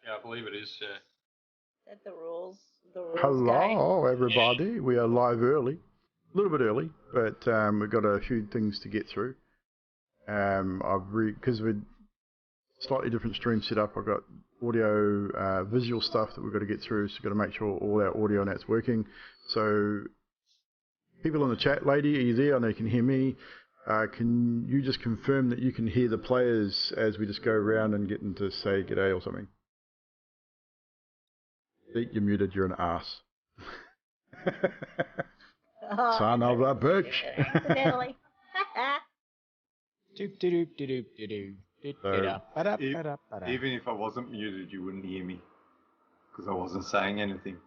Yeah, I believe it is. Yeah. That the rules. The rules. Hello, everybody. We are live early, a little bit early, but we've got a few things to get through. Because we're slightly different stream setup. I've got audio, visual stuff that we've got to get through. So we've got to make sure all our audio and that's working. So, people in the chat, lady, are you there? I know you can hear me. Can you just confirm that you can hear the players as we just go around and get them to say g'day or something? You're muted. You're an ass. Son of a bitch. Accidentally. Even if I wasn't muted, you wouldn't hear me because I wasn't saying anything.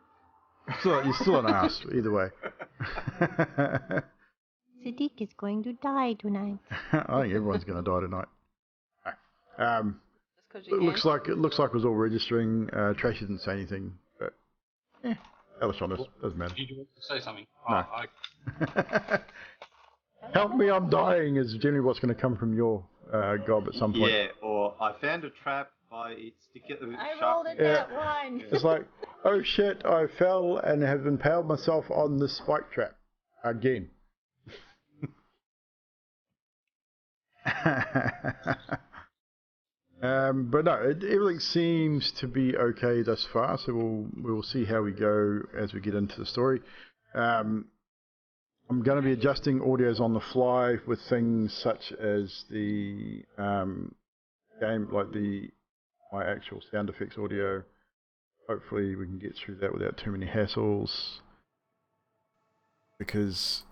You're still an ass, either way. Sadiq is going to die tonight. I think everyone's going to die tonight. It looks like it was all registering. Trash didn't say anything, but Alessandro doesn't matter. Did you want to say something? No. Oh, Help me, I'm dying is generally what's going to come from your gob at some point. Yeah, or I found a trap. Stick it. I rolled it that one. It's like, oh shit, I fell and have impaled myself on this spike trap again. But no, everything seems to be okay thus far, so we'll see how we go as we get into the story. I'm going to be adjusting audios on the fly with things such as the game, like my actual sound effects audio. Hopefully we can get through that without too many hassles, because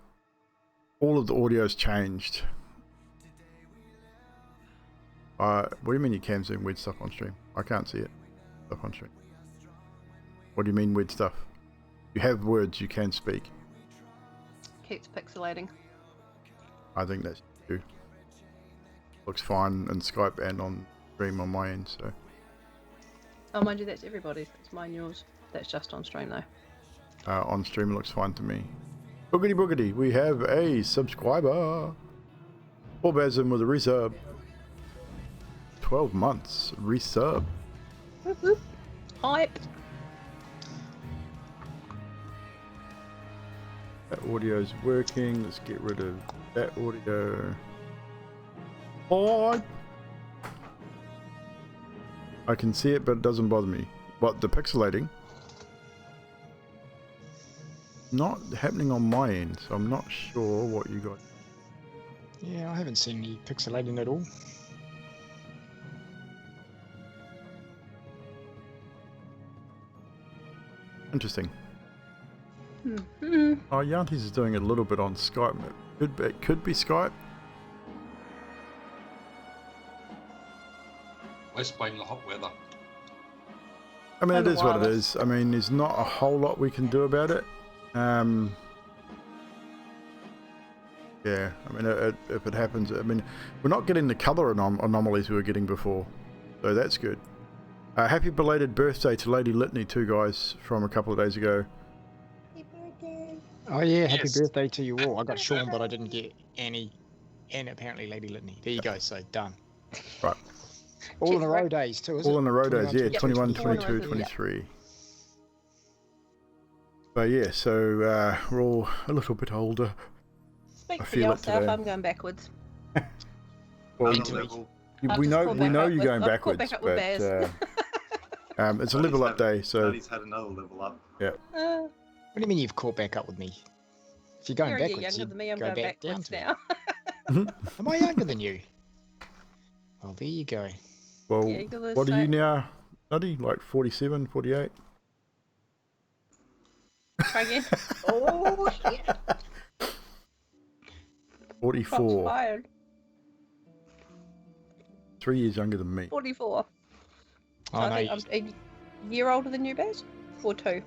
all of the audio's changed. What do you mean you can zoom weird stuff on stream? I can't see it. Stuff on stream. What do you mean weird stuff? You have words you can speak. Keeps pixelating. I think that's true. Looks fine in Skype and on stream on my end, so. Oh, mind you, that's everybody's. That's mine, yours. That's just on stream, though. On stream it looks fine to me. Boogity boogity, we have a subscriber. Orbasm with a resub. 12 months resub. Whoop, whoop. Hype. That audio's working. Let's get rid of that audio. Hype. I can see it, but it doesn't bother me. What, the pixelating? Not happening on my end, so I'm not sure what you got. Yeah, I haven't seen any pixelating at all. Interesting. Mm-hmm. Oh, Yantis is doing it a little bit on Skype. It could be Skype. let's blame the hot weather. I mean, And it the is what it wireless. is. I mean, there's not a whole lot we can do about it. Yeah, I mean, if it happens, I mean, we're not getting the colour anomalies we were getting before, so that's good. Happy belated birthday to Lady Litany too, guys, from a couple of days ago. Happy birthday. Oh yeah, happy Yes. birthday to you all. I got Sean, but I didn't get Annie, and apparently Lady Litany. There you go, so done. Right. All in a row days too, is it? All in a row days, yeah, 21, 21, 22, 22, 23. So yeah, so we're all a little bit older. Speak I for feel it yourself, today. I'm going backwards. Well, I'm Into on it. level. I'll we just know call we back know up you're with- going I'll call backwards, back up with but it's a level up day, so Daddy's had another level up. What do you mean you've caught back up with me? If you're going You're a year backwards, younger you than me, I'm go going back down backwards to now. me. Am I younger than you? Well, there you go. well, Yeah, you're the what are you same. now, Nutty? Like 47, 48? Try again. Oh shit. 44. Fired. 3 years younger than me. 44. So Oh I no, think I'm a year older than you, Baz? Or 2?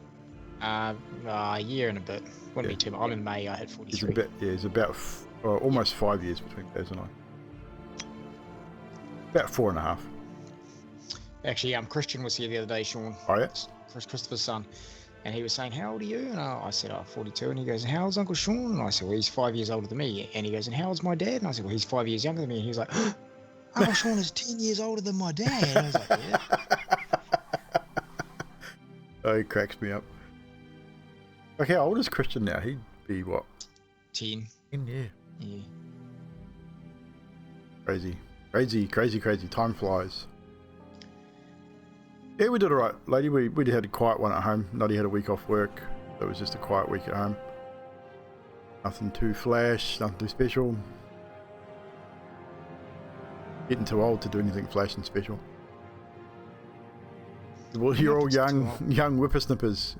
a year and a bit. Wouldn't be too much. I'm in May. I hit It's 43. a bit, yeah, it's about almost 5 years between Baz and I. About 4.5. Actually, Christian was here the other day, Sean. Oh yeah? Christopher's son. And he was saying, how old are you? And I said, 42. And he goes, how old's Uncle Sean? And I said, well, he's 5 years older than me. And he goes, and how old's my dad? And I said, well, he's 5 years younger than me. And he was like, Uncle Sean is 10 years older than my dad. And I was like, yeah. Oh, he cracks me up. Okay, how old is Christian now? He'd be what? 10. 10, yeah. Yeah. Crazy. Time flies. Yeah, we did alright, lady. We had a quiet one at home. Nutty had a week off work. So it was just a quiet week at home. Nothing too flash, nothing too special. Getting too old to do anything flash and special. Well, you're all young whippersnippers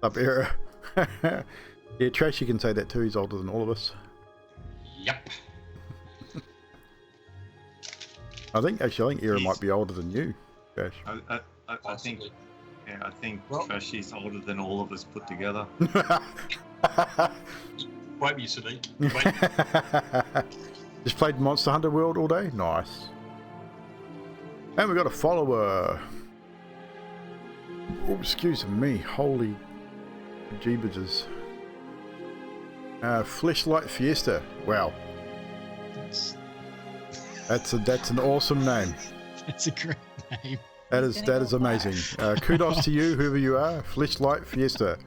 up era. Yeah, Trashy can say that too. He's older than all of us. Yep. I think Era might be older than you, Trash. I think Trashy's older than all of us put together. Won't be Sadiq. Wait. Just played Monster Hunter World all day? Nice. And we got a follower. Oh, excuse me. Holy jeebers. Fleshlight Fiesta. Wow. That's an awesome name. That's a great name. That is amazing. Kudos to you, whoever you are. Fleshlight Fiesta.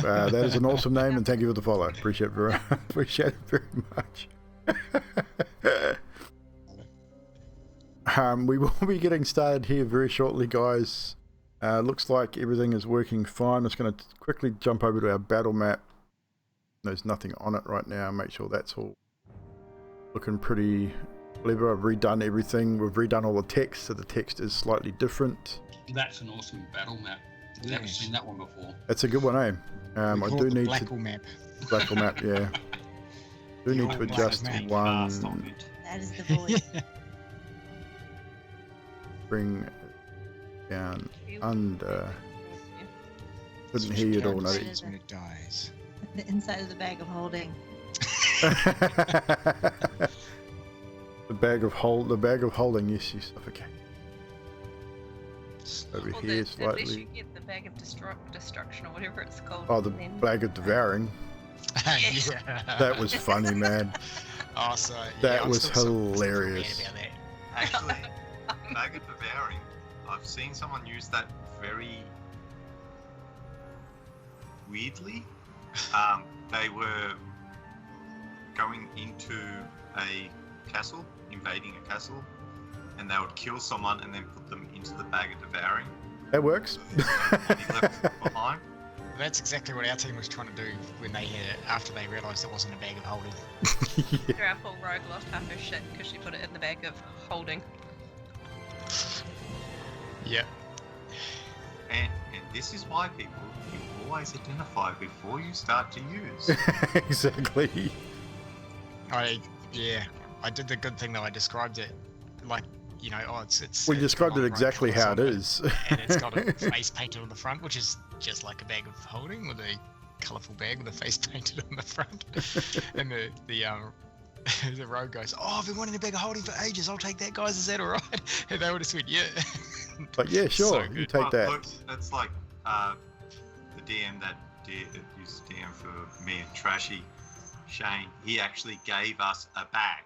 That is an awesome name, and thank you for the follow. Appreciate it very much. We will be getting started here very shortly, guys. Looks like everything is working fine. I'm just going to quickly jump over to our battle map. There's nothing on it right now. Make sure that's all looking pretty clever. I've redone everything. We've redone all the text, so the text is slightly different. That's an awesome battle map. I've never seen that one before. That's a good one, eh? I do need Blackle map. Blackle map, yeah. Do need to adjust one. That is the voice. Bring down under. Couldn't hear you at all, Nutty. When it dies. The inside of the bag of holding. The bag of holding, yes, you suffocate. Over Well, here at slightly. least you get the bag of destruction or whatever it's called. Oh, the and then- bag of devouring. Yeah. That was funny, man. Oh, so, That I'm was still mad hilarious. about that. Actually, bag of devouring. I've seen someone use that very weirdly. They were going into a castle, invading a castle, and they would kill someone and then put them into the bag of devouring. That works. And he left behind. That's exactly what our team was trying to do when they had it, after they realised it wasn't a bag of holding. Our whole rogue lost half her shit because she put it in the bag of holding. Yep. And this is why people, you always identify before you start to use. Exactly. I did the good thing though. I described it like, you know, it's. We described it exactly how it is. And it's got a face painted on the front, which is just like a bag of holding with a colourful bag with a face painted on the front. And the rogue goes, "Oh, I've been wanting a bag of holding for ages. I'll take that, guys. Is that all right?" And they would have said, "Yeah." But yeah, sure, So you good. take that. Look, that's like the DM that used to DM for me and Trashy, Shane. He actually gave us a bag,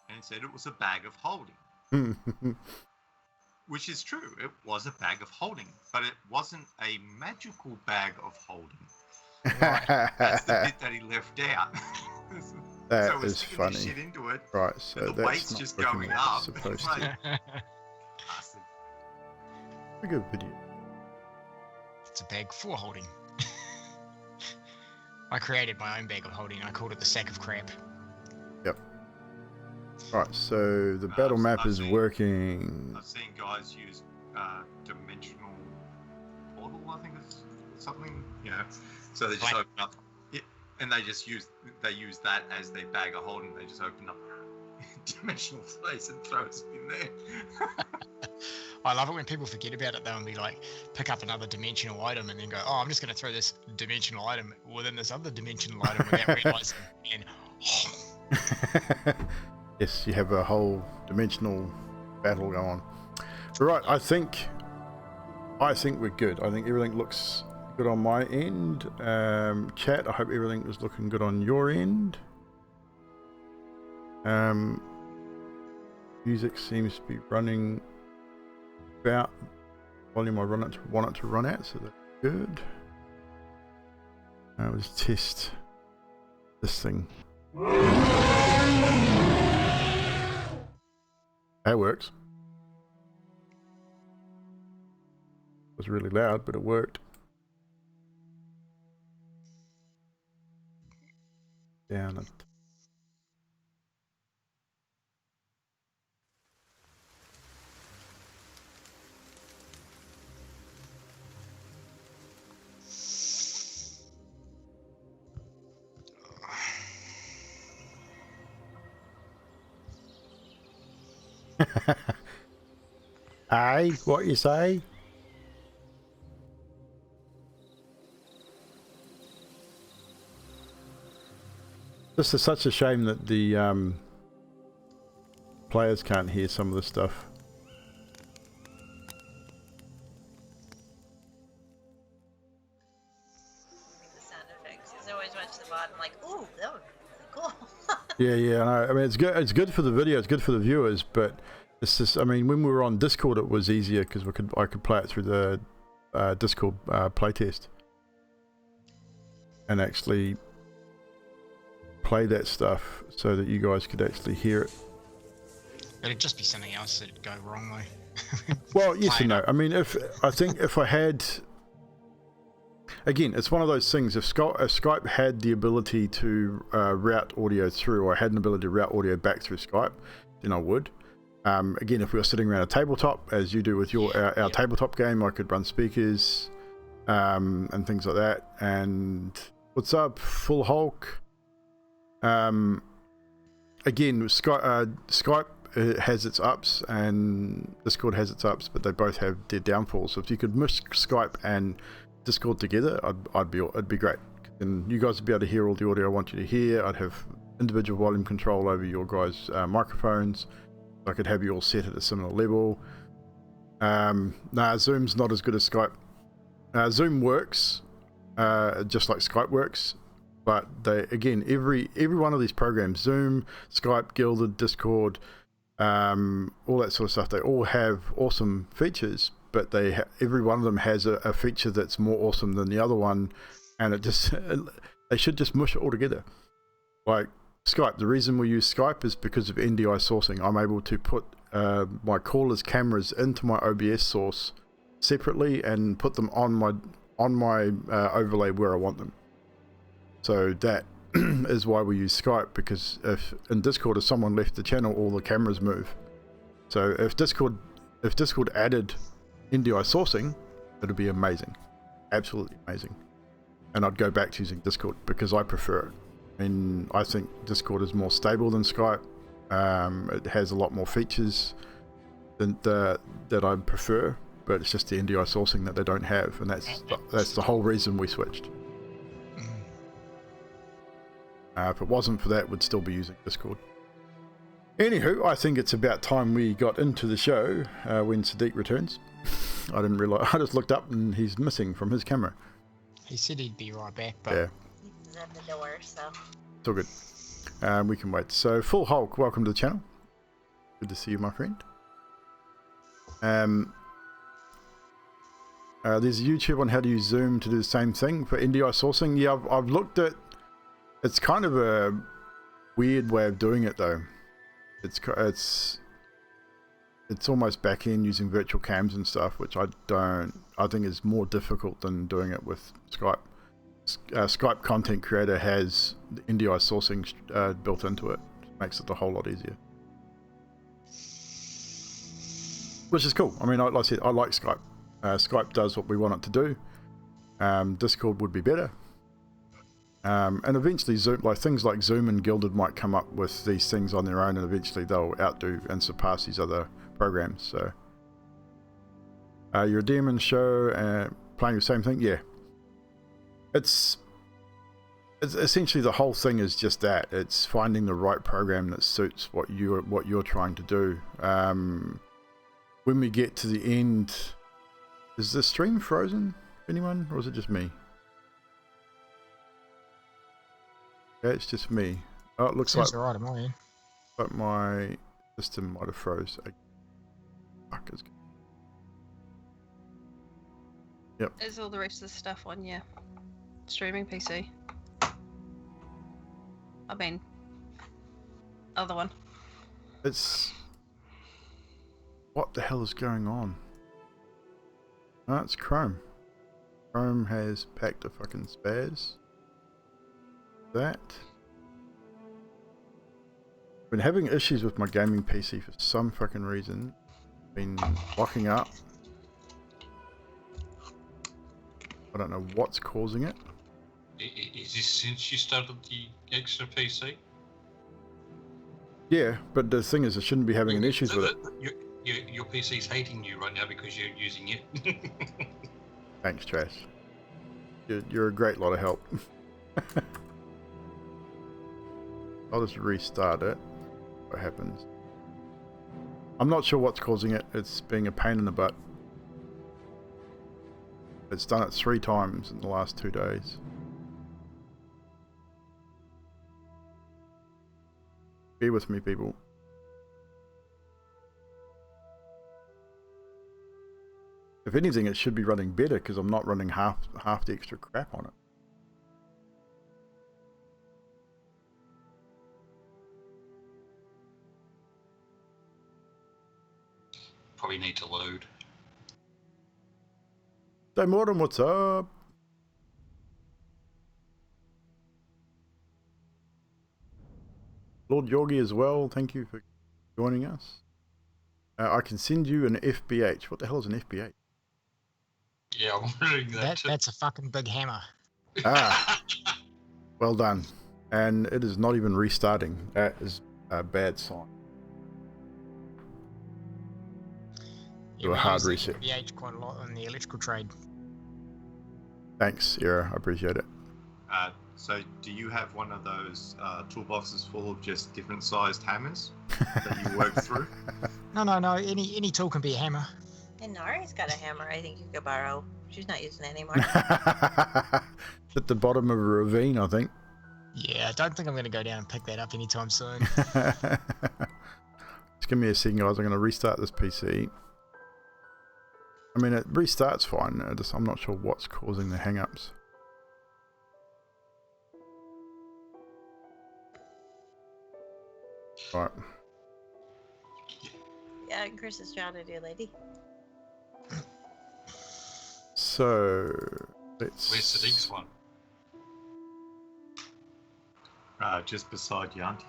and said it was a bag of holding. Which is true, it was a bag of holding, but it wasn't a magical bag of holding. That's the bit that he left out. That so we're is sticking funny. this shit into it, Right, so and the that's weight's not just looking going like up. it's supposed Right. to. Bastard. A good video. It's a bag for holding. I created my own bag of holding. I called it the sack of crap. Yep. Right, so the battle map I've is seen- working. I've seen guys use dimensional portal, I think it's something, so they just Right. open up, and they use that as their bag of holding. They just open up dimensional space and throw it in there. I love it when people forget about it though and be like, pick up another dimensional item and then go, "Oh, I'm just going to throw this dimensional item within this other dimensional item without realizing." And Yes, you have a whole dimensional battle going on. Right, I think we're good. I think everything looks good on my end. Chat, I hope everything is looking good on your end. Music seems to be running about volume I want it to run at, so that's good. We'll just test this thing. That works. It was really loud, but it worked. Down it. Aye, what you say? This is such a shame that the players can't hear some of this stuff. The sound effects. Because I always watch the bottom like, ooh, that would be really cool. Yeah, I know. I mean, it's good. It's good for the video. It's good for the viewers. But it's just. I mean, when we were on Discord, it was easier because I could play it through the Discord playtest and actually play that stuff so that you guys could actually hear it. It'd just be something else that'd go wrong though. Well, yes and no. I mean, if I had, again, it's one of those things. If Skype had the ability to route audio through, or had an ability to route audio back through Skype, then I would. Again, if we were sitting around a tabletop, as you do with our tabletop game, I could run speakers and things like that. And what's up, Full Hulk? Again, Skype has its ups and Discord has its ups, but they both have their downfalls. So if you could mush Skype and Discord together, it'd be great. And you guys would be able to hear all the audio I want you to hear. I'd have individual volume control over your guys' microphones. I could have you all set at a similar level. Zoom's not as good as Skype. Zoom works, just like Skype works. But they, again, every one of these programs, Zoom, Skype, Gilded, Discord, all that sort of stuff, they all have awesome features, but every one of them has a feature that's more awesome than the other one, and they should just mush it all together. Like Skype, the reason we use Skype is because of NDI sourcing. I'm able to put my callers' cameras into my OBS source separately and put them on my overlay where I want them. So that is why we use Skype, because if in Discord, if someone left the channel, all the cameras move. So if Discord added NDI sourcing, it'd be amazing, absolutely amazing. And I'd go back to using Discord because I prefer it. I mean, I think Discord is more stable than Skype. It has a lot more features that I prefer, but it's just the NDI sourcing that they don't have, and that's the whole reason we switched. If it wasn't for that, we'd still be using Discord. Anywho, I think it's about time we got into the show when Sadiq returns. I didn't realise. I just looked up and he's missing from his camera. He said he'd be right back, but yeah, He's at the door, so. it's all good. We can wait. So, Full Hulk, welcome to the channel. Good to see you, my friend. There's a YouTube on how to use Zoom to do the same thing for NDI sourcing. Yeah, I've looked at. It's kind of a weird way of doing it, though. It's almost back end using virtual cams and stuff, which I think is more difficult than doing it with Skype. Skype Content Creator has the NDI sourcing built into it. Makes it a whole lot easier, which is cool. I mean, like I said, I like Skype. Skype does what we want it to do. Discord would be better. And eventually Zoom, like things like Zoom and Gilded might come up with these things on their own, and eventually they'll outdo and surpass these other programs. So you're a demon show playing the same thing. Yeah, it's essentially the whole thing is just that. It's finding the right program that suits what you're trying to do. When we get to the end, is the stream frozen, anyone, or is it just me? Okay, it's just me. Oh, it looks like alright, am I in? but my system might have froze. Fuck is Is all the rest of the stuff on your streaming PC? I mean, other one. It's... What the hell is going on? Oh, it's Chrome. Chrome has packed a fucking spaz. That. Been having issues with my gaming PC for some fucking reason. Been locking up. I don't know what's causing it. Is this since you started the extra PC? Yeah, but the thing is, I shouldn't be having any issues with it. Your PC's hating you right now because you're using it. Thanks, Trash. You're a great lot of help. I'll just restart it. What happens? I'm not sure what's causing it. It's being a pain in the butt. It's done it 3 times in the last 2 days. Bear with me, people. If anything, it should be running better because I'm not running half the extra crap on it. Probably need to load. Hey Mortem, what's up? Lord Yogi as well, thank you for joining us. I can send you an FBH. What the hell is an FBH? Yeah, I'm wondering that too. That's a fucking big hammer. Ah, well done. And it is not even restarting. That is a bad sign. Do a hard reset. VH quite a lot on the electrical trade. Thanks, Era. I appreciate it. So do you have one of those toolboxes full of just different sized hammers that you work through? No. Any tool can be a hammer. And Nari's got a hammer I think you could borrow. She's not using it anymore. At the bottom of a ravine, I think. Yeah, I don't think I'm going to go down and pick that up anytime soon. Just give me a second, guys. I'm going to restart this PC. I mean, it restarts fine. I'm not sure what's causing the hang-ups. Right. Yeah, Chris is trying to do, lady. So, let's... Where's the next one? Just beside Yanti.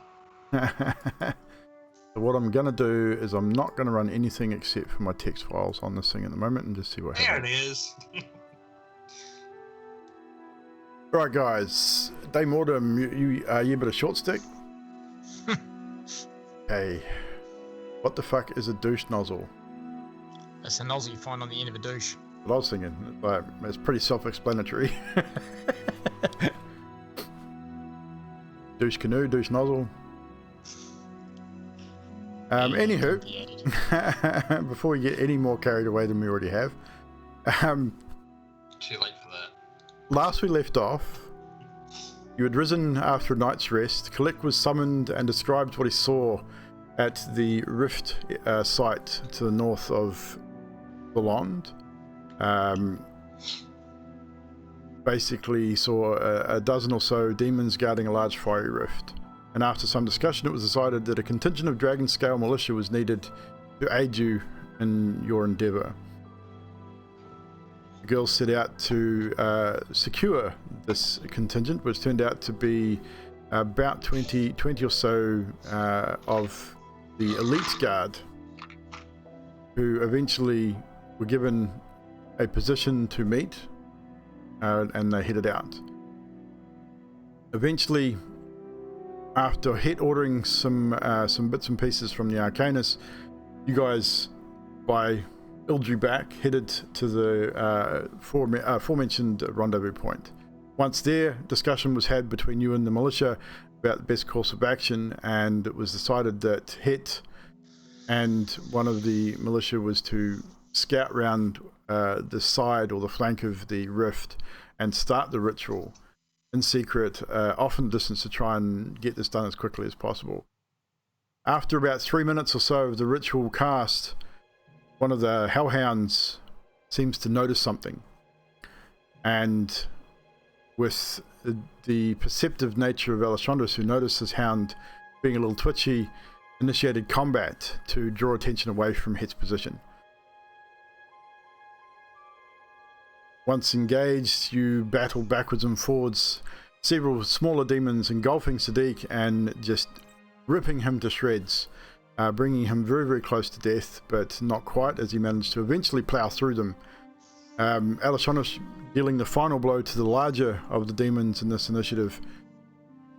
So what I'm going to do is I'm not going to run anything except for my text files on this thing at the moment and just see what There happens. it is. Right, guys. Daymortem, you a bit of short stick? Hey. What the fuck is a douche nozzle? That's a nozzle you find on the end of a douche. What I was thinking, like, it's pretty self-explanatory. Douche canoe, douche nozzle. Anywho, before we get any more carried away than we already have, Too late for that. last we left off, you had risen after a night's rest. Kalek was summoned and described what he saw at the rift site to the north of Bellond. Basically, he saw a dozen or so demons guarding a large fiery rift. And after some discussion, it was decided that a contingent of Dragon Scale militia was needed to aid you in your endeavour. The girls set out to secure this contingent, which turned out to be about 20 or so of the elite guard, who eventually were given a position to meet, and they headed out. Eventually, after ordering some bits and pieces from the Arcanus, you guys, by Ildry back, headed to the aforementioned rendezvous point. Once there, discussion was had between you and the militia about the best course of action, and it was decided that Het and one of the militia was to scout round the side or the flank of the rift and start the ritual in secret, off in the distance, to try and get this done as quickly as possible. After about 3 minutes or so of the ritual cast, one of the hellhounds seems to notice something And with the perceptive nature of Alessandros, who noticed his hound being a little twitchy, initiated combat to draw attention away from Het's position. Once engaged, you battle backwards and forwards, several smaller demons engulfing Sadiq and just ripping him to shreds, bringing him very, very close to death, but not quite, as he managed to eventually plow through them. Alessandros dealing the final blow to the larger of the demons in this initiative,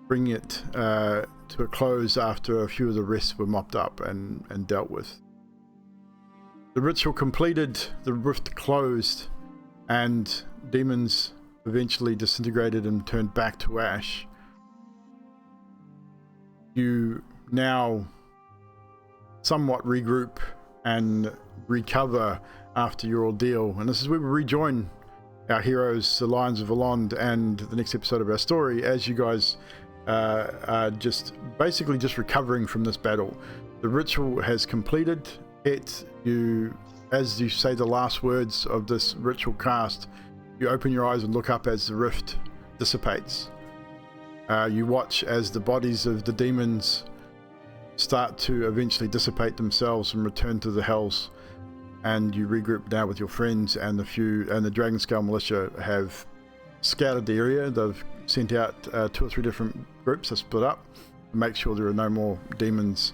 bringing it to a close after a few of the rest were mopped up and dealt with. The ritual completed, the rift closed, and demons eventually disintegrated and turned back to ash. You now somewhat regroup and recover after your ordeal, and this is where we rejoin our heroes, the Lions of Valond, and the next episode of our story, as you guys are just basically just recovering from this battle. The ritual has completed. As you say the last words of this ritual cast, you open your eyes and look up as the rift dissipates. You watch as the bodies of the demons start to eventually dissipate themselves and return to the hells, and you regroup now with your friends, and the Dragon Scale Militia have scouted the area. They've sent out 2 or 3 different groups to split up to make sure there are no more demons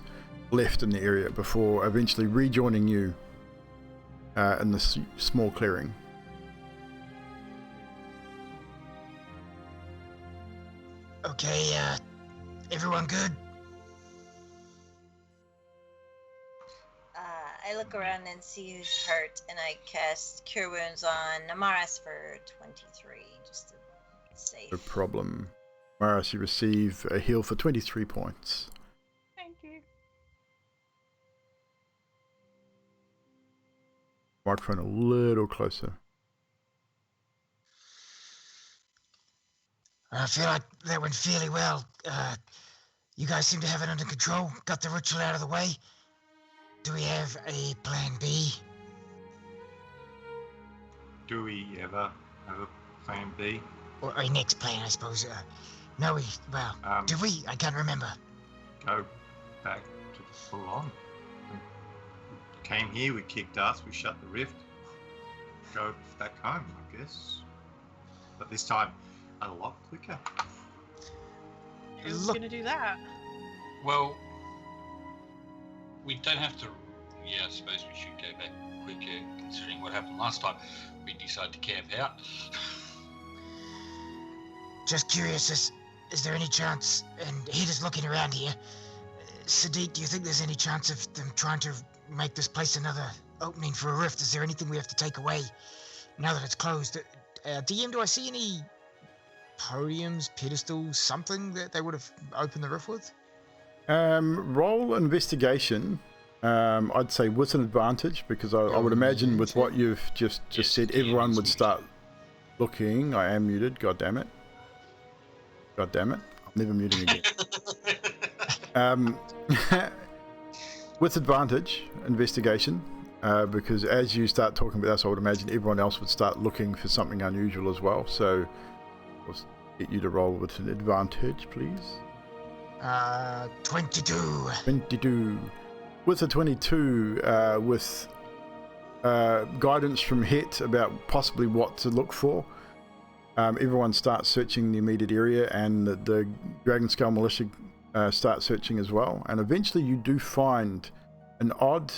left in the area before eventually rejoining you in this small clearing. Okay, everyone good? I look around and see who's hurt, and I cast Cure Wounds on Amaras for 23, just to be safe. No problem. Maris, you receive a heal for 23 points. Thank you. Microphone a little closer. I feel like that went fairly well. You guys seem to have it under control. Got the ritual out of the way. Do we have a plan B? Do we ever have a plan B? Or a next plan, I suppose. No, did we? I can't remember. Go back to the full-on. Came here, we kicked ass, we shut the rift. Go back home, I guess. But this time, a lot quicker. Who's Look- gonna do that? Well, we don't have to. Yeah, I suppose we should go back quicker, considering what happened last time. We decided to camp out. Just curious, is there any chance, and Head is looking around here, Sadiq, do you think there's any chance of them trying to make this place another opening for a rift? Is there anything we have to take away now that it's closed? DM, do I see any podiums, pedestals, something that they would have opened the rift with? Roll investigation. I'd say with an advantage, because I would imagine with what you've just said, everyone would start looking. I am muted. God damn it. I'm never muting again. With advantage, investigation, because as you start talking about this, I would imagine everyone else would start looking for something unusual as well. So we'll get you to roll with an advantage, please. 22. 22. With a 22, with guidance from Het about possibly what to look for, everyone starts searching the immediate area, and the Dragon Scale Militia start searching as well. And eventually you do find an odd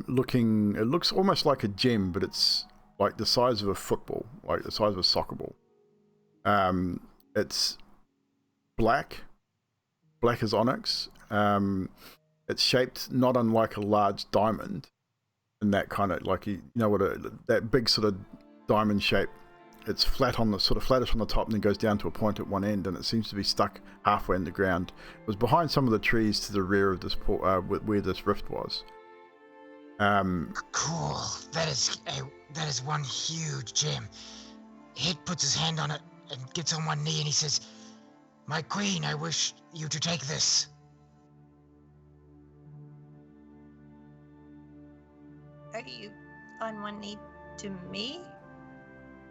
looking, it looks almost like a gem, but it's like the size of a football, like the size of a soccer ball. It's black as onyx. It's shaped not unlike a large diamond, and that kind of like, you know what, that big sort of diamond shape. It's flat on the sort of flattish on the top, and then goes down to a point at one end, and it seems to be stuck halfway in the ground. It was behind some of the trees to the rear of this where this rift was. Cool. That is one huge gem. Head puts his hand on it and gets on one knee, and he says, "My queen, I wish you to take this." Are you on one knee to me?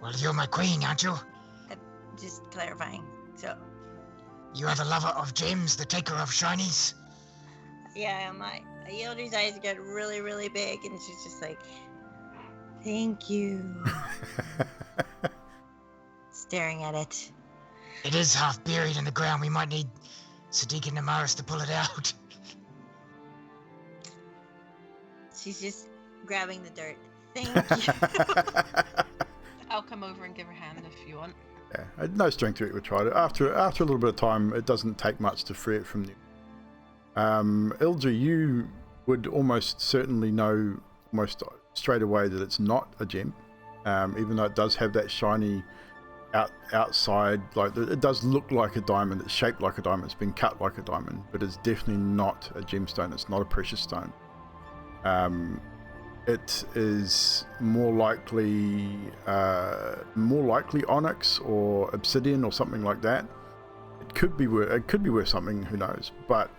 Well, you're my queen, aren't you? Just clarifying. So, You are the lover of gems, the taker of shinies. yeah, Yildri's eyes get really, really big, and she's just like, thank you. Staring at it. It is half buried in the ground. We might need Sadiq and Namaris to pull it out. She's just grabbing the dirt. Thank you. I'll come over and give her a hand if you want. Yeah, no strength to it. We tried it. After a little bit of time, it doesn't take much to free it from you. Ildri, you would almost certainly know almost straight away that it's not a gem, even though it does have that shiny outside. Like it does look like a diamond. It's shaped like a diamond. It's been cut like a diamond, but it's definitely not a gemstone. It's not a precious stone. It is more likely onyx or obsidian or something like that. It could be worth something. Who knows? But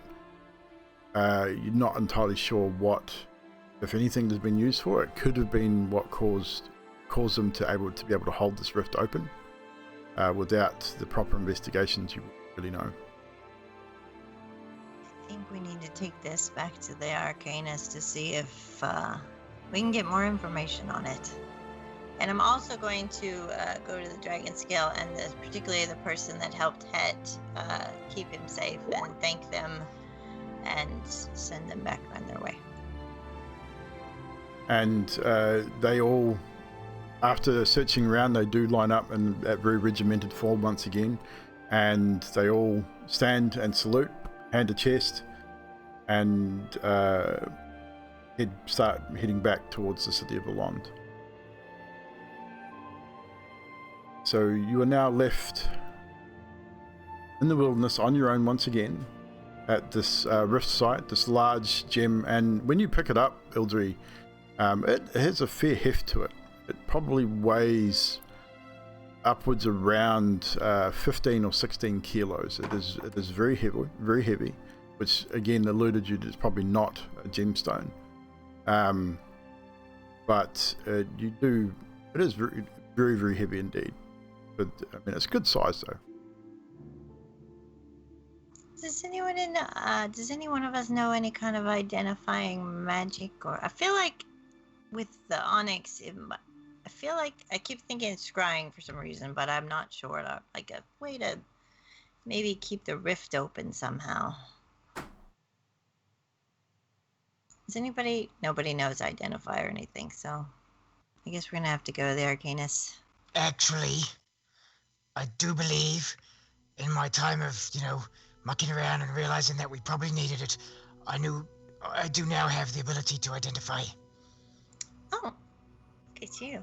you're not entirely sure what, if anything, has been used for. It could have been what caused them to be able to hold this rift open. Without the proper investigations, you wouldn't really know. I think we need to take this back to the Arcanist to see if we can get more information on it. And I'm also going to go to the Dragon Scale and particularly the person that helped Het keep him safe and thank them and send them back on their way. And they all, after searching around, they do line up in that very regimented form once again, and they all stand and salute, hand to chest, and start heading back towards the city of Alond. So you are now left in the wilderness on your own once again at this rift site, this large gem, and when you pick it up, Ildri, it has a fair heft to it. It probably weighs upwards around 15 or 16 kilos. It is very heavy, which again alluded you that it's probably not a gemstone. But it is very, very, very heavy indeed. But I mean, it's good size though. Does any one of us know any kind of identifying magic? Or I feel like with the onyx, I feel like I keep thinking it's scrying for some reason, but I'm not sure. Like a way to maybe keep the rift open somehow. Nobody knows identify or anything, so I guess we're gonna have to go to the Arcanist. Actually, I do believe in my time of, mucking around and realizing that we probably needed it, I do now have the ability to identify. Oh, look at you.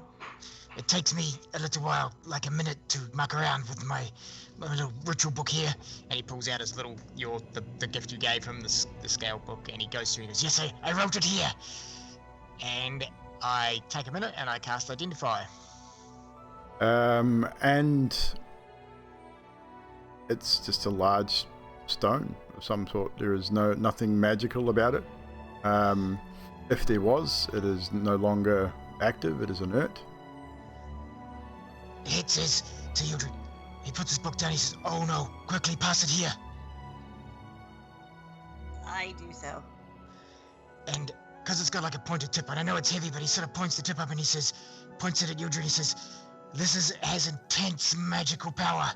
It takes me a little while, like a minute, to muck around with my little ritual book here. And he pulls out his the gift you gave him, the scale book, and he goes through this. Yes, I wrote it here. And I take a minute and I cast Identify. And it's just a large stone of some sort. There is nothing magical about it. If there was, it is no longer active. It is inert. It says to Yildri, he puts his book down, he says, "Oh no, quickly pass it here." I do so. And because it's got like a pointed tip, and I know it's heavy, but he sort of points the tip up and points it at Yildri, and he says, "This has intense magical power.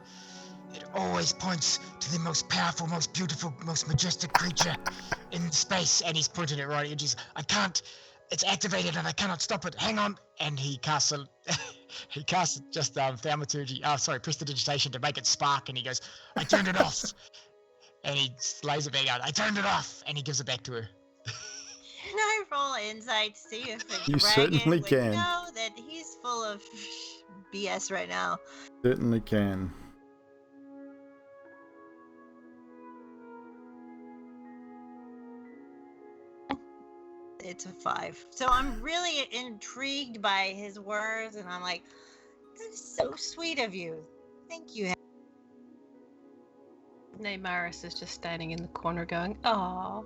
It always points to the most powerful, most beautiful, most majestic creature in space." And he's pointing it right at Yildri. "I can't, it's activated and I cannot stop it. Hang on." And he casts just thaumaturgy, prestidigitation to make it spark, and he goes, "I turned it off." And he lays it back out. "I turned it off," and he gives it back to her. Can I roll insight to see if the You dragon certainly would can. know that he's full of BS right now? Certainly can. It's a 5. So I'm really intrigued by his words, and I'm like, that is so sweet of you. Thank you. Namaris is just standing in the corner going, "Aw."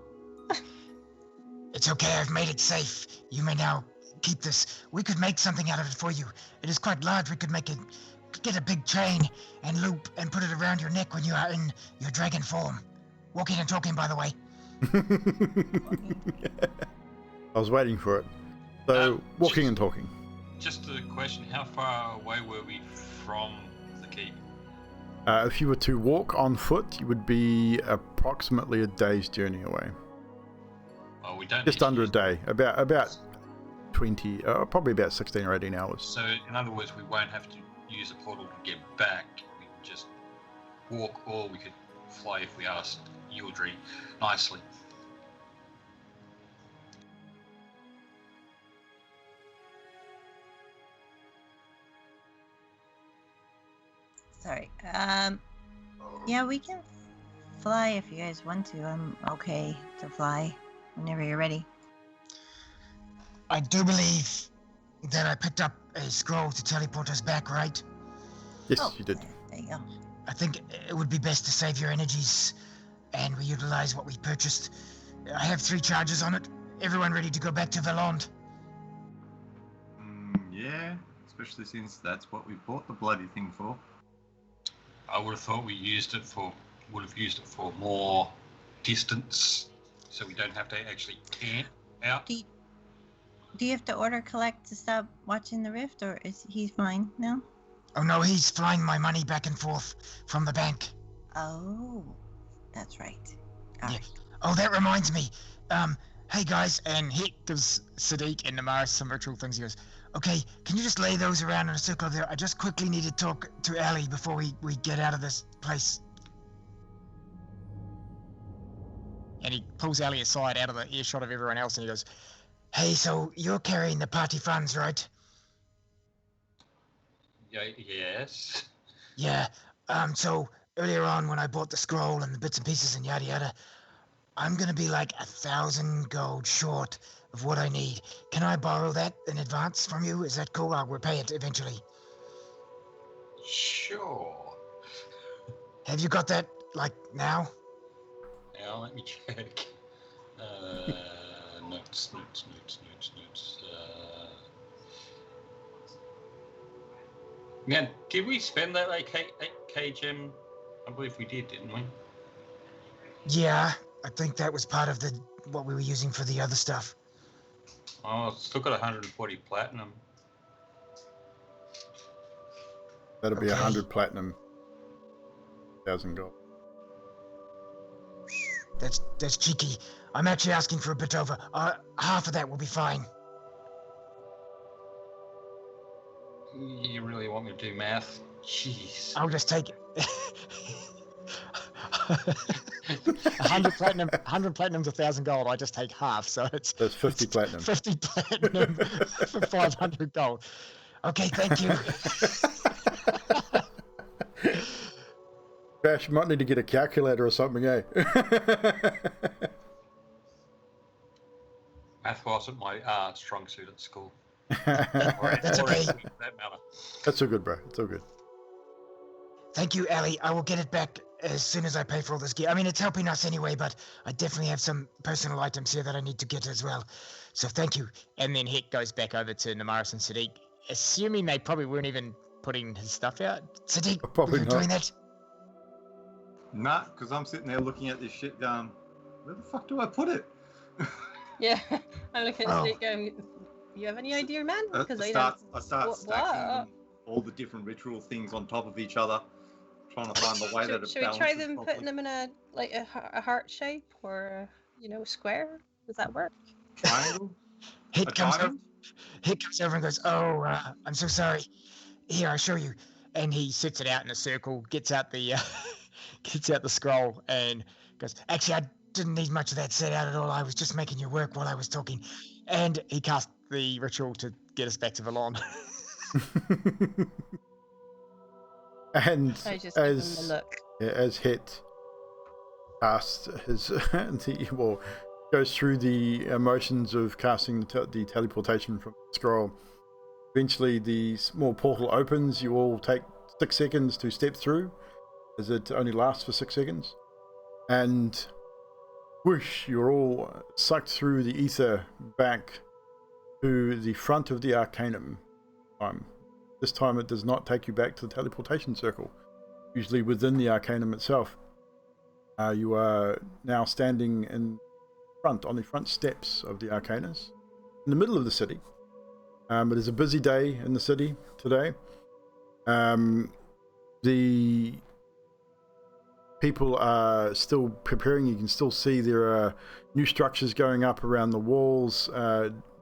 "It's okay, I've made it safe. You may now keep this. We could make something out of it for you. It is quite large. We could get a big chain and loop and put it around your neck when you are in your dragon form. Walking and talking, by the way. I was waiting for it. So, walking and talking. Just a question, how far away were we from the keep? If you were to walk on foot, you would be approximately a day's journey away. Well, we don't. Just under a day. About 20, probably about 16 or 18 hours. So, in other words, we won't have to use a portal to get back. We can just walk, or we could fly if we asked Yildri nicely. Sorry. Yeah, we can fly if you guys want to. I'm okay to fly whenever you're ready. I do believe that I picked up a scroll to teleport us back, right? Yes, you did. There you go. I think it would be best to save your energies and we utilize what we purchased. I have 3 charges on it. Everyone ready to go back to Valand? Yeah, especially since that's what we bought the bloody thing for. I would have thought would have used it for more distance, so we don't have to actually camp out. Do you have to order Collect to stop watching the rift, or is he fine now? Oh no, he's flying my money back and forth from the bank. Oh, that's right. All Yeah. right. Oh, that reminds me. Hey guys, and he gives Sadiq and Namaris some ritual things. He goes, okay, can you just lay those around in a circle there? I just quickly need to talk to Ali before we get out of this place. And he pulls Ali aside out of the earshot of everyone else and he goes, hey, so you're carrying the party funds, right? Yeah, yes. Yeah. So earlier on when I bought the scroll and the bits and pieces and yada yada, I'm gonna be like 1,000 gold short of what I need. Can I borrow that in advance from you? Is that cool? I'll repay it eventually. Sure. Have you got that, like, now? Now let me check. Notes. Now, did we spend that 8k gem? I believe we did, didn't we? Yeah, I think that was part of what we were using for the other stuff. Oh, it's still got 140 platinum. That'll be Okay. 100 platinum, 1,000 gold. That's cheeky. I'm actually asking for a bit over. Half of that will be fine. You really want me to do math? Jeez. I'll just take it. 100 platinum. 100 platinum's 1,000 gold. I just take half, so it's. That's 50 platinum. 50 platinum for 500 gold. Okay, thank you. Bash, you might need to get a calculator or something, eh? Math wasn't my strong suit at school. That's okay. That matter. That's all good, bro. It's all good. Thank you, Ali. I will get it back as soon as I pay for all this gear. I mean, it's helping us anyway, but I definitely have some personal items here that I need to get as well. So thank you. And then Hick goes back over to Namaris and Sadiq, assuming they probably weren't even putting his stuff out. Sadiq, Probably were you not. doing that? Nah, because I'm sitting there looking at this shit going, where the fuck do I put it? Yeah, I'm looking at Oh. it going, you have any idea, man? I Because start what- stacking all the different ritual things on top of each other, trying to find the way that it Should we try balances them properly. putting them in a heart shape or square? Does that work? Triangle? A Hick comes over. diamond? Hick comes over and goes, "Oh, I'm so sorry. Here, I'll show you." And he sits it out in a circle, gets out the scroll, and goes, "Actually, I didn't need much of that set out at all. I was just making you work while I was talking." And he cast the ritual to get us back to Valon. And I just give them the as look. as Hit casts his goes through the emotions of casting the teleportation from the scroll, eventually the small portal opens. You all take 6 seconds to step through, as it only lasts for 6 seconds, and whoosh, you're all sucked through the ether back to the front of the Arcanum. This time it does not take you back to the teleportation circle, usually within the Arcanum itself. You are now standing in front, on the front steps of the Arcanus, in the middle of the city. It is a busy day in the city today. The people are still preparing. You can still see there are new structures going up around the walls.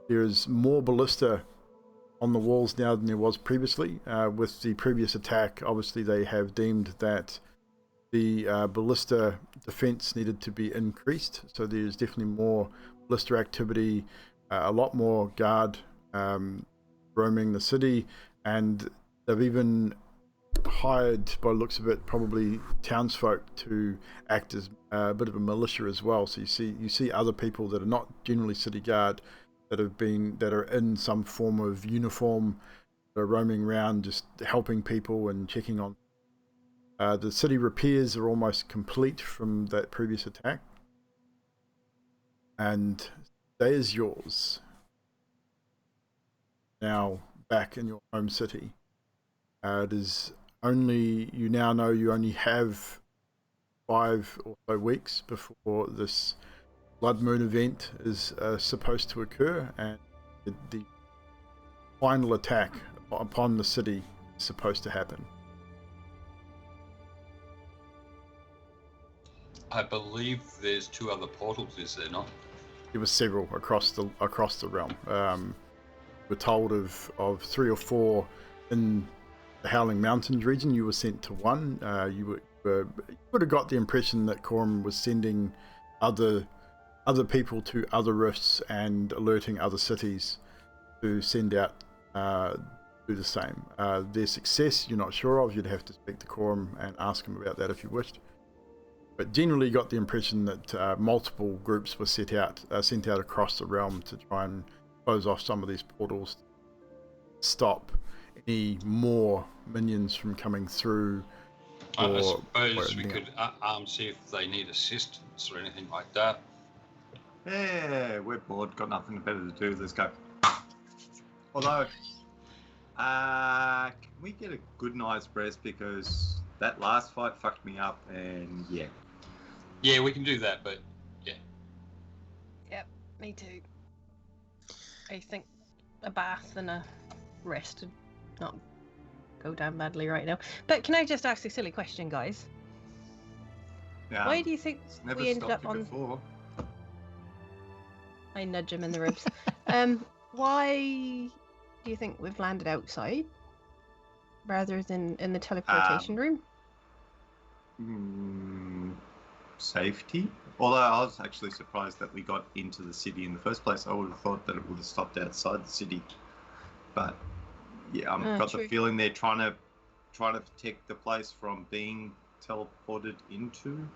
There's more ballista on the walls now than there was previously. With the previous attack, obviously they have deemed that the ballista defense needed to be increased, so there's definitely more ballista activity, a lot more guard roaming the city, and they've even hired, by the looks of it, probably townsfolk to act as a bit of a militia as well. So you see other people that are not generally city guard that are in some form of uniform, that are roaming around just helping people and checking on. The city repairs are almost complete from that previous attack, and that is yours now, back in your home city. It is only, you now know you only have 5 or so weeks before this blood moon event is supposed to occur, and the final attack upon the city is supposed to happen. I believe there's 2 other portals, is there not? There were several across the realm. We're told of 3 or 4 in the Howling Mountains region. You were sent to 1. You would have got the impression that Corum was sending other people to other rifts and alerting other cities to send out do the same. Their success you're not sure of. You'd have to speak to Corum and ask him about that if you wished. But generally got the impression that multiple groups were sent out across the realm to try and close off some of these portals, stop any more minions from coming through. I suppose we could see if they need assistance or anything like that. Yeah, we're bored, got nothing better to do, let's go. Although, can we get a good night's rest, because that last fight fucked me up, and yeah. Yeah, we can do that, but yeah. Yep, me too. I think a bath and a rest would not go down badly right now. But can I just ask a silly question, guys? Why do you think we ended up on... Before. I nudge him in the ribs. Why do you think we've landed outside rather than in the teleportation room? Safety. Although I was actually surprised that we got into the city in the first place. I would have thought that it would have stopped outside the city. But yeah, I've got the feeling they're trying to protect the place from being teleported into.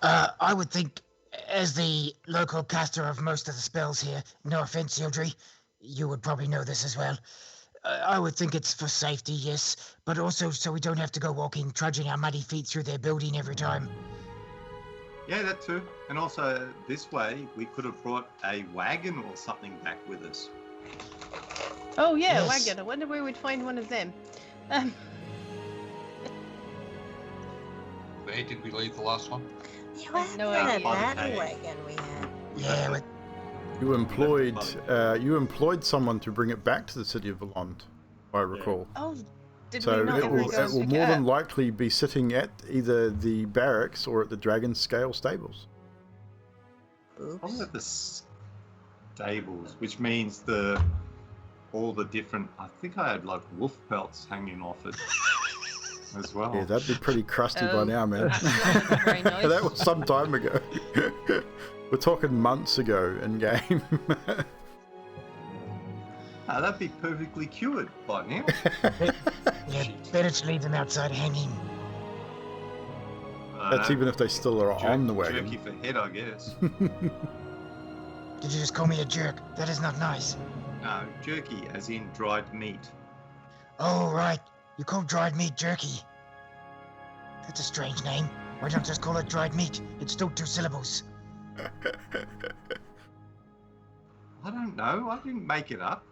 I would think, as the local caster of most of the spells here, no offense, Yildri, you would probably know this as well. I would think it's for safety, yes, but also so we don't have to go trudging our muddy feet through their building every time. Yeah, that too. And also, this way, we could have brought a wagon or something back with us. Oh yeah, Yes. wagon. I wonder where we'd find one of them. Where did we leave the last one? Yeah, what happened No to that idea. battle wagon we had? Yeah, but You employed someone to bring it back to the city of Valond, if I recall. Oh, did So we not it ever will go pick more it than up? likely be sitting at either the barracks or at the Dragon Scale stables. Oops. Probably at the stables, which means all the different. I think I had like wolf pelts hanging off it as well. Yeah, that'd be pretty crusty by now, man. That's not very nice. That was some time ago. We're talking months ago in game. That'd be perfectly cured by now. yeah, better to leave them outside hanging. That's even if they still are on the wagon. Jerky for head, I guess. Did you just call me a jerk? That is not nice. No, jerky as in dried meat. Oh, right. You call dried meat jerky. That's a strange name. Why don't just call it dried meat? It's still 2 syllables. I don't know. I didn't make it up.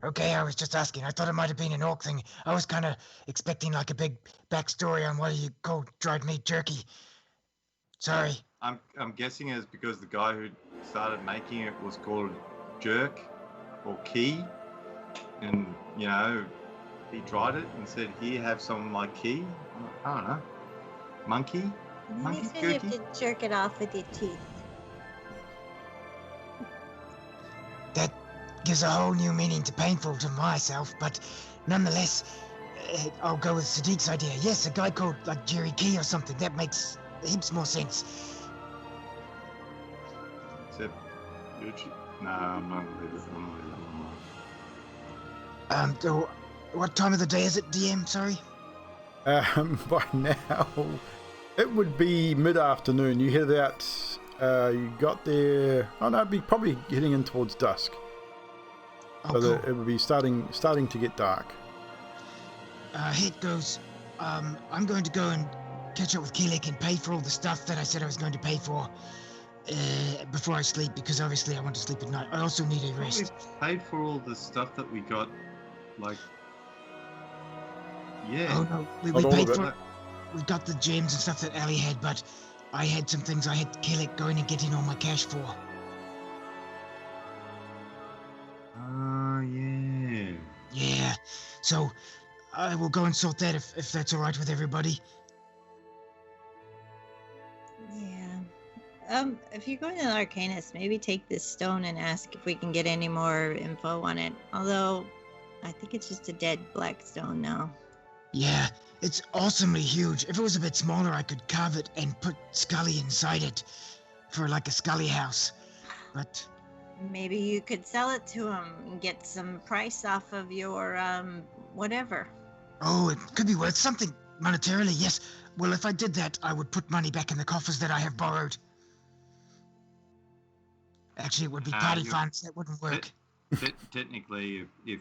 Okay, I was just asking. I thought it might have been an orc thing. I was kind of expecting like a big backstory on what you call dried meat jerky. Sorry. I'm guessing it's because the guy who started making it was called Jerk or Key, and you know, he tried it and said, "Here, have some of my key." I don't know. Monkey. And then Monkey he said you have cookie? to jerk it off with your teeth. That gives a whole new meaning to painful to myself, but nonetheless, I'll go with Sadiq's idea. Yes, a guy called like Jerry Key or something. That makes heaps more sense. Except, no, I'm not gonna leave it. I'm gonna leave it. So what time of the day is it, DM? Sorry. By now, it would be mid-afternoon. You headed out. You got there. Oh no, it'd be probably heading in towards dusk. Oh, So cool. that it would be starting to get dark. Hit goes. I'm going to go and catch up with Keelik and pay for all the stuff that I said I was going to pay for before I sleep, because obviously I want to sleep at night. I also need a We rest. paid for all the stuff that we got, like. Yeah. Oh no, we Not all paid of it. for. We got the gems and stuff that Ali had, but I had some things I had Keelik going and getting all my cash for. Oh yeah. Yeah, so I will go and sort that if that's all right with everybody. Yeah. If you're going to the Arcanist, maybe take this stone and ask if we can get any more info on it. Although, I think it's just a dead black stone now. Yeah, it's awesomely huge. If it was a bit smaller, I could carve it and put Scully inside it for like a Scully house. But Maybe you could sell it to him and get some price off of your, whatever. oh, it could be worth something monetarily, yes. Well, if I did that, I would put money back in the coffers that I have borrowed. Actually, it would be party you- funds. That wouldn't work. Technically, if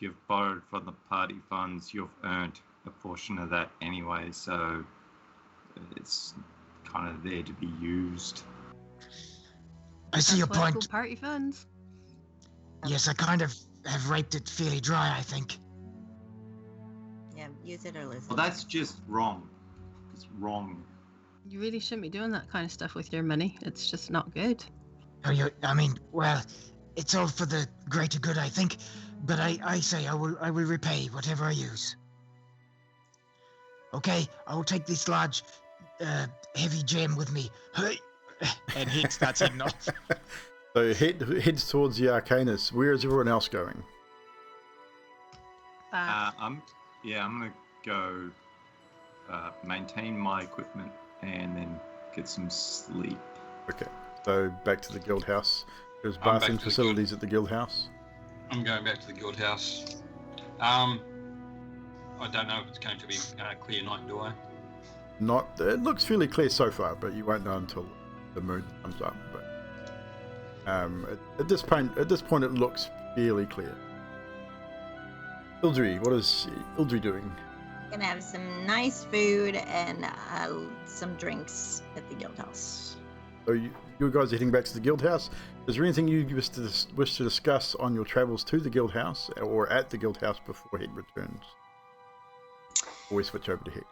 you've borrowed from the party funds, you've earned a portion of that anyway, so it's kind of there to be used. I see your That's why it's point. called party funds. Yes, I kind of have raped it fairly dry, I think. Yeah, use it or lose Well, it. that's just wrong. It's wrong. You really shouldn't be doing that kind of stuff with your money. It's just not good. I mean, well, it's all for the greater good, I think. But I say I will repay whatever I use. Okay, I will take this large, heavy gem with me. Hey. And Hit starts heading off. So heads towards the Arcanist. Where is everyone else going? I'm gonna go maintain my equipment and then get some sleep. Okay. So back to the guild house. There's I'm back bathing to the facilities at the guild house. I'm going back to the guild house. I don't know if it's going to be clear night, do I? Not. It looks fairly clear so far, but you won't know until the moon comes up. But at this point, it looks fairly clear. Ildri, what is Ildri doing? Gonna have some nice food and some drinks at the guild house. So you guys are heading back to the guild house. Is there anything you wish to discuss on your travels to the guild house or at the guild house before Head returns? Or we switch over to Head.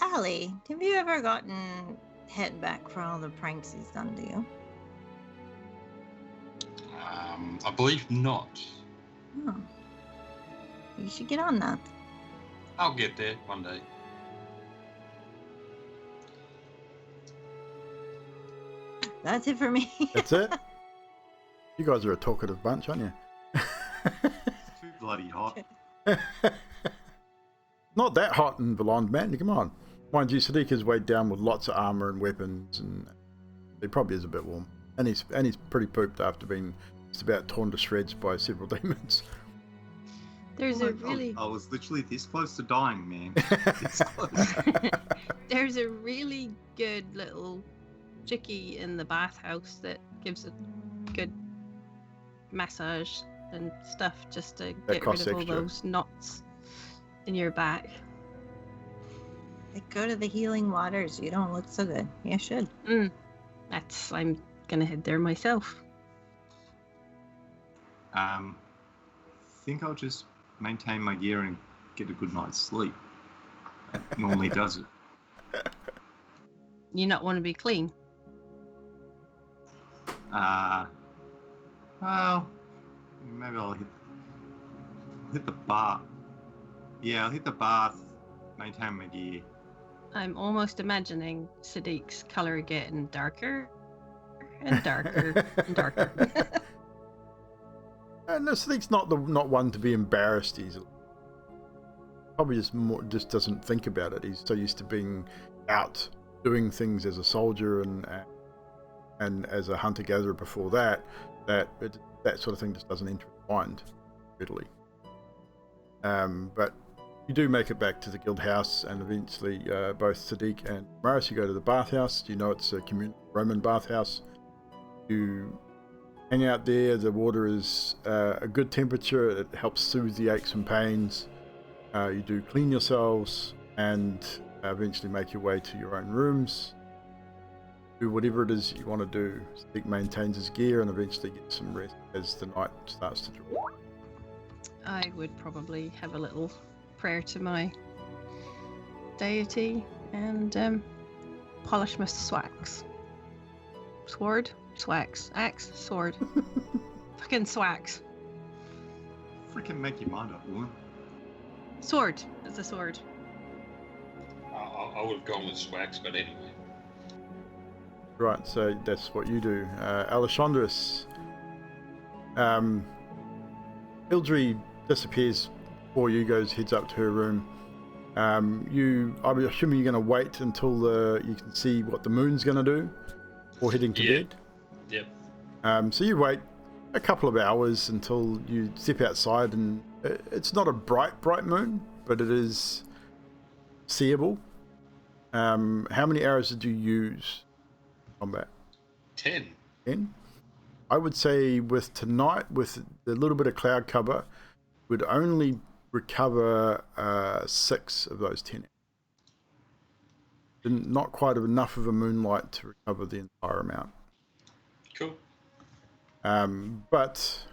Ali, have you ever gotten head back for all the pranks he's done to you? I believe not. Oh. You should get on that. I'll get there one day. That's it for me. That's it? You guys are a talkative bunch, aren't you? It's too bloody hot. Not that hot in Beyond, man. Come on. Mind you, Sadiq is weighed down with lots of armor and weapons, and he probably is a bit warm. And he's pretty pooped after being just about torn to shreds by several demons. There's Oh a my God, really I was literally this close to dying, man. This close. there's a really good little chickie in the bathhouse that gives a good massage and stuff just to get rid costs of all extra. those knots in your back. Go to the healing waters. You don't look so good. You should. I'm gonna head there myself. Think I'll just maintain my gear and get a good night's sleep. That normally does it. You not want to be clean? Well, maybe I'll hit the bath. Yeah, I'll hit the bath, maintain my gear. I'm almost imagining Sadiq's colour getting darker and darker and darker. No, Sadiq's not one to be embarrassed easily. Probably just doesn't think about it. He's so used to being out doing things as a soldier and as a hunter-gatherer before that sort of thing just doesn't enter his mind readily. But you do make it back to the guild house, and eventually both Sadiq and Morris, you go to the bathhouse. You know it's a Roman bathhouse. You hang out there. The water is a good temperature. It helps soothe the aches and pains. You do clean yourselves and eventually make your way to your own rooms. Do whatever it is you want to do. Sadiq maintains his gear and eventually gets some rest as the night starts to draw. I would probably have a little prayer to my deity and polish my swags. Sword? Swags. Axe? Sword. Fucking swags. Freaking make your mind up, woman. Sword. It's a sword. I would have gone with Swax, but anyway. Right, so that's what you do. Alessandrus. Ildry disappears before you heads up to her room. I'm assuming you're going to wait until you can see what the moon's going to do before heading to bed. Yep. So you wait a couple of hours until you step outside, and it's not a bright moon, but it is seeable. How many arrows did you use in combat? 10. 10? I would say with tonight, with a little bit of cloud cover, would only recover 6 of those 10. Not quite enough of a moonlight to recover the entire amount. Cool. But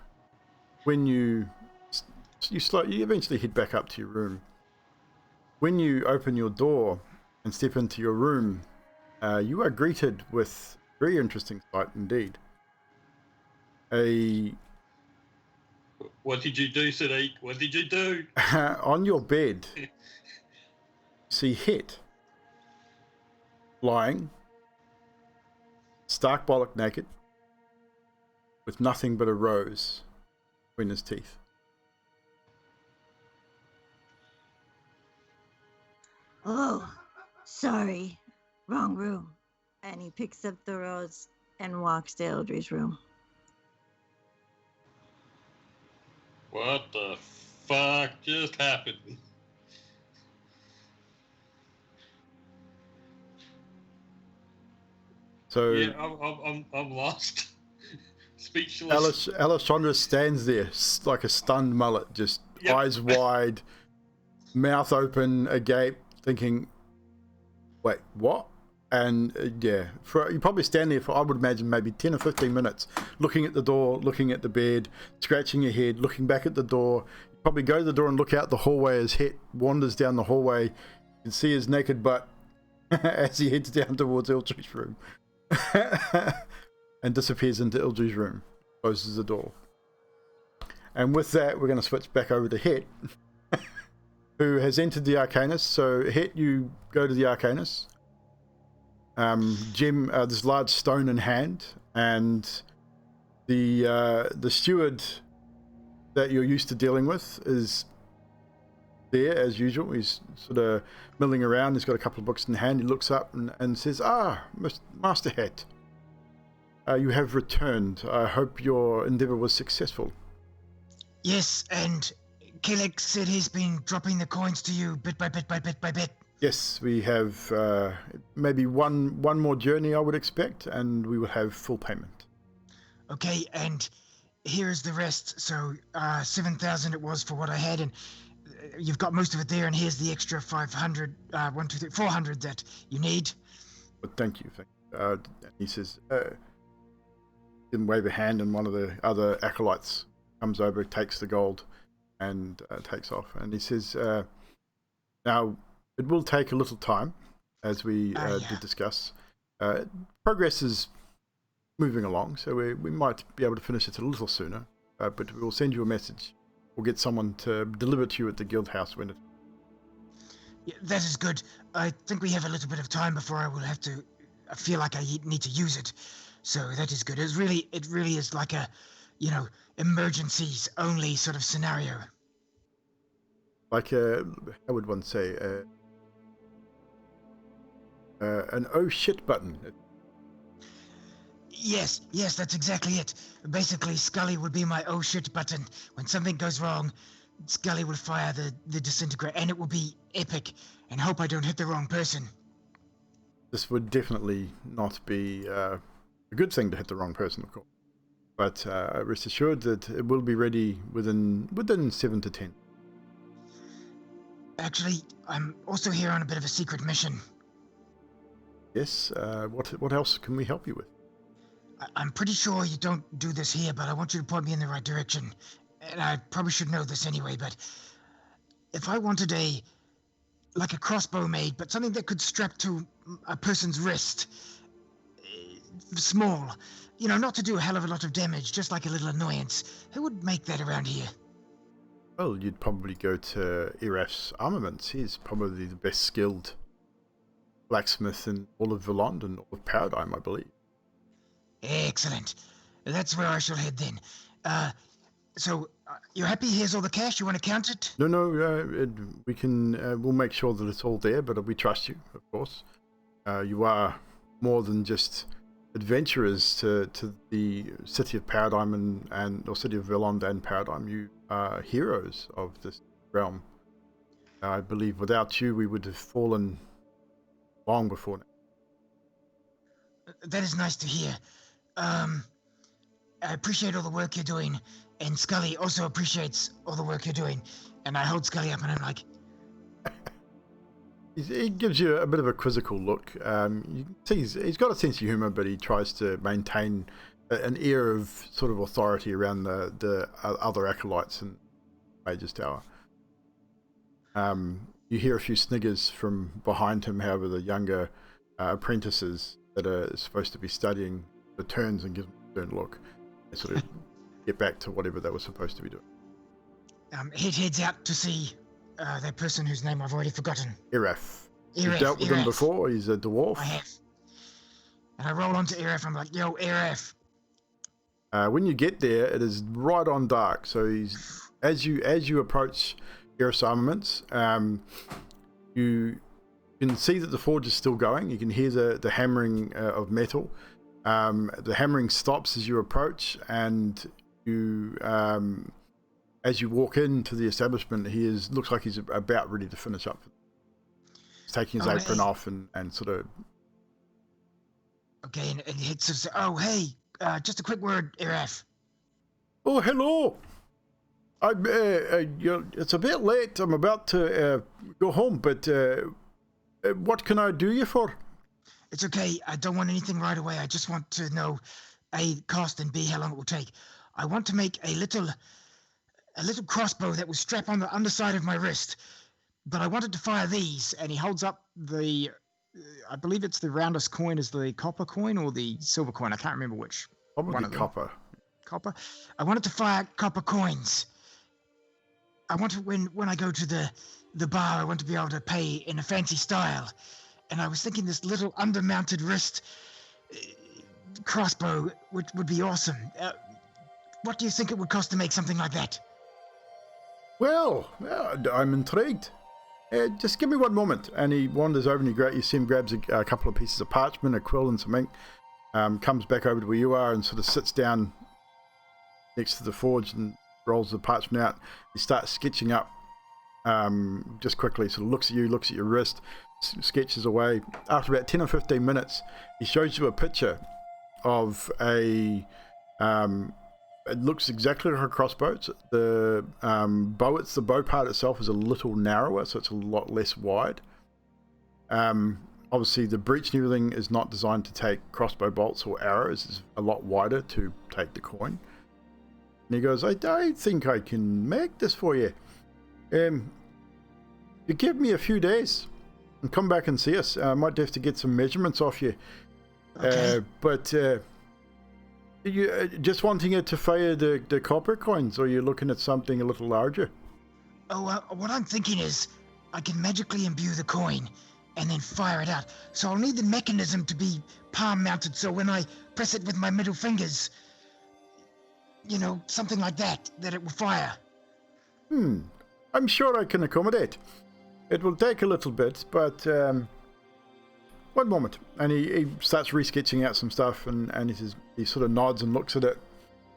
when you eventually head back up to your room. When you open your door and step into your room, you are greeted with a very interesting sight indeed. What did you do, Sadiq? What did you do? On your bed, see Het lying, stark bollock naked, with nothing but a rose between his teeth. Oh, sorry. Wrong room. And he picks up the rose and walks to Eldry's room. What the fuck just happened? So yeah, I'm lost. Speechless. Alessandra stands there like a stunned mullet, just eyes wide, mouth open, agape, thinking, wait, what? And you probably stand there for, I would imagine, maybe 10 or 15 minutes, looking at the door, looking at the bed, scratching your head, looking back at the door. You probably go to the door and look out the hallway as Het wanders down the hallway. You can see his naked butt as he heads down towards Ildry's room. And disappears into Ildry's room, closes the door. And with that, we're going to switch back over to Het, who has entered the Arcanus. So Het, you go to the Arcanus. Jim, this large stone in hand, and the steward that you're used to dealing with is there as usual. He's sort of milling around. He's got a couple of books in hand. He looks up and says, Master Het, you have returned. I hope your endeavor was successful. Yes, and Kellic said he's been dropping the coins to you bit by bit by bit by bit. Yes, we have maybe one more journey, I would expect, and we will have full payment. Okay, and here's the rest. So 7,000 it was for what I had, and you've got most of it there, and here's the extra 500, 400 that you need. But thank you. He says, didn't wave a hand, and one of the other acolytes comes over, takes the gold, and takes off. And he says, now, it will take a little time, as we did discuss. Progress is moving along, so we might be able to finish it a little sooner, but we will send you a message. We'll get someone to deliver to you at the guild house when it... Yeah, that is good. I think we have a little bit of time before I will have to... I feel like I need to use it. So that is good. It really is like a, emergencies only sort of scenario. Like how would one say, an oh shit button. Yes, that's exactly it. Basically, Scully would be my oh shit button. When something goes wrong, Scully will fire the disintegrate, and it will be epic, and hope I don't hit the wrong person. This would definitely not be a good thing to hit the wrong person, of course. But rest assured that it will be ready within 7 to 10. Actually, I'm also here on a bit of a secret mission. Yes, what else can we help you with? I'm pretty sure you don't do this here, but I want you to point me in the right direction. And I probably should know this anyway, but if I wanted a crossbow made, but something that could strap to a person's wrist, small, not to do a hell of a lot of damage, just like a little annoyance, who would make that around here? Well, you'd probably go to Iraf's Armaments. He's probably the best skilled blacksmith in all of Verlond and all of Paradigm, I believe. Excellent. That's where I shall head then. So, you're happy? Here's all the cash. You want to count it? No. We can. We'll make sure that it's all there, but we trust you, of course. You are more than just adventurers to the city of Paradigm or city of Verlond and Paradigm. You are heroes of this realm. I believe without you, we would have fallen long before now. That is nice to hear. I appreciate all the work you're doing, and Scully also appreciates all the work you're doing. And I hold Scully up and I'm like... He gives you a bit of a quizzical look. You can see he's got a sense of humour, but he tries to maintain an air of sort of authority around the other acolytes in Mage's Tower. You hear a few sniggers from behind him, however, the younger apprentices that are supposed to be studying the turns and give them a turn look. They sort of get back to whatever they were supposed to be doing. Heads out to see that person whose name I've already forgotten. Iraf. You've dealt with him before? He's a dwarf? I have. And I roll onto Iraf, I'm like, yo, Iraf. When you get there, it is right on dark. So he's as you approach Iraf's Armaments, you can see that the forge is still going. You can hear the hammering of metal. The hammering stops as you approach, and you as you walk into the establishment, looks like he's about ready to finish up. He's taking his apron off and sort of... Okay, and he says, oh, hey, just a quick word, Iraf. Oh, hello. It's a bit late. I'm about to go home, but what can I do you for? It's okay. I don't want anything right away. I just want to know, A, cost, and B, how long it will take. I want to make a little crossbow that will strap on the underside of my wrist, but I wanted to fire these. And he holds up the, I believe it's the roundest coin is the copper coin or the silver coin. I can't remember which. Probably copper. Copper. I wanted to fire copper coins. I want to, when I go to the bar, I want to be able to pay in a fancy style. And I was thinking this little undermounted wrist crossbow would be awesome. What do you think it would cost to make something like that? Well, I'm intrigued. Just give me one moment. And he wanders over and you see him grabs a couple of pieces of parchment, a quill and some ink, comes back over to where you are and sort of sits down next to the forge and rolls the parchment out. He starts sketching up just quickly, sort of looks at you, looks at your wrist, sketches away. After about 10 or 15 minutes, he shows you a picture of a... it looks exactly like a crossbow. The bow part itself is a little narrower, so it's a lot less wide. On obviously the breach and everything is not designed to take crossbow bolts or arrows. It's a lot wider to take the coin. And he goes, I think I can make this for you. You give me a few days and come back and see us. I might have to get some measurements off you. Okay. But you just wanting it to fire the copper coins, or you're looking at something a little larger? Oh, what I'm thinking is I can magically imbue the coin and then fire it out. So I'll need the mechanism to be palm mounted, so when I press it with my middle fingers, you know, something like that it will fire. I'm sure I can accommodate. It will take a little bit, but one moment. And he starts resketching out some stuff, and he sort of nods and looks at it,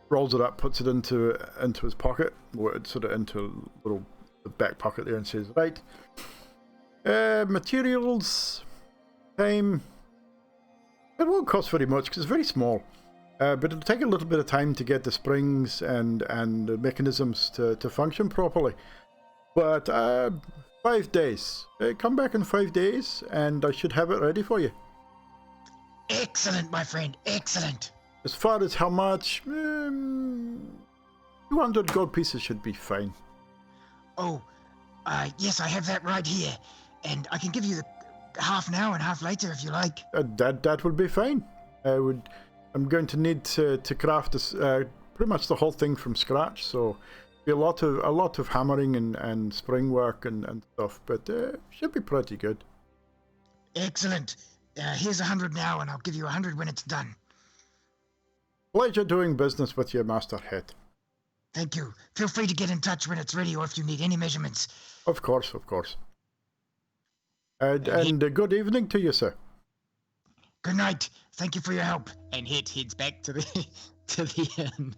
rolls it up, puts it into his pocket, or it's sort of into a little back pocket there, and says, right, materials, time, it won't cost very much because it's very small, but it'll take a little bit of time to get the springs and the mechanisms to function properly. But 5 days. Come back in 5 days and I should have it ready for you. Excellent, my friend, excellent. As far as how much, 200 gold pieces should be fine. Oh, yes, I have that right here. And I can give you the half now and half later if you like. That would be fine. I'm going to need to craft this, pretty much the whole thing from scratch, so be a lot of hammering and spring work and stuff, but should be pretty good. Excellent. Here's 100 now, and I'll give you 100 when it's done. Pleasure doing business with you, Master Het. Thank you. Feel free to get in touch when it's ready, or if you need any measurements. Of course. And good evening to you, sir. Good night. Thank you for your help. And heads back to the inn.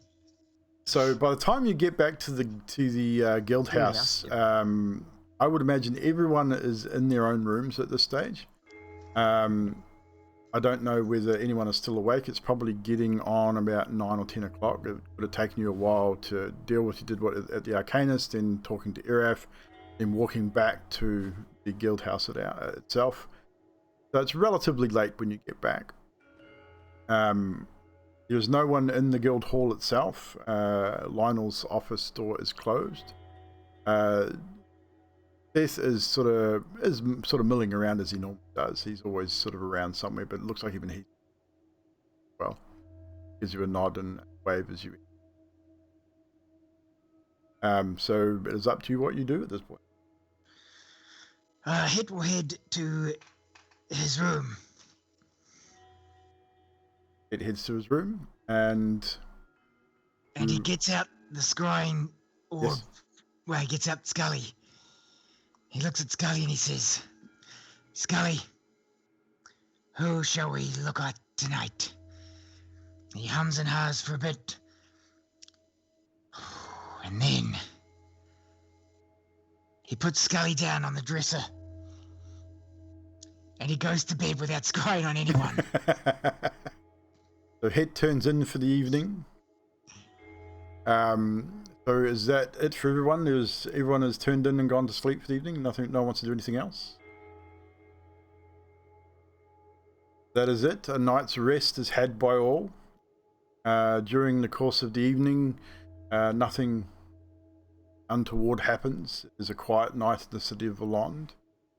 So by the time you get back to the guild house, I would imagine everyone is in their own rooms at this stage. I don't know whether anyone is still awake. It's probably getting on about 9 or 10 o'clock. It would have taken you a while to deal with. You did what at the Arcanist, then talking to Iraf, then walking back to the guild house itself. So it's relatively late when you get back. There's no one in the guild hall itself. Lionel's office door is closed. Seth is sort of milling around as he normally does. He's always sort of around somewhere, but it looks like even he gives you a nod and wave as you. So it is up to you what you do at this point. Het will head to his room. It heads to his room, and he gets out the scrying orb. Yes. Well, he gets out Scully. He looks at Scully and he says, Scully, who shall we look at tonight? He hums and haws for a bit. And then he puts Scully down on the dresser. And he goes to bed without scrying on anyone. So Het turns in for the evening. So is that it for everyone? Everyone has turned in and gone to sleep for the evening? No one wants to do anything else? That is it. A night's rest is had by all. During the course of the evening, nothing untoward happens. It is a quiet night in the city of Voland.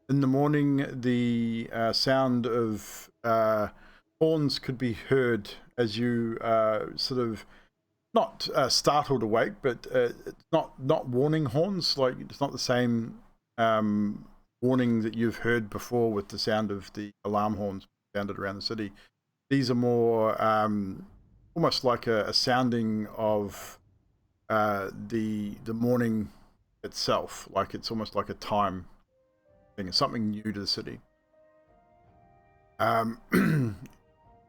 In the morning, the sound of horns could be heard as you sort of not startled awake, but it's not warning horns. Like it's not the same warning that you've heard before with the sound of the alarm horns sounded around the city. These are more almost like a sounding of the morning itself. Like it's almost like a time thing. It's something new to the city.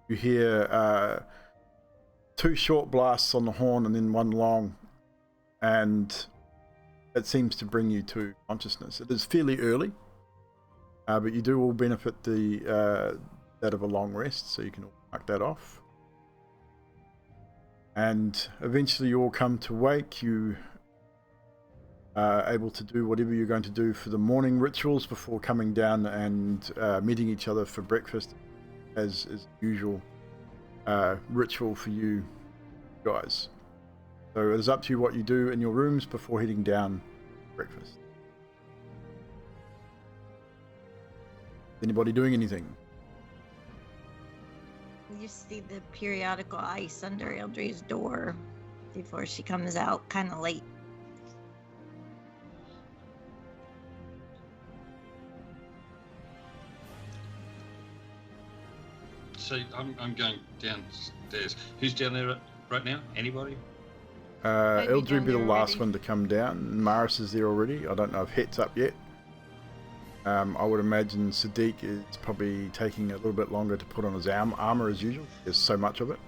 You hear 2 short blasts on the horn and then 1 long, and it seems to bring you to consciousness. It is fairly early, but you do all benefit that of a long rest, so you can all mark that off. And eventually you all come to wake. You able to do whatever you're going to do for the morning rituals before coming down and meeting each other for breakfast, as is usual ritual for you guys. So it is up to you what you do in your rooms before heading down for breakfast. Anybody doing anything? You see the periodical ice under Eldrie's door before she comes out, kind of late. So I'm going downstairs. Who's down there right now? Anybody? Maybe Eldrie down will be the there last already. one to come down. Maris is there already. I don't know if Het's up yet. I would imagine Sadiq is probably taking a little bit longer to put on his armor as usual. There's so much of it.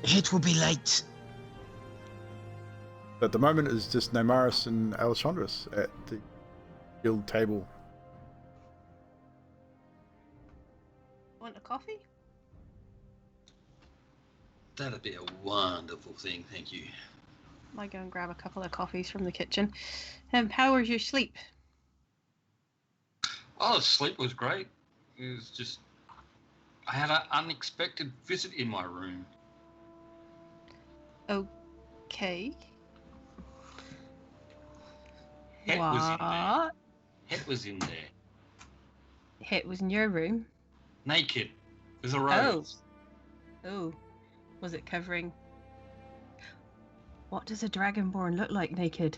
It will be late. But at the moment, it's just Namaris and Alessandros at the guild table. Want a coffee? That'd be a wonderful thing, thank you. I go and grab a couple of coffees from the kitchen. How was your sleep? Oh, sleep was great. It was just... I had an unexpected visit in my room. Okay. Het was in there. What? Het was in there. Het was in your room? Naked. With a rose. Oh. Was it covering... What does a dragonborn look like naked?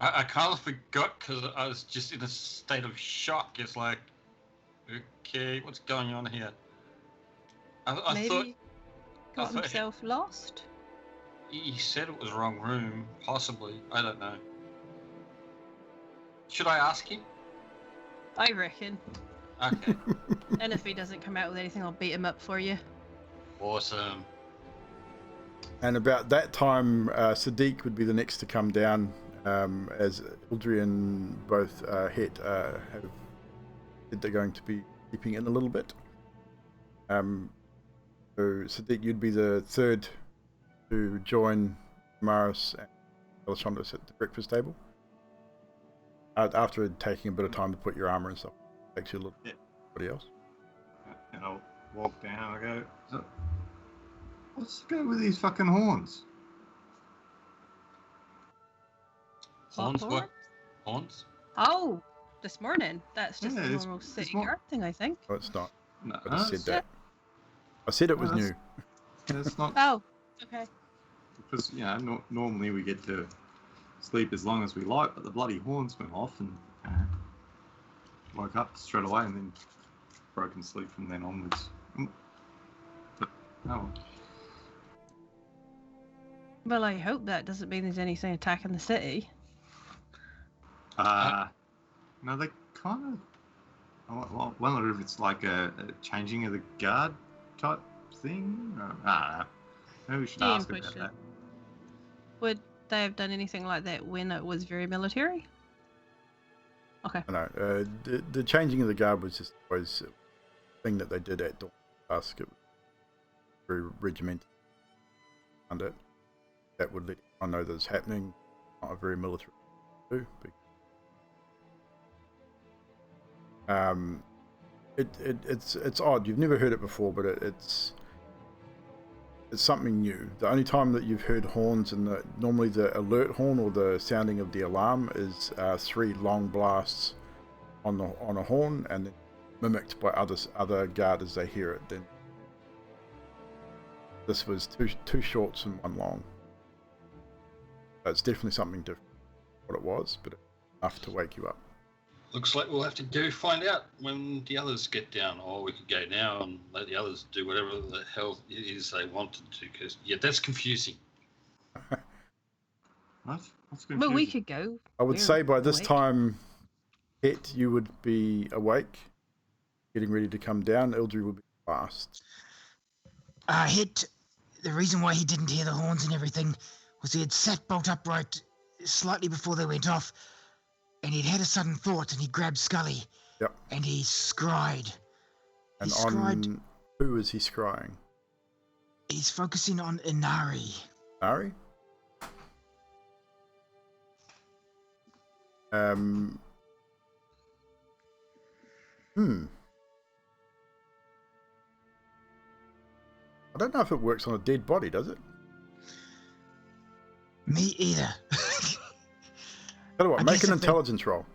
I kind of forgot because I was just in a state of shock. It's like, okay, what's going on here? I Maybe thought got thought himself lost? he said it was the wrong room, possibly. I don't know. Should I ask him? I reckon. Okay. And if he doesn't come out with anything, I'll beat him up for you. Awesome. And about that time, Sadiq would be the next to come down, as Eldrie and both Het have said they're going to be sleeping in a little bit. So Sadiq, you'd be the third to join Maris and Alessandros at the breakfast table. After taking a bit of time to put your armor and stuff, takes you a little bit. Everybody else? And I'll walk down and I go, what's the go with these fucking horns? Horns, What? what? Horns? Oh, this morning. That's just Yeah, a it's- normal it's city not- guard thing, I think. Oh, it's not. No, I just said it's- that. I said it was Oh, new. it's not Oh, okay. because normally we get to sleep as long as we like, but the bloody horns went off and woke up straight away and then broken sleep from then onwards. But oh, Well, I hope that doesn't mean there's anything attacking the city. no, they kind of. I wonder if it's like a changing of the guard type thing. Maybe we should DM ask about question. that. Would they have done anything like that when it was very military? Okay. I know. The changing of the guard was just always a thing that they did at Dawn Dusk. It was very regimented. And that would let I know that it's happening. Not a very military thing to do. It's odd. You've never heard it before, but it's something new. The only time that you've heard horns, and normally the alert horn or the sounding of the alarm is 3 long blasts on a horn, and then mimicked by other guard as they hear it. Then this was two shorts and 1 long. So it's definitely something different. What it was, but enough to wake you up. Looks like we'll have to go find out when the others get down, or we could go now and let the others do whatever the hell it is they wanted to, because, yeah, that's confusing. What's Well, we confusing? could go. I would We're say by this awake. time, Het, you would be awake, getting ready to come down. Eldrie would be fast. Het, the reason why he didn't hear the horns and everything was he had sat bolt upright slightly before they went off, and he'd had a sudden thought, and he grabbed Scully. Yep. And he scried. And He scried. on who is he scrying? He's focusing on Inari. Ari? Hmm. I don't know if it works on a dead body, does it? Me either. Tell you what, I make guess an if they- intelligence roll.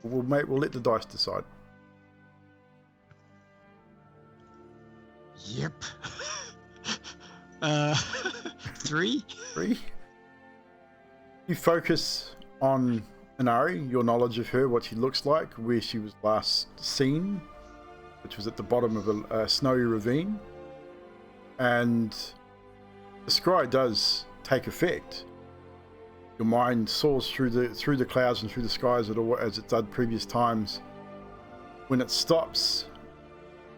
We'll let the dice decide. Yep. 3? 3. You focus on Inari, your knowledge of her, what she looks like, where she was last seen, which was at the bottom of a snowy ravine. And the scry does take effect. Your mind soars through the clouds and through the skies as it did previous times. When it stops,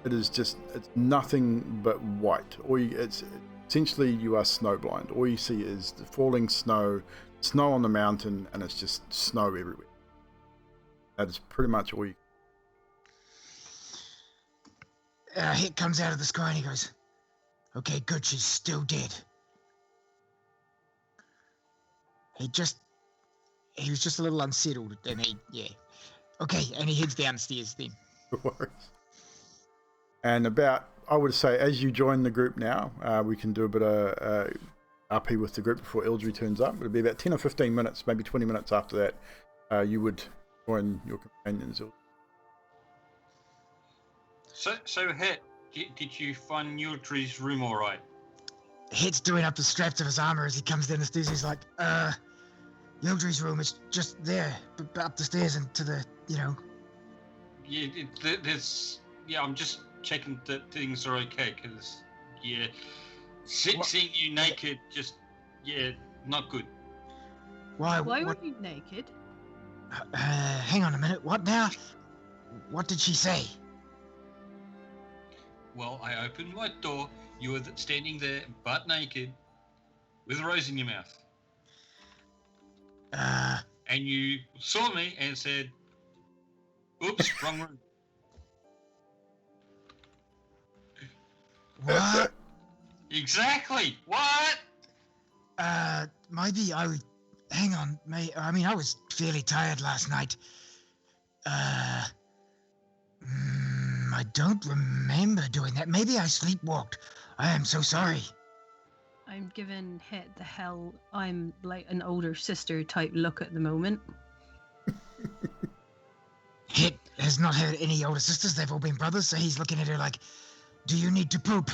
it's nothing but white. It's essentially you are snowblind. All you see is the falling snow on the mountain, and it's just snow everywhere. That is pretty much all you. Hit comes out of the sky and he goes, "Okay, good, she's still dead." He was just a little unsettled, and okay, and he heads downstairs then. No worries. And I would say, as you join the group now, we can do a bit of RP with the group before Ildry turns up. It'll be about 10 or 15 minutes, maybe 20 minutes after that, you would join your companions. So Het, did you find Ildry's room all right? Hit's doing up the straps of his armor as he comes down the stairs. He's like, Ildry's room is just there, up the stairs and to the, Yeah, I'm just checking that things are okay, because, seeing you naked, not good. Why Why what, were you naked? hang on a minute, what now? What did she say? Well, I opened my door, you were standing there, butt naked, with a rose in your mouth. And you saw me and said, "Oops, wrong room." What? Exactly. What? Maybe hang on, I was fairly tired last night. I don't remember doing that. Maybe I sleepwalked. I am so sorry. I'm giving Het the hell I'm like an older sister type look at the moment. Het has not had any older sisters. They've all been brothers, so he's looking at her like, "Do you need to poop?"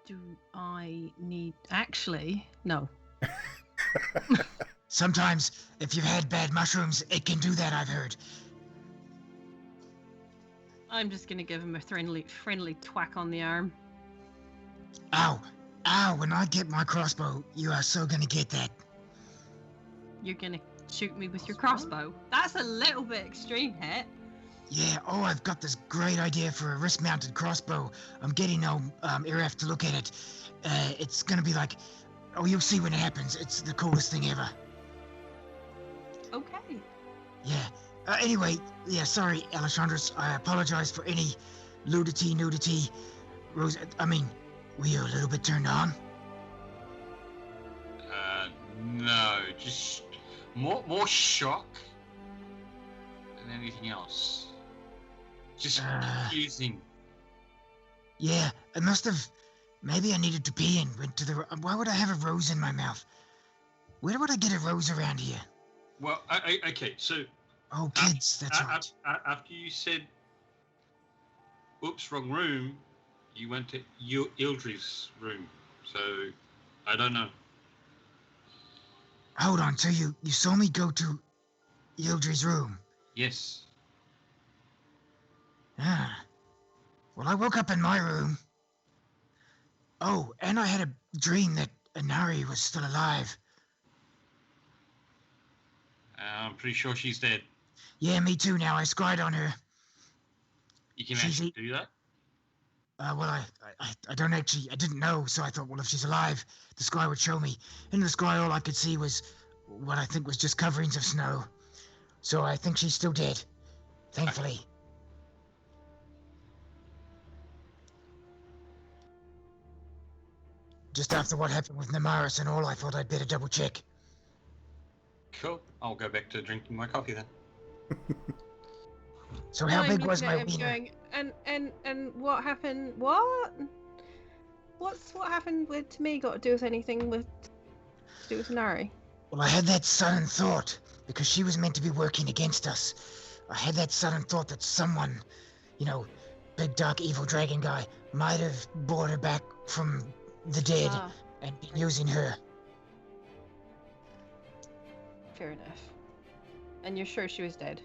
Do I need... Actually, no. Sometimes, if you've had bad mushrooms, it can do that, I've heard. I'm just gonna give him a friendly twack on the arm. Ow. When I get my crossbow, you are so gonna get that. You're gonna shoot me with your crossbow? That's a little bit extreme, Het. Yeah, I've got this great idea for a wrist-mounted crossbow. I'm getting Iref to look at it. It's gonna be like, you'll see when it happens. It's the coolest thing ever. Okay. Yeah. Anyway, sorry, Alessandros. I apologize for any nudity. Rose, were you a little bit turned on? No, just more shock than anything else. Just confusing. Yeah, I must have. Maybe I needed to pee and went to the. Why would I have a rose in my mouth? Where would I get a rose around here? Well, okay, so. Oh, kids, that's right. After you said, "Oops, wrong room," you went to Ildry's room. So, I don't know. Hold on, so you saw me go to Ildry's room? Yes. Well, I woke up in my room. Oh, and I had a dream that Inari was still alive. I'm pretty sure she's dead. Yeah, me too now. I scryed on her. You can actually do that? Well, I didn't know, so I thought, well, if she's alive, the sky would show me. In the sky, all I could see was what I think was just coverings of snow. So I think she's still dead. Thankfully. Just after what happened with Namaris and all, I thought I'd better double check. Cool. I'll go back to drinking my coffee then. So how I'm big looking was at my him wiener? going, and what happened? What? What happened to me? Got to do with anything to do with Nari? Well, I had that sudden thought, because she was meant to be working against us. I had that sudden thought that someone, big dark evil dragon guy, might have brought her back from the dead Ah, and been using her. fair enough. And you're sure she was dead?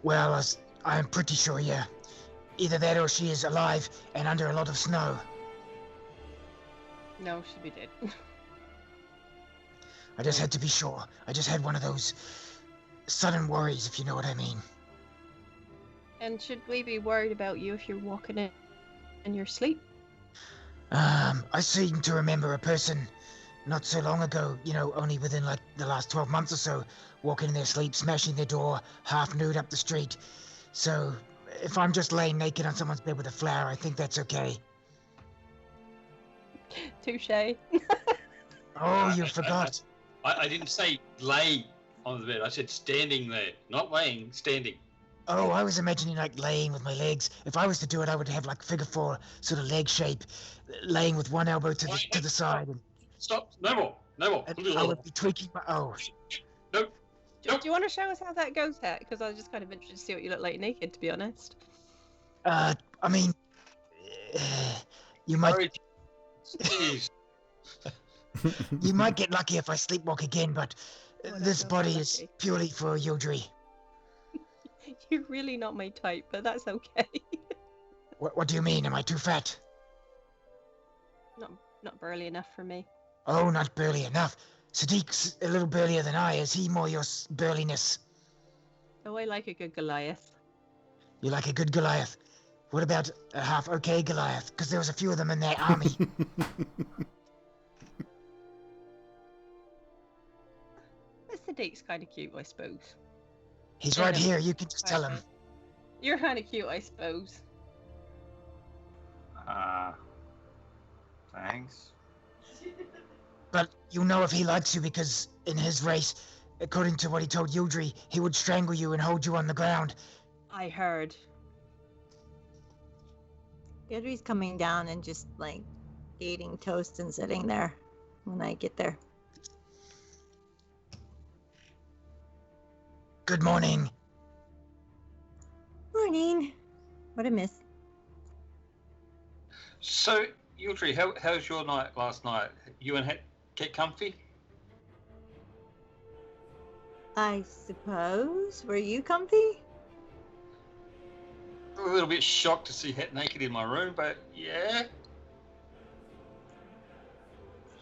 Well, I'm pretty sure, yeah. Either that or she is alive and under a lot of snow. No, she'd be dead. I just had to be sure. I just had one of those sudden worries, if you know what I mean. And should we be worried about you if you're walking in your sleep? I seem to remember a person not so long ago, only within like the last 12 months or so, walking in their sleep, smashing their door, half nude up the street. So, if I'm just laying naked on someone's bed with a flower, I think that's okay. Touche. Oh, you forgot. I didn't say lay on the bed. I said standing there. Not laying, standing. Oh, I was imagining like laying with my legs. If I was to do it, I would have like figure four sort of leg shape, laying with one elbow to the side. Stop. No more. No more. And I would be tweaking my... Oh. Nope. Do you want to show us how that goes, Het? Because I was just kind of interested to see what you look like naked, to be honest. I mean... you might... Jeez. You might get lucky if I sleepwalk again, but Oh, this that's body okay. is purely for Yodri. You're really not my type, but that's okay. What do you mean? Am I too fat? Not burly enough for me. Oh, not burly enough. Sadiq's a little burlier than I. Is he more your burliness? Oh, I like a good Goliath. You like a good Goliath. What about a half okay Goliath? Because there was a few of them in their army. Mr. Date's kind of cute, I suppose. He's Yeah, right no. here. You can just tell him. You're kind of cute, I suppose. Thanks. But you know if he likes you because in his race, according to what he told Yudri, he would strangle you and hold you on the ground. I heard. Yudri's coming down and just like eating toast and sitting there when I get there. Good morning. Morning. What a miss. So, Yultri, how's your night last night? You and Het get comfy? I suppose. Were you comfy? A little bit shocked to see Het naked in my room, but yeah.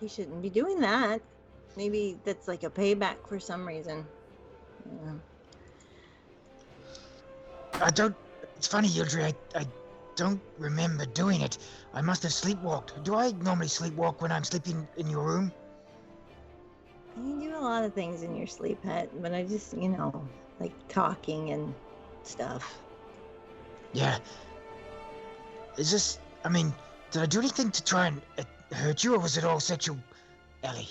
He shouldn't be doing that. Maybe that's like a payback for some reason. Yeah. It's funny, Yudri, I don't remember doing it. I must have sleepwalked. Do I normally sleepwalk when I'm sleeping in your room? You do a lot of things in your sleep, Het, but I just, like talking and stuff. Yeah. Is this... I mean, did I do anything to try and hurt you, or was it all sexual, Ellie?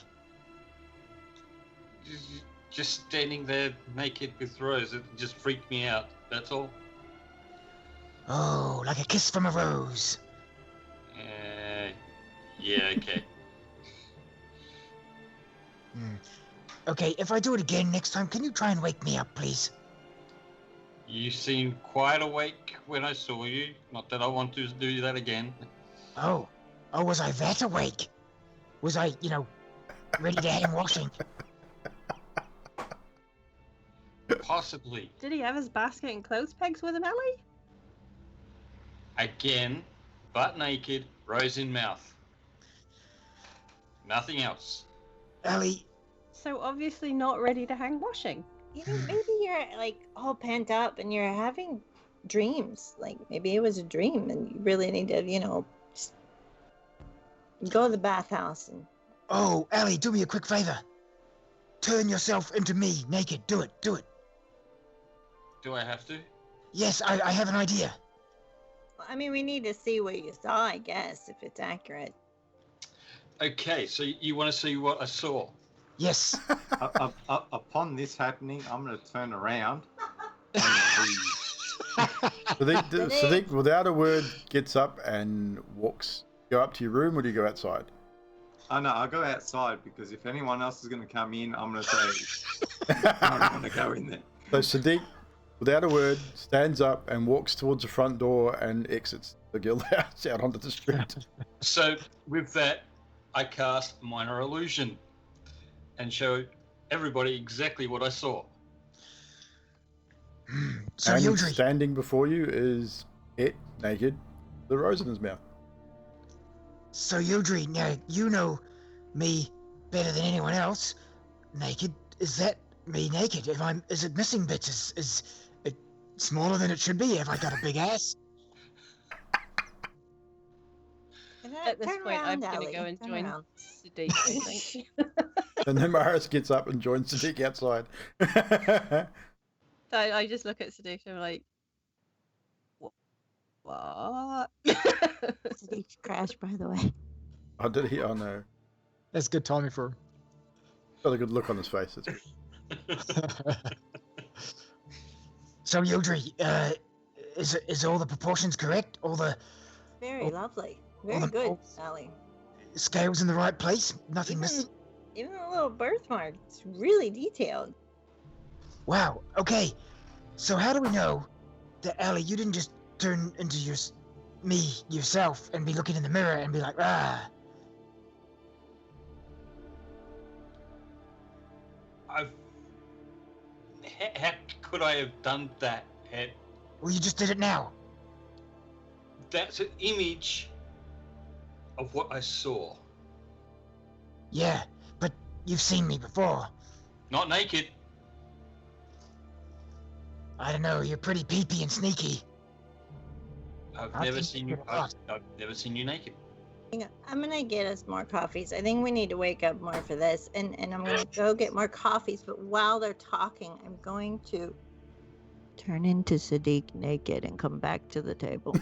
Just standing there naked with Rose, it just freaked me out, that's all. Oh, like a kiss from a rose. Yeah, okay. Okay, if I do it again next time, can you try and wake me up, please? You seemed quite awake when I saw you. Not that I want to do that again. Oh, was I that awake? Was I, ready to hang washing? Possibly. Did he have his basket and clothes pegs with him, Ellie? Again, butt naked, rose in mouth. Nothing else. Ellie, So obviously not ready to hang washing. Maybe you're like all pent up and you're having dreams. Like maybe it was a dream and you really need to, just go to the bathhouse and... Oh, Ellie, do me a quick favor. Turn yourself into me, naked. Do it. Do I have to? Yes, I have an idea. I mean, we need to see what you saw, I guess, if it's accurate. Okay, so you want to see what I saw? Yes. Upon this happening, I'm going to turn around and leave. Sadiq, without a word, gets up and walks. Go up to your room, or do you go outside? Oh no, I'll go outside because if anyone else is going to come in, I'm going to say, I don't want to go in there. So Sadiq, without a word, stands up and walks towards the front door and exits the guild house out onto the street. So with that, I cast Minor Illusion and show everybody exactly what I saw. So And Yildri, standing before you is it, naked, the rose in his mouth. so Yildri, now you know me better than anyone else. Naked, is that me naked? Is it missing bits? Is it smaller than it should be? Have I got a big ass? At this point, I'm going to go and join Sadiq, I think. And then Maris gets up and joins Sadiq outside. So I just look at Sadiq and I'm like, what? Sadiq's crashed, by the way. Oh, did he? Oh, no. That's good timing for him. Got a good look on his face. That's good. So Yildri, is all the proportions correct? All the Very lovely. Well, Very good, oh. Sally. scales in the right place? Nothing missing? Even the little birthmark, it's really detailed. Wow. Okay. So how do we know that, Allie, you didn't just turn into me yourself and be looking in the mirror and be like, ah? How could I have done that? Well, you just did it now. That's an image of what I saw. Yeah, but you've seen me before. Not naked. I don't know. You're pretty peepy and sneaky. I've I never think seen you're you. a lot. I've never seen you naked. I'm gonna get us more coffees. I think we need to wake up more for this, and I'm gonna go get more coffees. But while they're talking, I'm going to turn into Sadiq naked and come back to the table.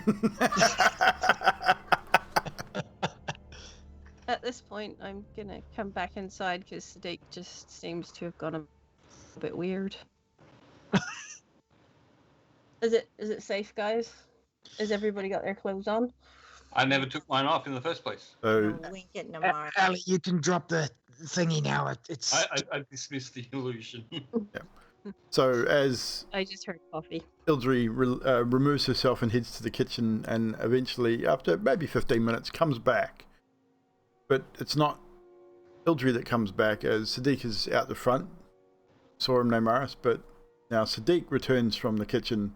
At this point, I'm going to come back inside because Sadiq just seems to have gone a bit weird. Is it safe, guys? Has everybody got their clothes on? I never took mine off in the first place. So, No, wink at Namara. Allie, you can drop the thingy now. It's I dismissed the illusion. so as I just heard coffee. Ildri removes herself and heads to the kitchen, and eventually, after maybe 15 minutes, comes back. But it's not Ildri that comes back, as Sadiq is out the front. Saw him, no Maris, but now Sadiq returns from the kitchen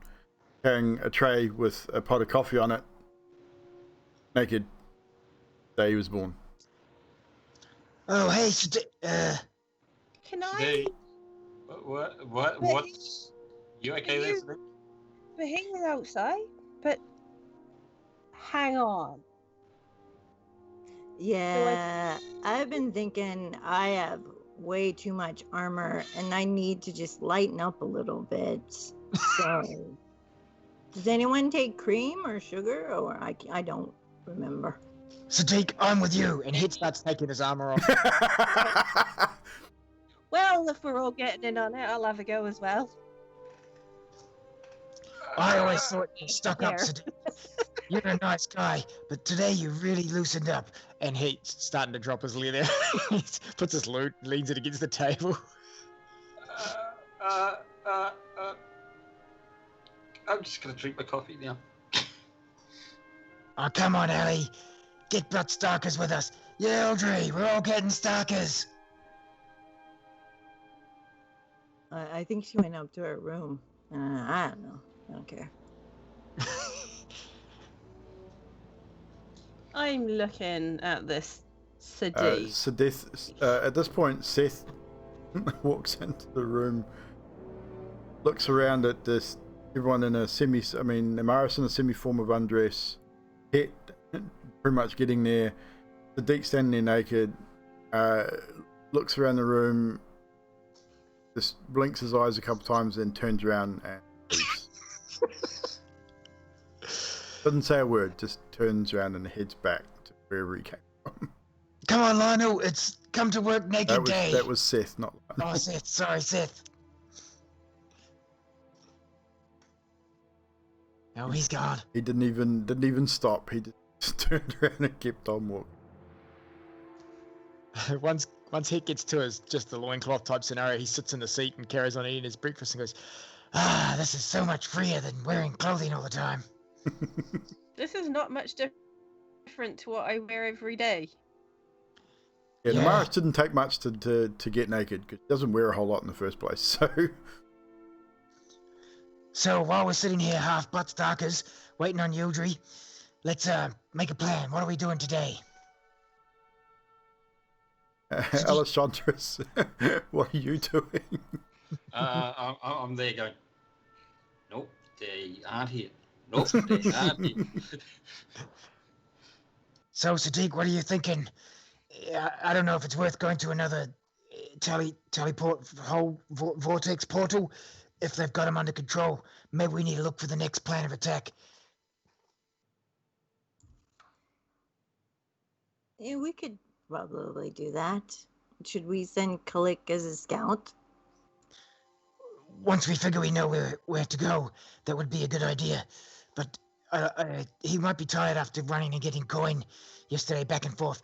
carrying a tray with a pot of coffee on it, naked. Day he was born. Oh, hey, Can I? Today, what's... You okay there, Sadiq? But he was outside. But hang on. Yeah, I've been thinking I have way too much armor, and I need to just lighten up a little bit. So, does anyone take cream or sugar, or I don't remember. Sadiq, I'm with you. And he starts taking his armor off. Well, if we're all getting in on it, I'll have a go as well. I always thought you stuck up, There. Sadiq. You're a nice guy, but today you really loosened up. And he's starting to drop his leather. He puts his loot, leans it against the table. I'm just gonna drink my coffee now. Oh, come on, Allie. Get butt Starkers with us. Yildri, we're all getting Starkers. I think she went up to her room. I don't know. I don't care. I'm looking at this Sadiq. At this point, Seth walks into the room, looks around at this, everyone in a Amaris in a semi-form of undress, Het pretty much getting there, Sadiq standing there naked, looks around the room, just blinks his eyes a couple times, then turns around and leaves. Doesn't say a word, just turns around and heads back to wherever he came from. Come on, Lionel. It's come to work naked day. That was Seth, not. Oh, Seth. Sorry, Seth. Oh, he's gone. He didn't even stop. He just turned around and kept on walking. Once he gets to his just the loincloth type scenario, he sits in the seat and carries on eating his breakfast and goes, Ah, this is so much freer than wearing clothing all the time. This is not much different to what I wear every day. Yeah, Yeah. Damaris didn't take much to get naked because he doesn't wear a whole lot in the first place. So So while we're sitting here half butt starkers, waiting on Yildri, let's make a plan. What are we doing today? Alessandros, what are you doing? I'm there going, nope, they aren't here. Nope, they aren't here. So Sadiq, what are you thinking? I don't know if it's worth going to another vortex portal. If they've got him under control, maybe we need to look for the next plan of attack. Yeah, we could probably do that. Should we send Kalik as a scout? Once we figure we know where to go, that would be a good idea. But he might be tired after running and getting coin yesterday back and forth.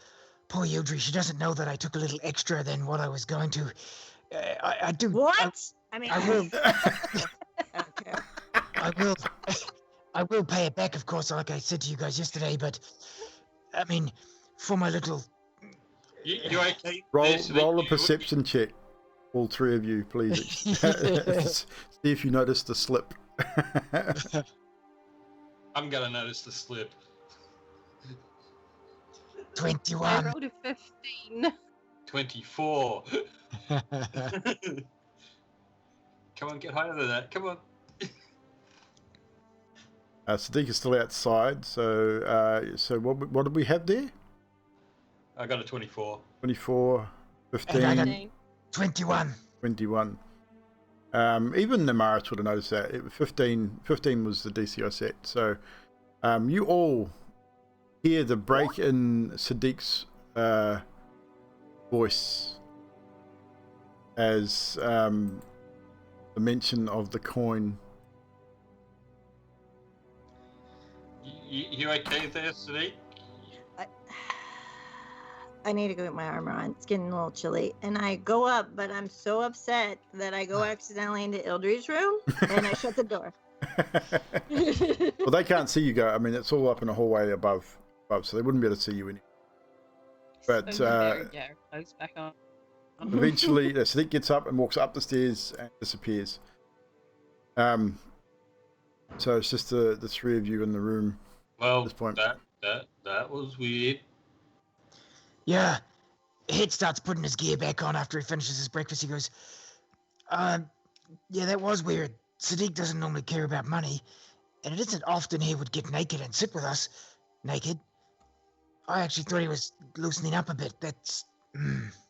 Poor Yildri, she doesn't know that I took a little extra than what I was going to. I do. What? I mean, I will. Okay. I will pay it back, of course, like I said to you guys yesterday. But I mean, for my little. You okay? Roll a perception check, all three of you, please. See if you notice the slip. I'm gonna notice the slip. 21. I rolled a 15. 24. Come on, get higher than that. Come on. Sadiq is still outside, so what did we have there? I got a 24. 24, 15, And I got 15. 21. 21. Even Namaris would have noticed that. 15 was the DC I set. So you all hear the break in Sadiq's voice as the mention of the coin. You okay there, Sadiq? I need to go get my armor on. It's getting a little chilly. And I go up, but I'm so upset that I go accidentally into Ildri's room and I shut the door. Well, they can't see you go. I mean, it's all up in a hallway above, so they wouldn't be able to see you anyway. But Close back on. eventually, Sadiq gets up and walks up the stairs and disappears. So it's just the three of you in the room at Well, this point. that was weird. Yeah. Head starts putting his gear back on after he finishes his breakfast. He goes, yeah, that was weird. Sadiq doesn't normally care about money, and it isn't often he would get naked and sit with us naked. I actually thought he was loosening up a bit. That's...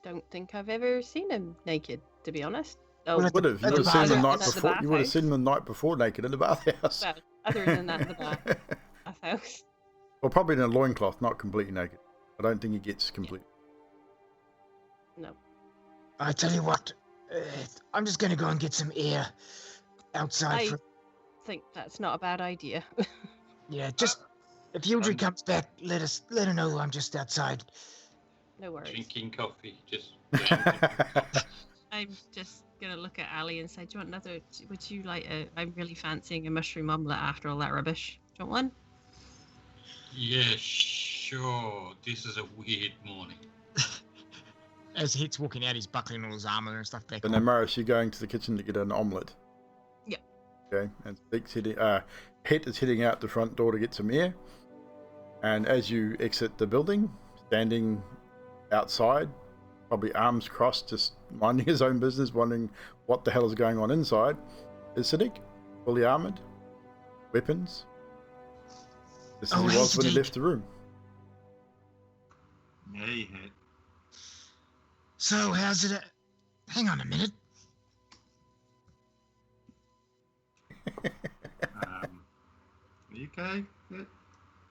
Don't think I've ever seen him naked, to be honest. Well, Oh, at Would have. You At would the have seen the bathhouse. night At the before. You would have bathhouse. seen the night before naked in the bathhouse. well, other than that, the bathhouse. Well, probably in a loincloth, not completely naked. I don't think he gets completely. No. I tell you what, I'm just going to go and get some air outside. I think that's not a bad idea. Yeah, just... If Yildri comes back, let her know I'm just outside. No worries. Drinking coffee. Just. I'm just gonna look at Ali and say, "Do you want another? Would you like a? I'm really fancying a mushroom omelette after all that rubbish. Do you want one?" Yeah, sure. This is a weird morning. As Het's walking out, he's buckling all his armor and stuff back And on. then Maris, you're going to the kitchen to get an omelette. Yeah. Okay, and Sadiq's heading, Het is heading out the front door to get some air. And as you exit the building, standing outside, probably arms crossed, just minding his own business, wondering what the hell is going on inside, is Sadiq, fully armored, weapons, just as Oh, he hey, was when he Sadiq. left the room. Hey, hey. So, how's it... Hang on a minute. Are you okay? Yeah.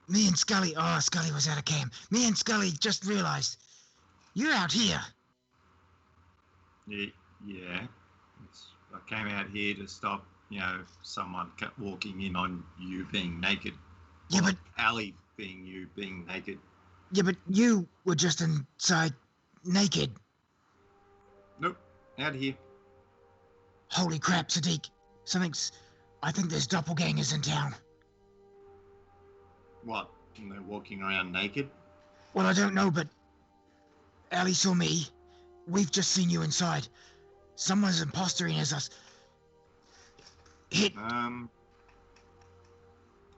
Me and Scully... Oh, Scully was out of camp. Me and Scully just realized You're out here. Yeah. I came out here to stop, someone walking in on you being naked. Yeah, Or but Allie being naked. yeah, but you were just inside naked. Nope, out here. Holy crap, Sadiq. I think there's doppelgangers in town. What? And they're walking around naked? Well, I don't know, but Allie saw me. We've just seen you inside. Someone's impostering as us. Hit I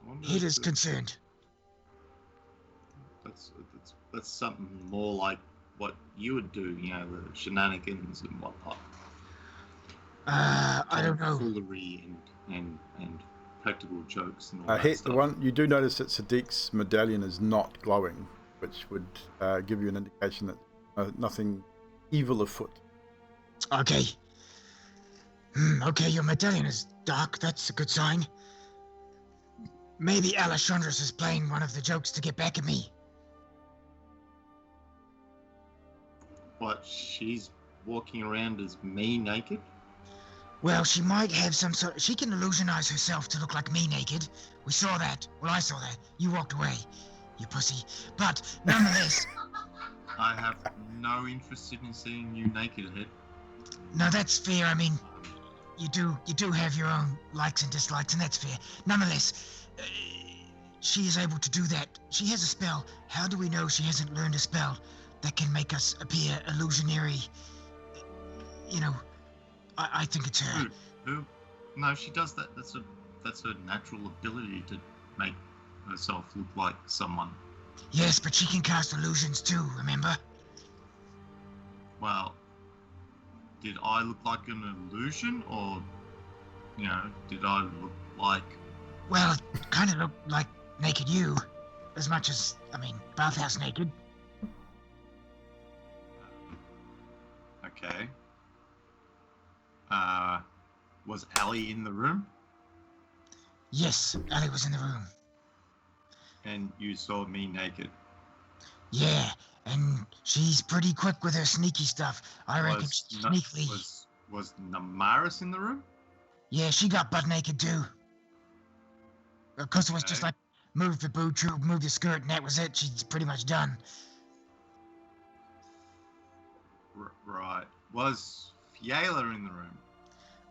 wonder is if concerned. that's something more like what you would do, the shenanigans and whatnot. I don't know. Foolery and practical jokes and all that Hit stuff. the one. You do notice that Sadiq's medallion is not glowing, which would give you an indication that nothing evil afoot. Okay. Okay, your medallion is dark. That's a good sign. Maybe Alessandros is playing one of the jokes to get back at me. What? She's walking around as me naked? Well, she might have some sort. She can illusionize herself to look like me naked. We saw that. Well, I saw that. You walked away, you pussy. But nonetheless. I have no interest in seeing you naked, Head. No, that's fair. I mean, you do have your own likes and dislikes, and that's fair. Nonetheless, she is able to do that. She has a spell. How do we know she hasn't learned a spell that can make us appear illusionary? I think it's her. Who? No, she does that. That's her natural ability to make herself look like someone. Yes, but she can cast illusions too, remember? Well, did I look like an illusion, or, did I look like... Well, it kind of looked like naked you, as much as, bathhouse naked. Okay. Was Allie in the room? Yes, Allie was in the room. And you saw me naked? Yeah, and she's pretty quick with her sneaky stuff. I reckon she sneakily... Was Namaris in the room? Yeah, she got butt naked too. Of course, it was just like, move the boob tube, move the skirt, and that was it. She's pretty much done. Right. Was Fiala in the room?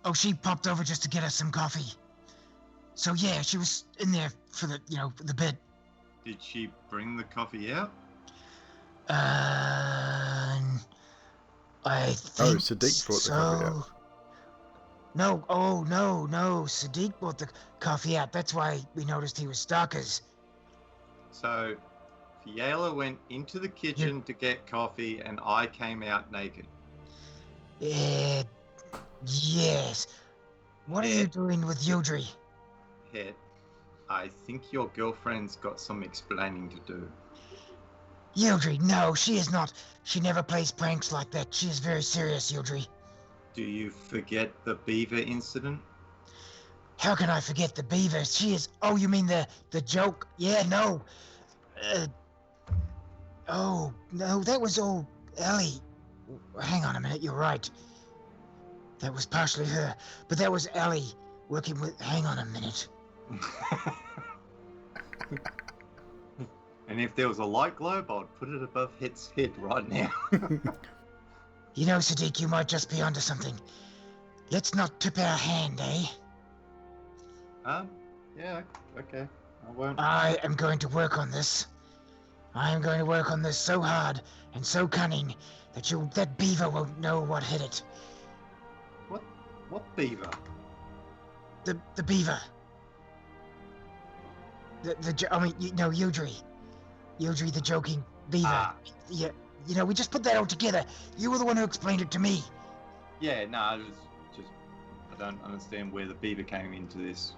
Oh, she popped over just to get us some coffee. So yeah, she was in there for the, the bit. Did she bring the coffee out? I think Sadiq brought the coffee out. No, Sadiq brought the coffee out. That's why we noticed he was stalkers. So, Fiala went into the kitchen to get coffee, and I came out naked. Yes. What are you doing with Yodri? Head, I think your girlfriend's got some explaining to do. Yodri, no, she is not. She never plays pranks like that. She is very serious, Yodri. Do you forget the beaver incident? How can I forget the beaver? She is... Oh, you mean the joke? Yeah, no. Oh, no, that was all Ellie. Hang on a minute, you're right. That was partially her. But that was Ellie working with... Hang on a minute. And if there was a light globe, I'd put it above Hit's head right now. You know, Sadiq, you might just be onto something. Let's not tip our hand, eh? Yeah, okay. I won't. I am going to work on this. I am going to work on this so hard and so cunning that beaver won't know what hit it. What beaver? The beaver. Yudri. Yudri the joking beaver. Yeah, we just put that all together. You were the one who explained it to me. Yeah, no, it was just... I don't understand where the beaver came into this.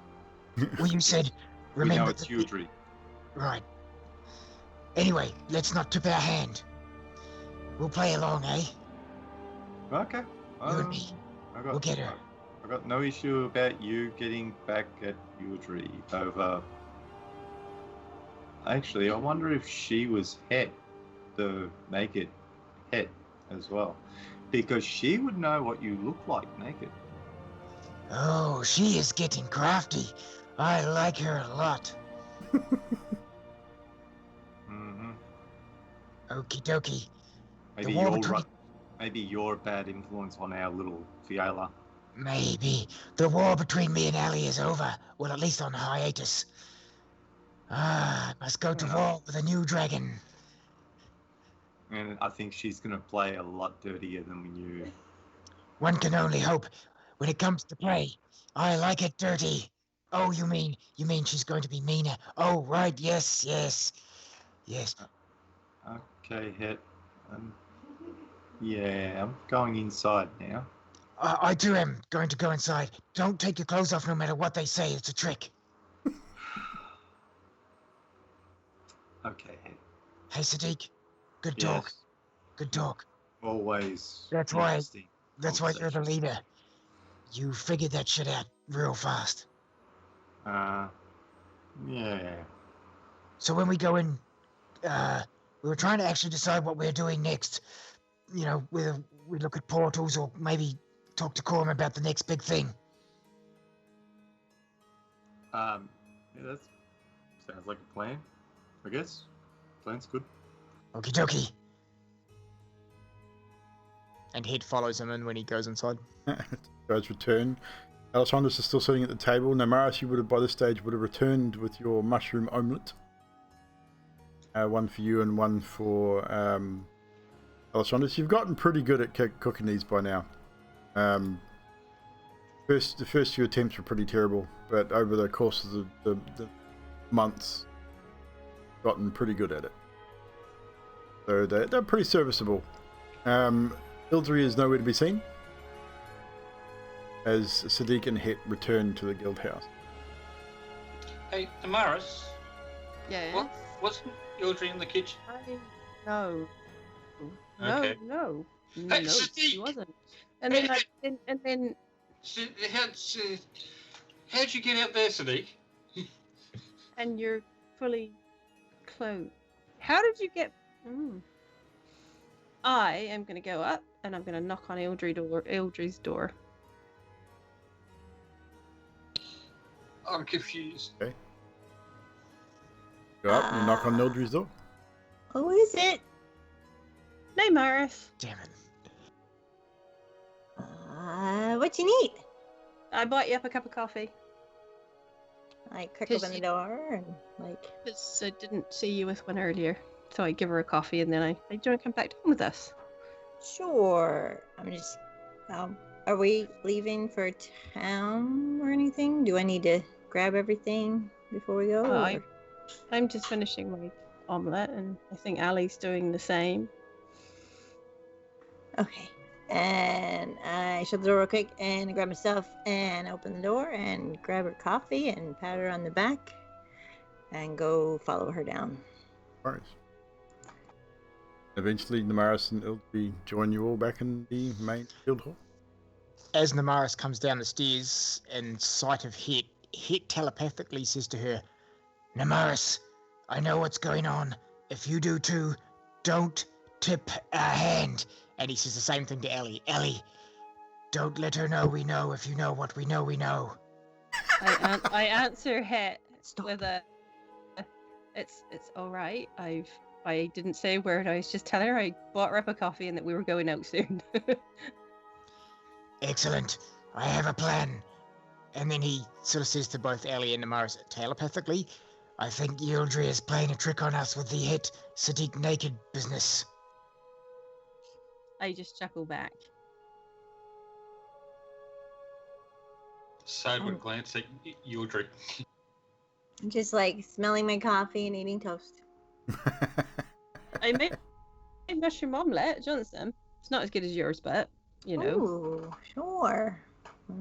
Well, you said, remember... We know it's Yudri. Right. Anyway, let's not tip our hand. We'll play along, eh? Okay. You and me. We'll get her. I got no issue about you getting back at Yudri over... Actually, I wonder if she was Het, the naked Het as well, because she would know what you look like naked. Oh, she is getting crafty. I like her a lot. Mm-hmm. Okie dokie. Maybe war you're between- maybe you're a bad influence on our little Fiala. Maybe. The war between me and Allie is over. Well, at least on hiatus. I must go to war with a new dragon. And I think she's gonna play a lot dirtier than you. One can only hope. When it comes to play, I like it dirty. Oh, you mean she's going to be meaner? Oh, right, yes. Okay, Het. Yeah, I'm going inside now. I too am going to go inside. Don't take your clothes off no matter what they say. It's a trick. Okay, Het. Hey, Sadiq. Good talk. Yes, Good talk. always. That's why- interesting That's why you're the conversations. leader. You figured that shit out real fast. Yeah. So when we go in, we were trying to actually decide what we're doing next. You know, whether we look at portals or maybe talk to Corum about the next big thing. Yeah, that sounds like a plan. I guess. Plan's good. Okie dokie. And Het follows him in when he goes inside. Guys return. Alessandros is still sitting at the table. Namaris, you would have by this stage would have returned with your mushroom omelette. One for you and one for Alessandros. You've gotten pretty good at cooking these by now. The first few attempts were pretty terrible, but over the course of the months, gotten pretty good at it. So they're pretty serviceable. Ildry is nowhere to be seen, as Sadiq and Het return to the guild house. Hey, Damaris, Yeah. wasn't Ildry in the kitchen? No. Okay. No, Hey, she Sadiq! wasn't. And then and then How'd you get out there, Sadiq? and you're fully clothed. How did you get? I am gonna go up and I'm gonna knock on Ildry's door. I'm confused. Go up and you knock on Ildry's door. Who is it? No, Maris. Damn it. What you need? I bought you up a cup of coffee I crack 'Cause open the you- door and like, because I didn't see you with one earlier. So I give her a coffee and then I do you want to come back down with us? sure. I'm just. Are we leaving for town or anything? Do I need to grab everything before we go? I- or- I'm just finishing my omelette and I think Ali's doing the same. Okay. And I shut the door real quick and grab my stuff and open the door and grab her coffee and pat her on the back and go follow her down. Alright. Eventually, Namaris and Ildry join you all back in the main guild hall. As Namaris comes down the stairs in sight of Het, Het telepathically says to her, Namaris, I know what's going on. If you do too, don't tip a hand. and he says the same thing to Ellie. Ellie, don't let her know we know. If you know what we know, we know. I answer Het Stop. with a it's all right. I didn't say a word. I was just telling her I bought her up a coffee and that we were going out soon. Excellent. I have a plan. And then he sort of says to both Ellie and Namaris telepathically, I think Yildri is playing a trick on us with the hit Sadiq naked business. I just chuckle back. Sideward glance at Ildry. I'm just like smelling my coffee and eating toast. I made mushroom omelette, Johnson. It's not as good as yours, but you know. Ooh, sure.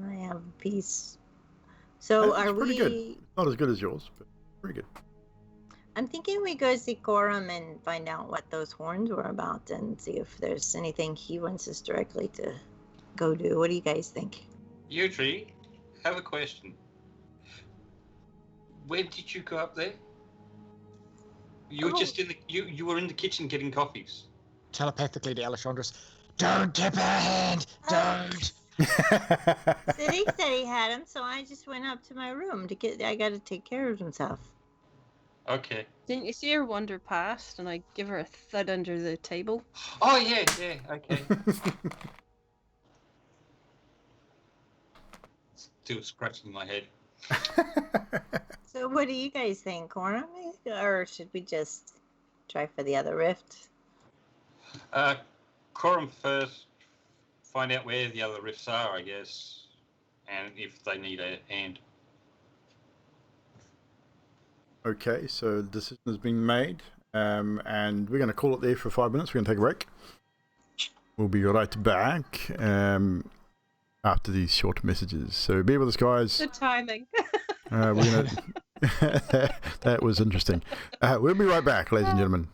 I have a piece. So It's are pretty we? good. Not as good as yours, but pretty good. I'm thinking we go see Corum and find out what those horns were about and see if there's anything he wants us directly to go do. What do you guys think? Ildry, have a question. When did you go up there? You were Oh. just in the you were in the kitchen getting coffees. telepathically to Alessandros, "Don't tip her hand! Don't!" City said he had him, so I just went up to my room to get. I got to take care of himself. Okay. Didn't you see her wander past and I give her a thud under the table? Oh yeah, okay. Still scratching my head. So, what do you guys think, Corn? Or should we just try for the other rift? Corum first. Find out where the other rifts are, I guess, and if they need a hand. Okay, so the decision has been made, and we're going to call it there for 5 minutes. We're going to take a break. We'll be right back after these short messages. So bear with us, guys. The timing. We're gonna that was interesting. We'll be right back, ladies and gentlemen.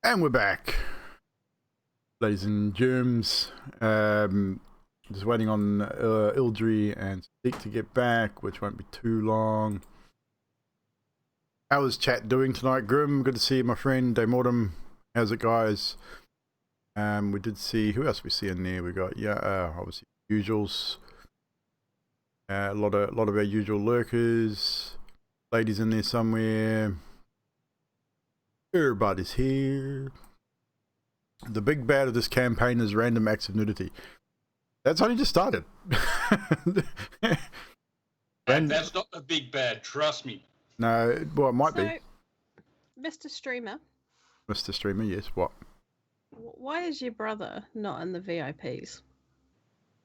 And we're back, ladies and germs. Just waiting on Ildry and Zeke to get back, which won't be too long. How is chat doing tonight, Grim? Good to see you, my friend. Day Mortem, how's it, guys? We did see, who else we see in there? We got, obviously, usuals. A lot of our usual lurkers. Ladies in there somewhere. Everybody's here. The big bad of this campaign is random acts of nudity. That's only just started. That's not the big bad, trust me. No, well, it might be. Mr. Streamer. Mr. Streamer, yes, what? Why is your brother not in the VIPs?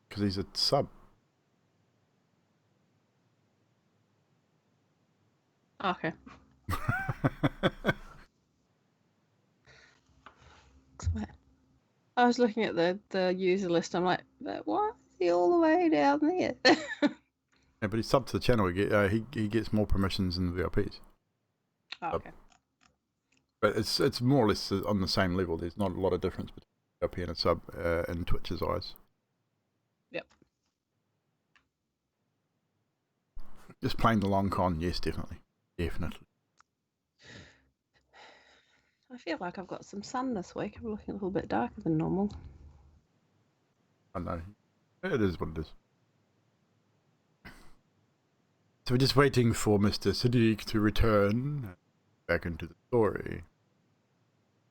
Because he's a sub. Okay. I was looking at the user list. I'm like, but why is he all the way down there? Yeah, but he's sub to the channel. He gets more permissions than the VIPs. Oh, okay. But it's more or less on the same level. There's not a lot of difference between a VIP and a sub in Twitch's eyes. Yep. Just playing the long con, yes, definitely. Definitely. I feel like I've got some sun this week. I'm looking a little bit darker than normal. I know. It is what it is. So we're just waiting for Mr. Sadiq to return back into the story.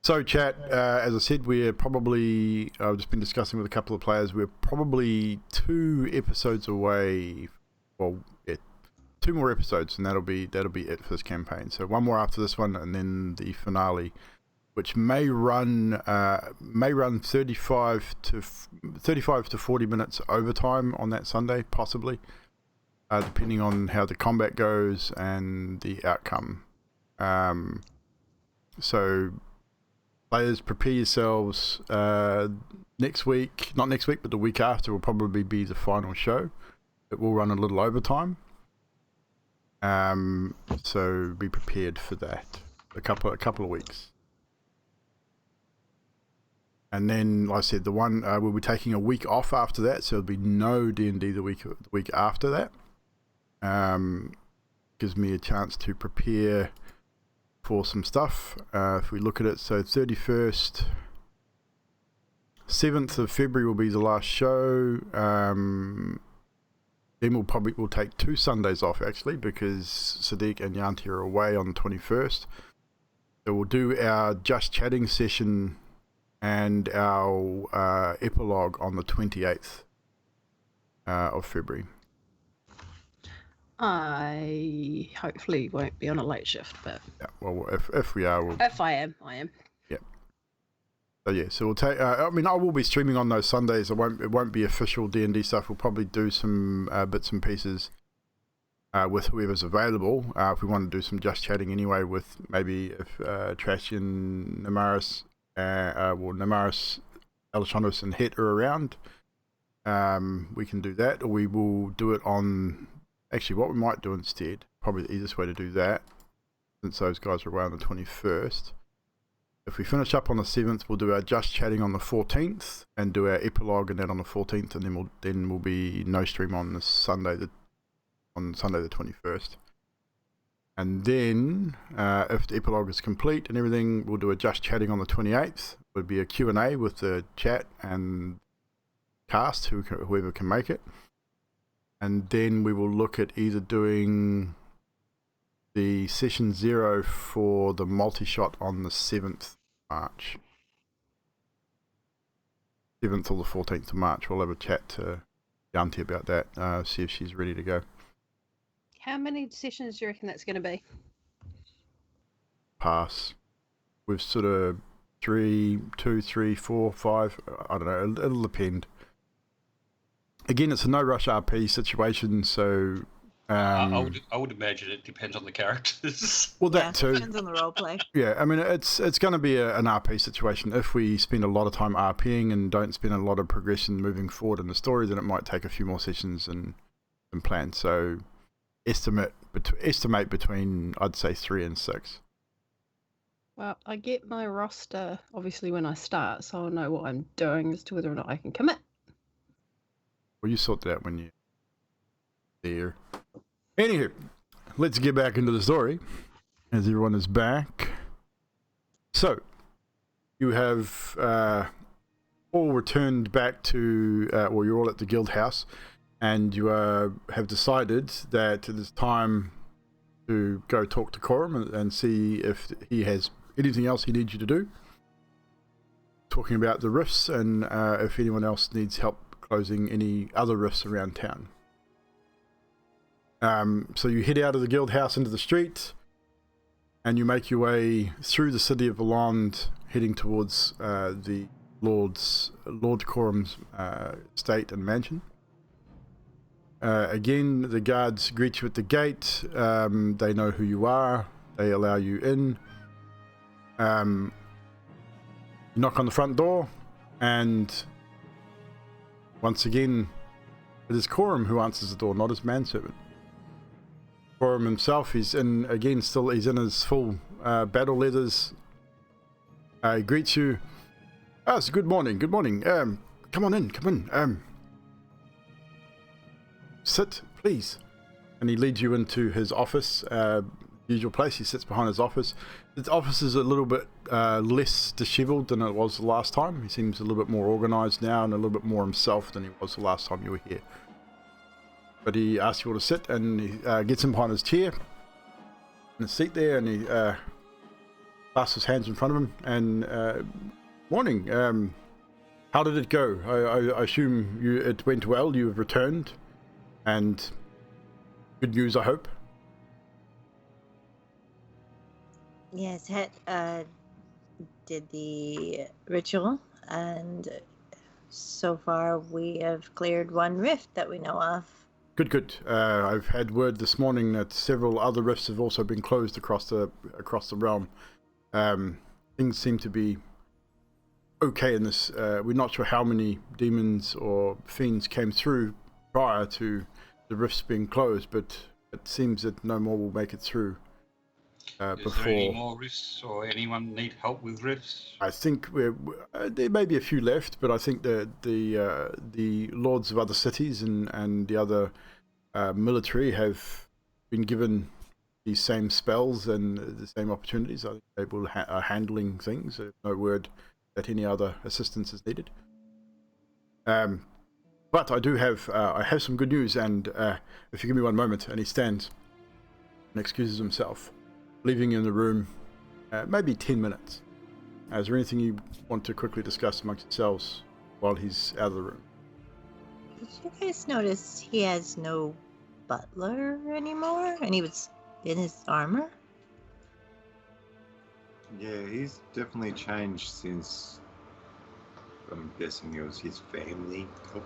So chat, as I said, we're probably, I've just been discussing with a couple of players, we're probably 2 episodes away, well, 2 more episodes, and that'll be it for this campaign. So 1 more after this one, and then the finale, which may run 35 to 40 minutes overtime on that Sunday, possibly, depending on how the combat goes and the outcome. So players, prepare yourselves. Next week, not next week, but the week after will probably be the final show. It will run a little overtime. So be prepared for that. A couple of weeks. And then, like I said, the one we'll be taking a week off after that, so there'll be no D&D the week after that. Gives me a chance to prepare for some stuff. If we look at it, so 31st, 7th of February will be the last show. Then we'll take 2 Sundays off, actually, because Sadiq and Yanti are away on the 21st. So we'll do our Just Chatting session and our epilogue on the 28th of February. I hopefully won't be on a late shift, but yeah, well, if we are, if I am. Yeah. So yeah, so we'll take. I mean, I will be streaming on those Sundays. It won't be official D&D stuff. We'll probably do some bits and pieces with whoever's available. If we want to do some Just Chatting anyway, with maybe if Trash and Namaris, Namaris, Alessandros and Het are around, we can do that, or we will do it on. Actually, what we might do instead, probably the easiest way to do that, since those guys are away on the 21st. If we finish up on the 7th, we'll do our Just Chatting on the 14th and do our epilogue and that on the 14th, and then we'll be no stream on the Sunday the 21st. And then if the epilogue is complete and everything, we'll do a Just Chatting on the 28th. It would be a Q&A with the chat and cast, whoever can make it. And then we will look at either doing the session 0 for the multi-shot on the 7th March. 7th or the 14th of March. We'll have a chat to Yanti about that, see if she's ready to go. How many sessions do you reckon that's going to be? Pass. We've sort of 3, 2, 3, 4, 5. I don't know. It'll depend. Again, it's a no rush RP situation, so I would imagine it depends on the characters. Well, that too depends on the role play. Yeah, I mean it's going to be an RP situation. If we spend a lot of time RPing and don't spend a lot of progression moving forward in the story, then it might take a few more sessions than planned. So estimate between, I'd say, 3 and 6. Well, I get my roster obviously when I start, so I'll know what I'm doing as to whether or not I can commit. Well, you sort that out when you're there. Anywho, let's get back into the story as everyone is back. So, you have all returned back to, well, you're all at the guild house, and you have decided that it is time to go talk to Coram and see if he has anything else he needs you to do. Talking about the rifts and if anyone else needs help closing any other rifts around town. So you head out of the guild house into the street, and you make your way through the city of Bellond, heading towards the Lord Coram's estate and mansion. Again, the guards greet you at the gate. They know who you are. They allow you in. You knock on the front door, and once again, it is Coram who answers the door, not his manservant. Coram himself, he's in his full battle leathers. He greets you. Oh, it's good morning. Come on in. Sit, please. And he leads you into his office, usual place. He sits behind his office. His office is a little bit less disheveled than it was the last time. He seems a little bit more organized now and a little bit more himself than he was the last time you were here. But he asks you all to sit, and he gets him behind his chair in his seat there, and he clasps his hands in front of him. And morning. How did it go? I assume it went well. You have returned, and good news, I hope. Yes, did the ritual, and so far we have cleared one rift that we know of. Good. I've had word this morning that several other rifts have also been closed across the realm. Things seem to be okay in this. We're not sure how many demons or fiends came through prior to the rifts being closed, but it seems that no more will make it through Is before. there any more rifts, or anyone need help with rifts? I think there may be a few left, but I think the lords of other cities and the other military have been given these same spells and the same opportunities. I think they will are handling things. There's no word that any other assistance is needed. But I do have some good news, and if you give me one moment. And he stands and excuses himself, leaving you in the room maybe 10 minutes. Is there anything you want to quickly discuss amongst yourselves while he's out of the room? Did you guys notice he has no butler anymore? And he was in his armor? Yeah, he's definitely changed since. I'm guessing it was his family got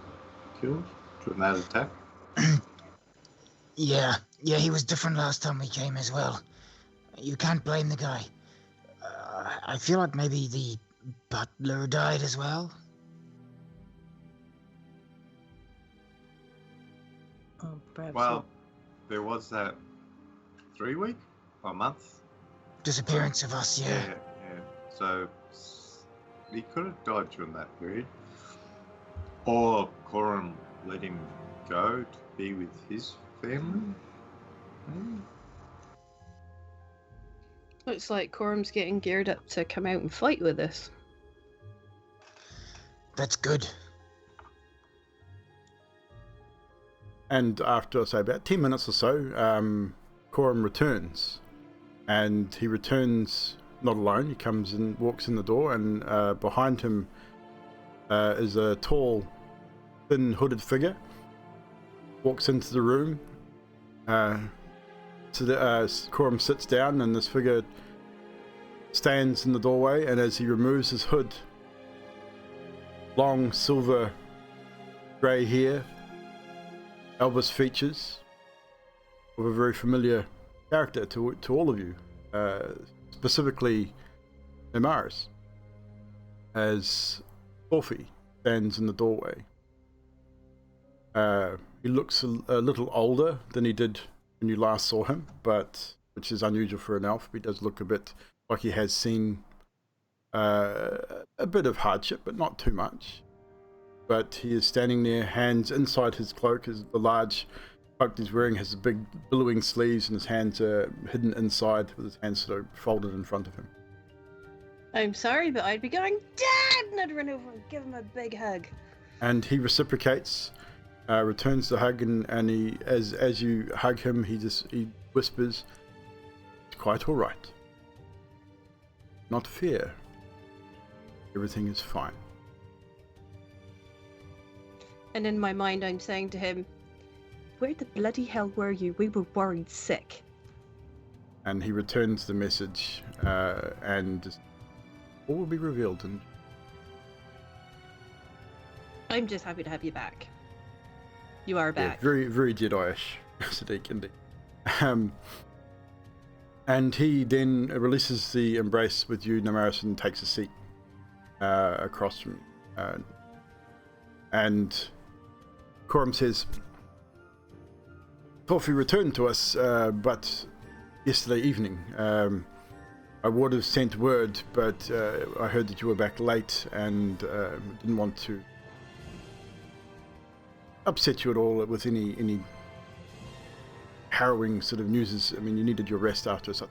killed from that attack. Yeah, he was different last time we came as well. You can't blame the guy. I feel like maybe the butler died as well. Oh, perhaps. Well, there was that 3 week or a month Disappearance of us, yeah. Yeah. So he could have died during that period, or Coram let him go to be with his family. Maybe. Looks like Coram's getting geared up to come out and fight with us. That's good. And after, say, about 10 minutes or so, Coram returns. And he returns not alone. He comes and walks in the door, and behind him is a tall, thin, hooded figure. Walks into the room. Coram sits down, and this figure stands in the doorway, and as he removes his hood, long silver grey hair, Elvis features of a very familiar character to all of you, specifically Nemaris, as Orphe stands in the doorway. He looks a little older than he did when you last saw him, but which is unusual for an elf. He does look a bit like he has seen a bit of hardship, but not too much. But he is standing there, hands inside his cloak. The large cloak he's wearing has big billowing sleeves, and his hands are hidden inside with his hands sort of folded in front of him. I'm sorry, but I'd be going, Dad! And I'd run over and give him a big hug. And he reciprocates, returns the hug, and he, as you hug him, he whispers, "It's quite all right. Not fear. Everything is fine." And in my mind, I'm saying to him, "Where the bloody hell were you? We were worried sick." And he returns the message, and all will be revealed. And I'm just happy to have you back. You are back. Yeah, very, very Jedi-ish, Sadiq, indeed. And he then releases the embrace with you, Namaris, and takes a seat across from you. And Coram says, "Thorfinn returned to us, but yesterday evening. I would have sent word, but I heard that you were back late and didn't want to upset you at all with any harrowing sort of news. I mean, you needed your rest after such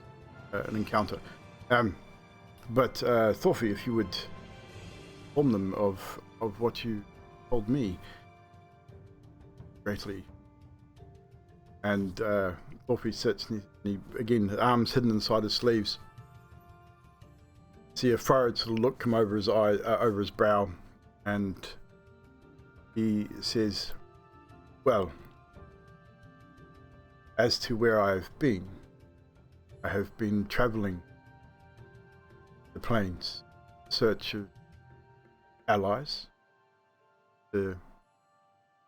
an encounter. But Thorfinn, if you would inform them of what you told me, greatly." And Thorfinn sits, and he again, arms hidden inside his sleeves. See a furrowed sort of look come over his eye, over his brow, and he says, "Well, as to where I have been traveling the plains in search of allies, the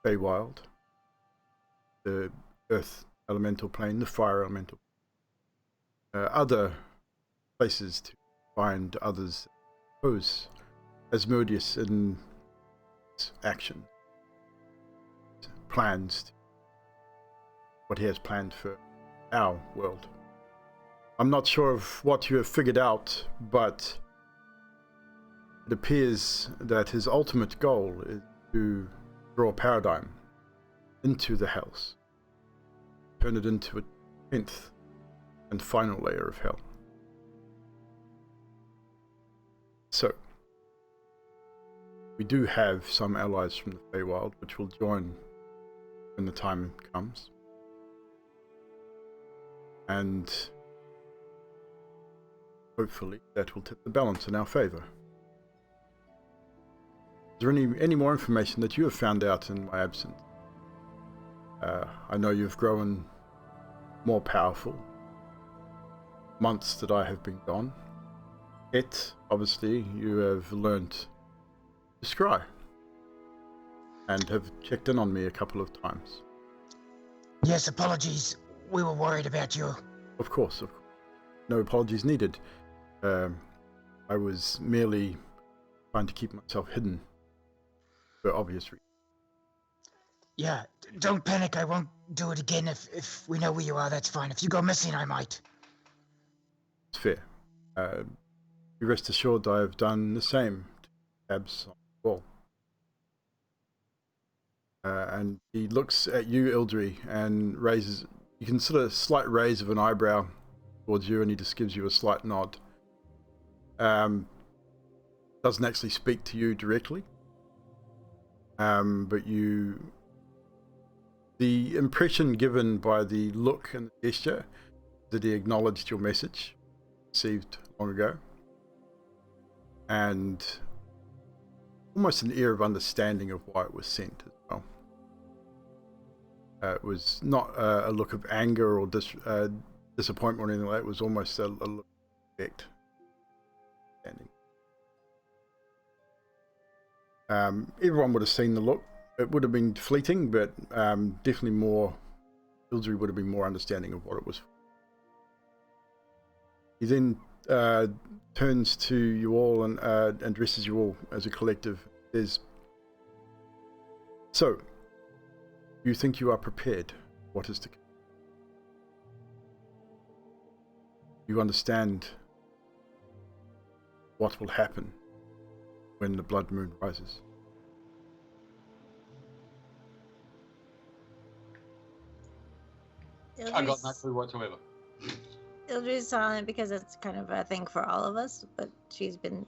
Feywild, the Earth Elemental Plane, the Fire Elemental, other places to find others oppose Asmodeus in his action, plans, what he has planned for our world. I'm not sure of what you have figured out, but it appears that his ultimate goal is to draw Paradigm into the Hells, turn it into a 10th and final layer of hell. So, we do have some allies from the Feywild, which will join when the time comes. And hopefully that will tip the balance in our favor. Is there any more information that you have found out in my absence? I know you've grown more powerful months that I have been gone. Yet, obviously, you have learnt to scry and have checked in on me a couple of times." Yes, apologies. We were worried about you. Of course. No apologies needed. I was merely trying to keep myself hidden for obvious reasons. Yeah, don't panic. I won't do it again. If we know where you are, that's fine. If you go missing, I might. It's fair. Be rest assured I have done the same to Tabs on the wall. And he looks at you, Ildri, and raises, you can sort of slight raise of an eyebrow towards you, and he just gives you a slight nod. Doesn't actually speak to you directly. But the impression given by the look and the gesture that he acknowledged your message received long ago, and almost an air of understanding of why it was sent as well. It was not a look of anger or disappointment or anything like that. It was almost a look of respect. Everyone would have seen the look. It would have been fleeting, but definitely more. Ildri would have been more understanding of what it was for. He then turns to you all and addresses you all as a collective. Says, "So, you think you are prepared? What is to come? You understand what will happen when the blood moon rises. I got no clue whatsoever. Ildrid's silent because it's kind of a thing for all of us, but she's been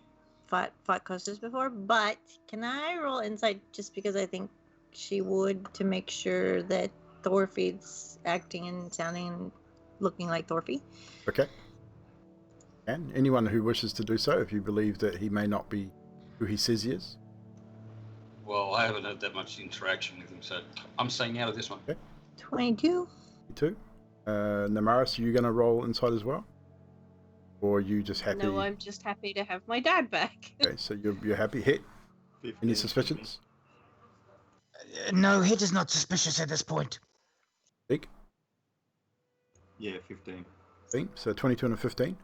fought coasters before. But can I roll insight just because I think she would, to make sure that Thorfe's acting and sounding and looking like Thorfe? Okay. And anyone who wishes to do so, if you believe that he may not be who he says he is. Well, I haven't had that much interaction with him, so I'm staying out of this one. Okay. 22. You too. Namaris, are you going to roll insight as well? Or are you just happy? No, I'm just happy to have my dad back. Okay, so you're happy. Hit. 15. Any suspicions? No, Hit is not suspicious at this point. Big. Yeah, 15. 15. So 22 and a 15.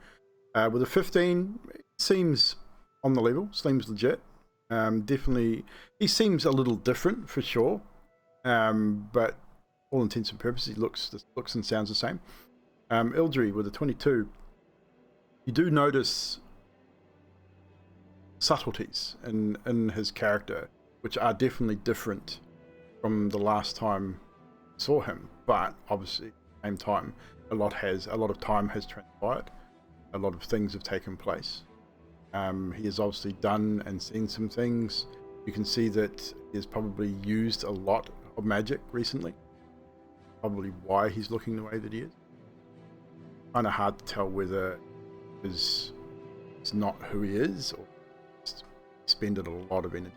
With a 15, it seems on the level. Seems legit. Definitely, he seems a little different for sure. But all intents and purposes, he looks and sounds the same. Ildri with a 22, you do notice subtleties in his character, which are definitely different from the last time you saw him. But obviously, at the same time, a lot of time has transpired. A lot of things have taken place. He has obviously done and seen some things. You can see that he has probably used a lot of magic recently. Probably why he's looking the way that he is. Kind of hard to tell whether it's not who he is or expended a lot of energy.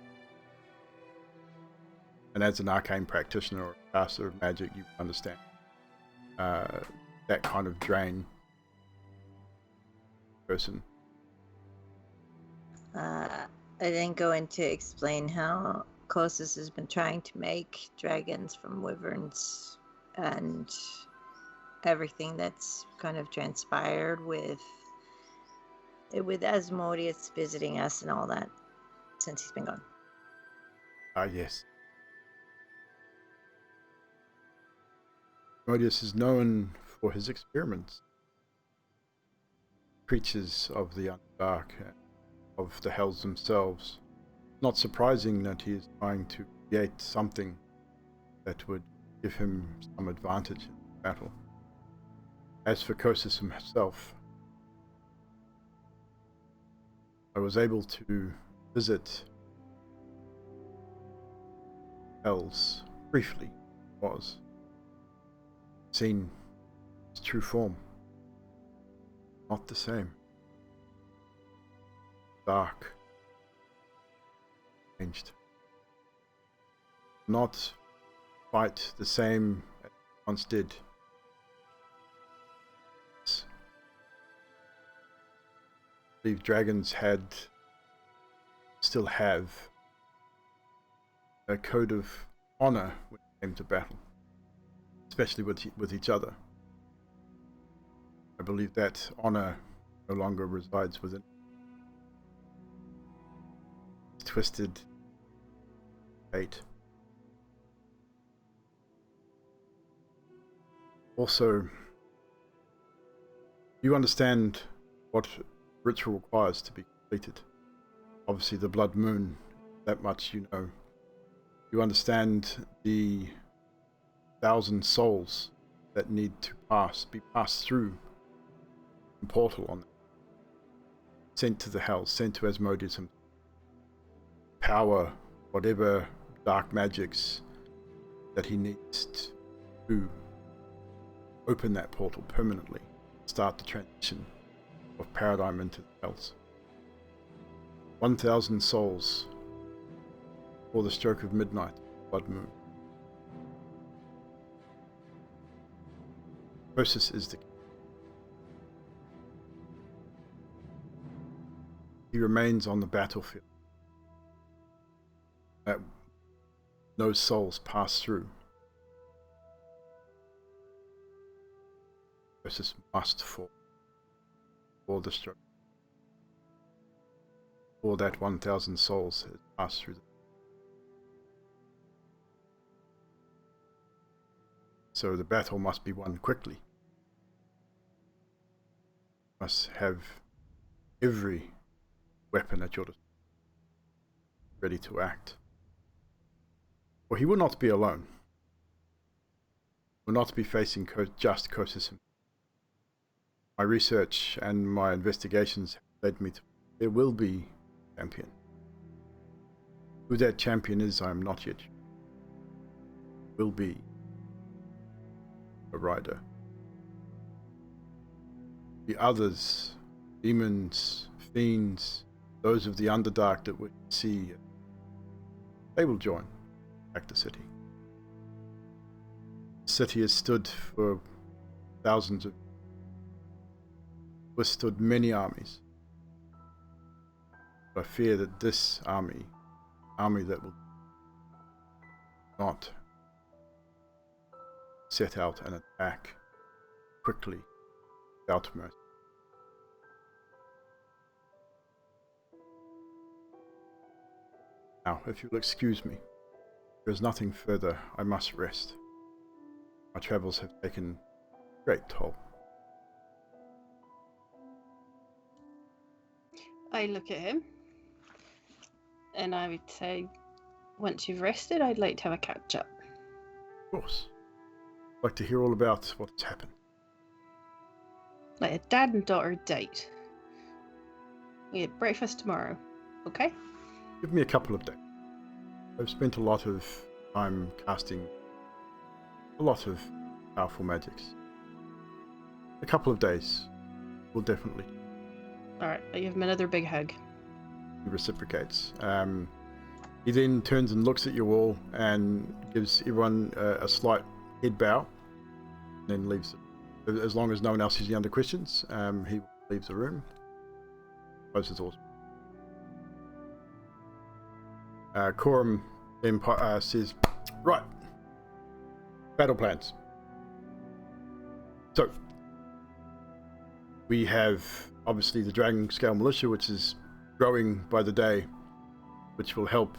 And as an arcane practitioner or a caster of magic, you understand that kind of drain person. I didn't go into explain how Kostas has been trying to make dragons from wyverns and everything that's kind of transpired with Asmodeus visiting us and all that since he's been gone. Yes. Asmodeus is known for his experiments. Creatures of the Underdark, of the Hells themselves. Not surprising that he is trying to create something that would give him some advantage in battle. As for Kostas himself, I was able to visit Hells briefly. Was seen his true form. Not the same. Dark. Changed. Not quite the same as it once did. I believe dragons still have a code of honor when it came to battle, especially with each other. I believe that honor no longer resides within. Twisted fate. Also, you understand what ritual requires to be completed. Obviously, the blood moon, that much you know. You understand the 1,000 souls that need to be passed through the portal on them. Sent to the Hells, sent to Asmodeus, power whatever dark magics that he needs to open that portal permanently, start the transition of paradigm into the Hells. 1,000 souls for the stroke of midnight, blood moon. Process is the key. He remains on the battlefield. That no souls pass through. Process must fall for the stroke. For that 1,000 souls has passed through. So the battle must be won quickly. Must have every weapon at your disposal, ready to act. For he will not be alone. He will not be facing just Kosis himself. My research and my investigations have led me to there will be a champion. Who that champion is, I am not yet sure. Will be a rider. The others, demons, fiends, those of the Underdark that we see, they will join back the city. The city has stood for thousands of withstood many armies. But I fear that this army that will not set out and attack quickly without mercy. Now, if you'll excuse me, there is nothing further. I must rest. My travels have taken great toll. I look at him and I would say, once you've rested, I'd like to have a catch up. Of course. I'd like to hear all about what's happened. Like a dad and daughter date. We have breakfast tomorrow, okay? Give me a couple of days. I've spent a lot of time casting a lot of powerful magics. A couple of days will definitely. Alright, I give him another big hug. He reciprocates. He then turns and looks at you all and gives everyone a slight head bow, and then leaves. As long as no one else is under questions, he leaves the room. Closes the doors. Coram then says, "Right, battle plans. So, we have obviously the Dragon Scale Militia, which is growing by the day, which will help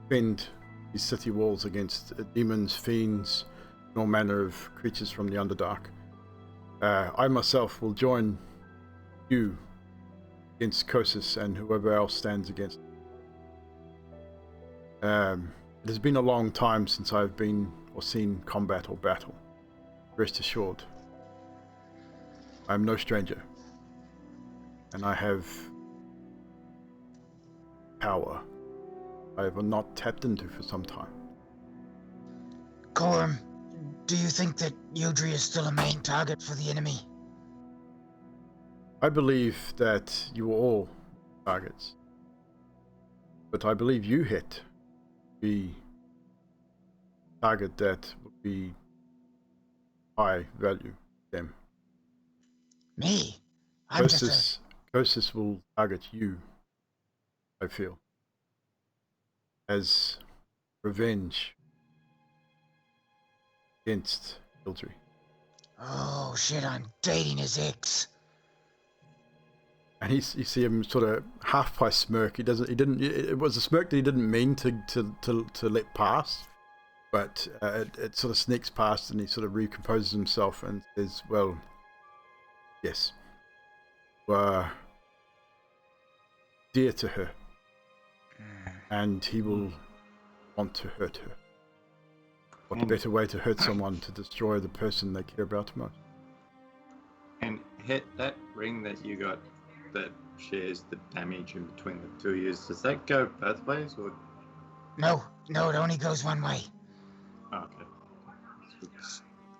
defend these city walls against demons, fiends, and all manner of creatures from the Underdark. I myself will join you against Kosis and whoever else stands against. It has been a long time since I've been or seen combat or battle. Rest assured, I am no stranger, and I have power I have not tapped into for some time." Coram, do you think that Yudri is still a main target for the enemy? I believe that you are all targets, but I believe you hit the target that would be high value to them. Me? I'm just Kosis will target you, I feel, as revenge against Hildry. Oh shit, I'm dating his ex. And you see him sort of half by smirk. It was a smirk that he didn't mean to let pass, but it sort of sneaks past, and he sort of recomposes himself and says, "Well, yes, were dear to her, and he will want to hurt her. What better way to hurt someone to destroy the person they care about most?" And hit that ring that you got that shares the damage in between the two years, does that go both ways, or? No, it only goes one way. Oh, okay.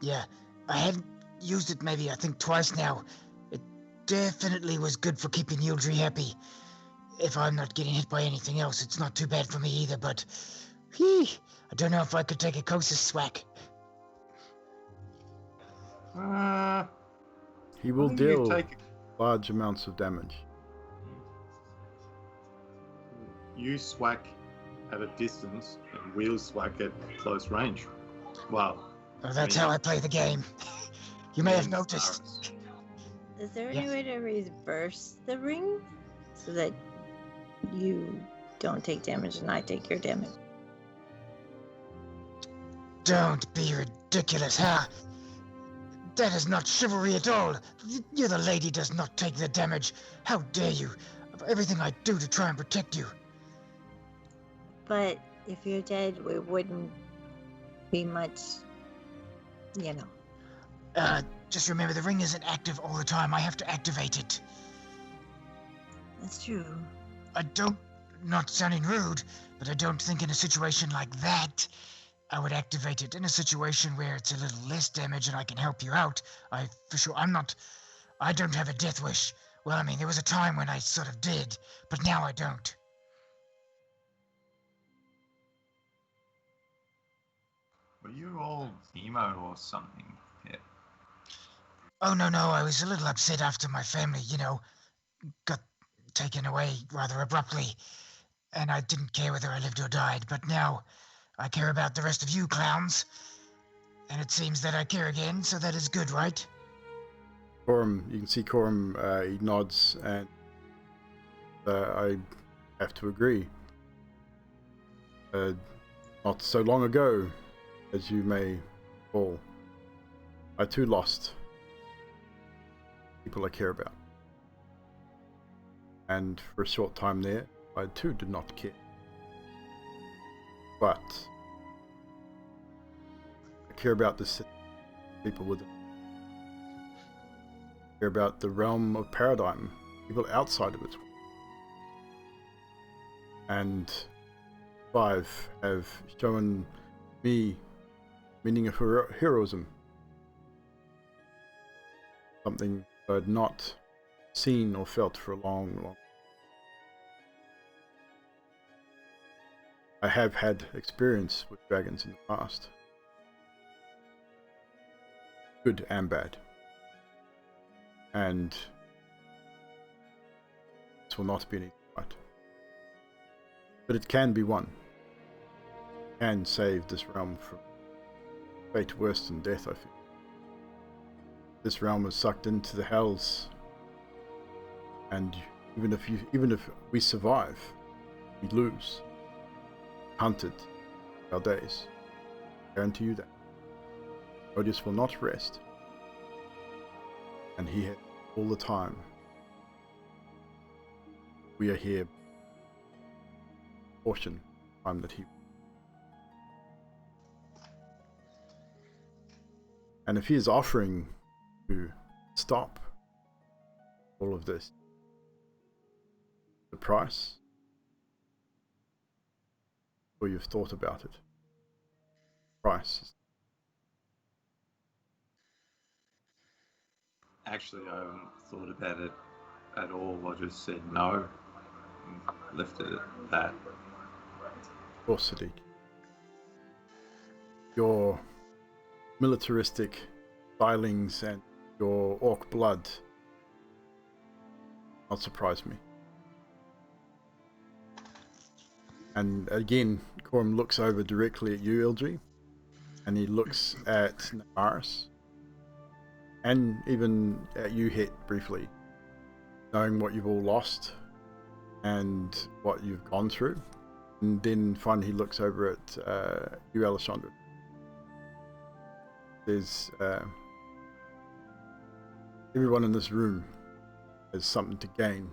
Yeah, I haven't used it maybe, I think, twice now. It definitely was good for keeping Yudri happy. If I'm not getting hit by anything else, it's not too bad for me either, but I don't know if I could take a Kosis swack. He will deal large amounts of damage. You swack at a distance, and we'll swack at close range. Wow. Well, that's how I play the game. You may have noticed. Is there any way to reverse the ring so that you don't take damage and I take your damage? Don't be ridiculous, huh? That is not chivalry at all. You're the lady does not take the damage. How dare you? everything I do to try and protect you. But if you're dead, we wouldn't be much, you know. Just remember the ring isn't active all the time. I have to activate it. That's true. Not sounding rude, but I don't think in a situation like that, I would activate it. In a situation where it's a little less damage and I can help you out, I don't have a death wish. Well, I mean, there was a time when I sort of did, but now I don't. Were you all emo or something? Yeah. Oh, no, I was a little upset after my family, got taken away rather abruptly, and I didn't care whether I lived or died, but now I care about the rest of you clowns, and it seems that I care again, so that is good, right? Corum, you can see Corum, he nods, and I have to agree. Not so long ago, as you may recall, I too lost people I care about. And for a short time there, I too did not care. But I care about the city, people within. I care about the realm of paradigm, people outside of it. And 5 have shown me meaning of heroism. Something I had not seen or felt for a long. I have had experience with dragons in the past. Good and bad. And this will not be an easy fight. But it can be won. It can save this realm from fate worse than death, I think. This realm was sucked into the hells. And even if we survive, we lose. Hunted our days. I guarantee you that. Odious will not rest. And he had all the time. We are here. Portion time that he. And if he is offering to stop all of this, the price, or you've thought about it, price. Actually, I haven't thought about it at all. I just said no and left it at that. Of course, Sadiq. Your militaristic stylings and your orc blood not surprise me. And again, Corum looks over directly at you, Ildri, and he looks at Namaris, and even at you, Het, briefly, knowing what you've all lost and what you've gone through. And then finally he looks over at you, Alessandra. There's everyone in this room has something to gain.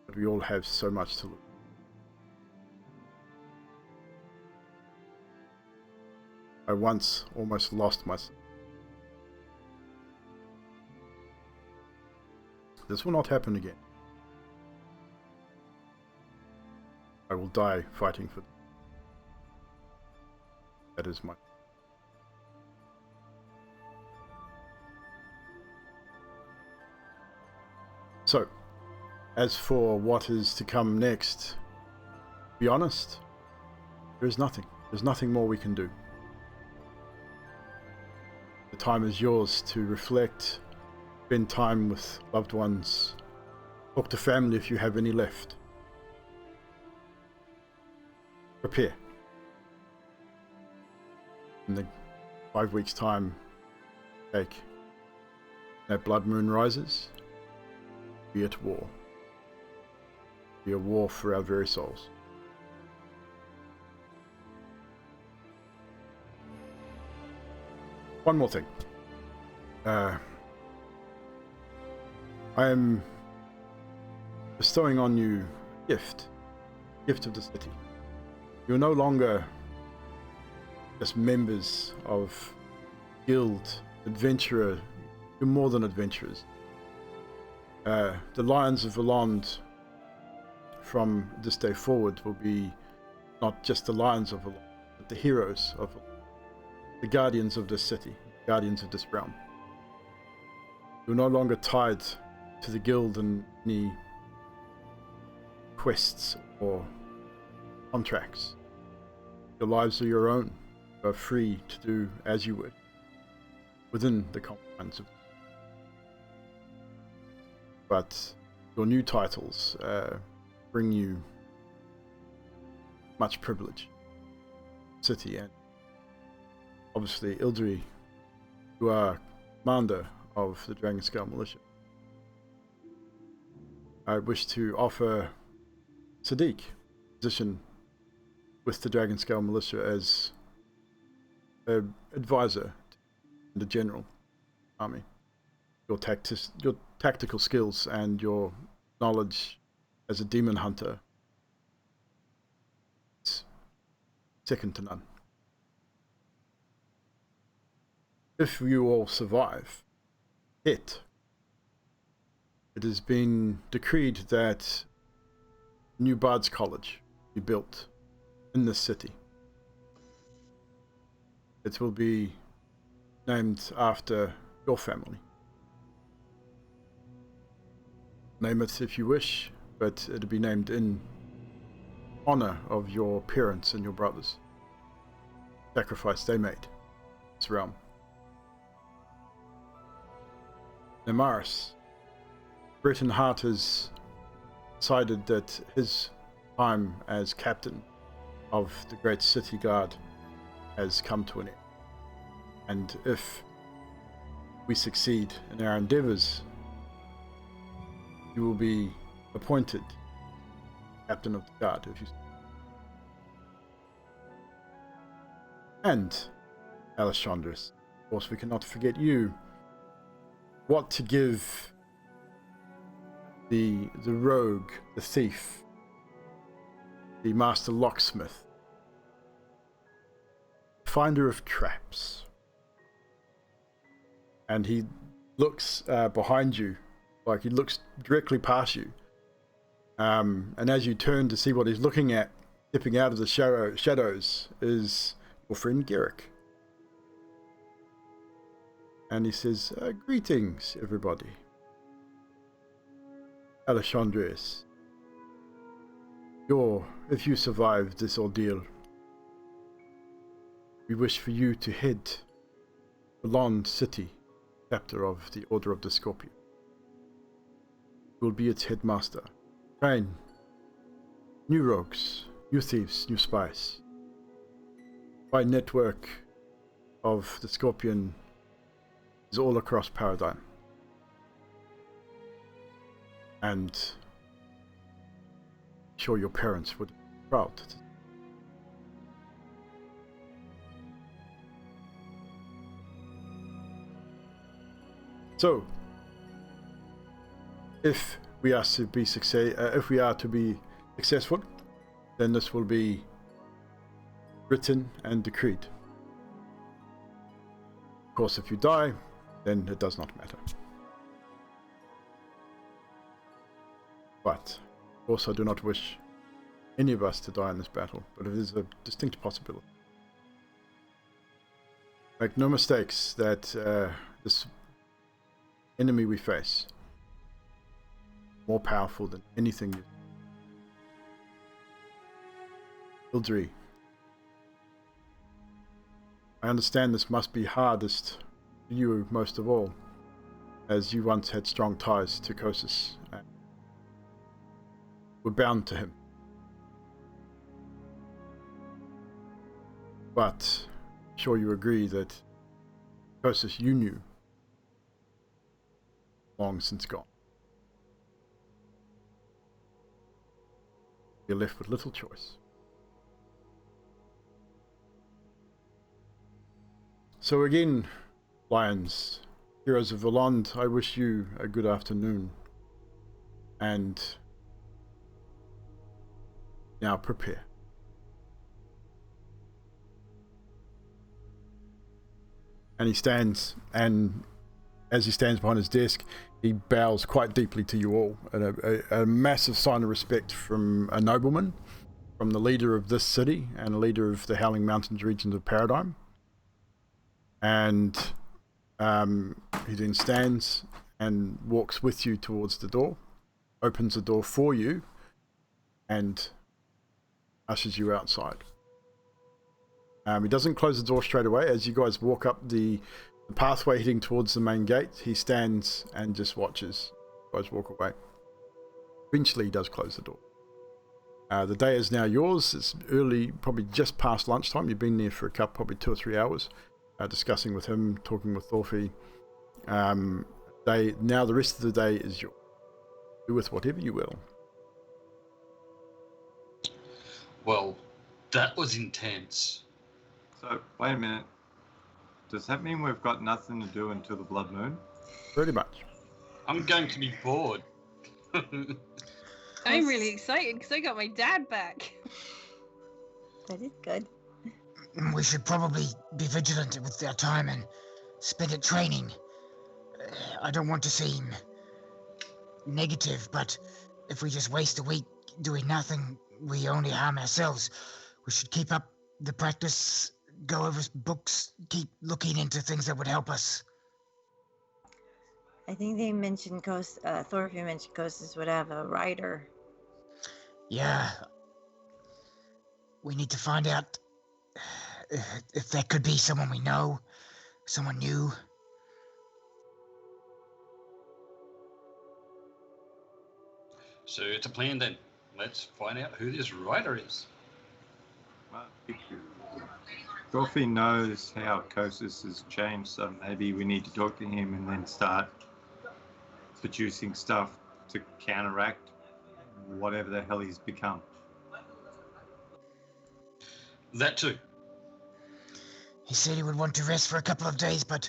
But we all have so much to lose. I once almost lost myself. This will not happen again. I will die fighting for them. That is my... So, as for what is to come next, to be honest, there is nothing. There's nothing more we can do. The time is yours to reflect, spend time with loved ones, talk to family if you have any left. Prepare. In the 5 weeks' time, that blood moon rises, be at war. Be a war for our very souls. One more thing. I am bestowing on you a gift of the city. You're no longer just members of guild, adventurer. You're more than adventurers. The Lions of Voland from this day forward will be not just the Lions of Voland, but the heroes of Voland, the guardians of this city, guardians of this realm. You're no longer tied to the guild and any quests or contracts. Your lives are your own. You are free to do as you would within the confines of. But your new titles bring you much privilege. City and obviously Ildri, you are commander of the Dragonscale Militia. I wish to offer Sadiq position with the Dragonscale Militia as an advisor to the general army. Your tactical skills and your knowledge as a demon hunter is second to none. If you all survive it has been decreed that new Bard's College be built in this city. It will be named after your family. Name it if you wish, but it'll be named in honor of your parents and your brothers. Sacrifice they made in this realm. Nemaris, Breton Hart has decided that his time as captain of the Great City Guard has come to an end. And if we succeed in our endeavors, you will be appointed captain of the guard. And Alessandris, of course, we cannot forget you. What to give the rogue, the thief, the master locksmith, finder of traps. And he looks behind you, like he looks directly past you. And as you turn to see what he's looking at, stepping out of the shadows, is your friend Garrick. And he says, greetings, everybody. Alessandris, if you survive this ordeal, we wish for you to head to Voland City, chapter of the Order of the Scorpion. You will be its headmaster. Train new rogues, new thieves, new spies. My network of the Scorpion is all across Paradigm. And I'm sure your parents would be proud. So, if we are to be successful, then this will be written and decreed. Of course, if you die, then it does not matter. But, of course, I do not wish any of us to die in this battle, but it is a distinct possibility. Make no mistakes that this enemy we face is more powerful than anything you... Ildri, I understand this must be hardest for you most of all, as you once had strong ties to Kosis and were bound to him. But I'm sure you agree that Kosis you knew long since gone. You're left with little choice. So again, Lions, heroes of Voland, I wish you a good afternoon And now prepare. And he stands, and as he stands behind his desk, he bows quite deeply to you all, a massive sign of respect from a nobleman, from the leader of this city and a leader of the Howling Mountains regions of Paradigm. And he then stands and walks with you towards the door, opens the door for you, and ushers you outside. He doesn't close the door straight away. As you guys walk up the pathway heading towards the main gate, he stands and just watches you guys walk away. Eventually he does close the door. The day is now yours. It's early, probably just past lunchtime. You've been there for probably 2 or 3 hours, discussing with him, talking with Thorfinn. Now the rest of the day is yours. Do with whatever you will. Well, that was intense. So, wait a minute. Does that mean we've got nothing to do until the blood moon? Pretty much. I'm going to be bored. I'm really excited because I got my dad back. That is good. We should probably be vigilant with our time and spend it training. I don't want to seem negative, but if we just waste a week doing nothing, we only harm ourselves. We should keep up the practice, go over books, keep looking into things that would help us. I think they mentioned Thorfinn mentioned Kostas would have a rider. Yeah. We need to find out if that could be someone we know, someone new. So it's a plan then. Let's find out who this rider is. Well, Thorfinn knows how Kostas has changed, so maybe we need to talk to him and then start producing stuff to counteract whatever the hell he's become. That too. He said he would want to rest for a couple of days, but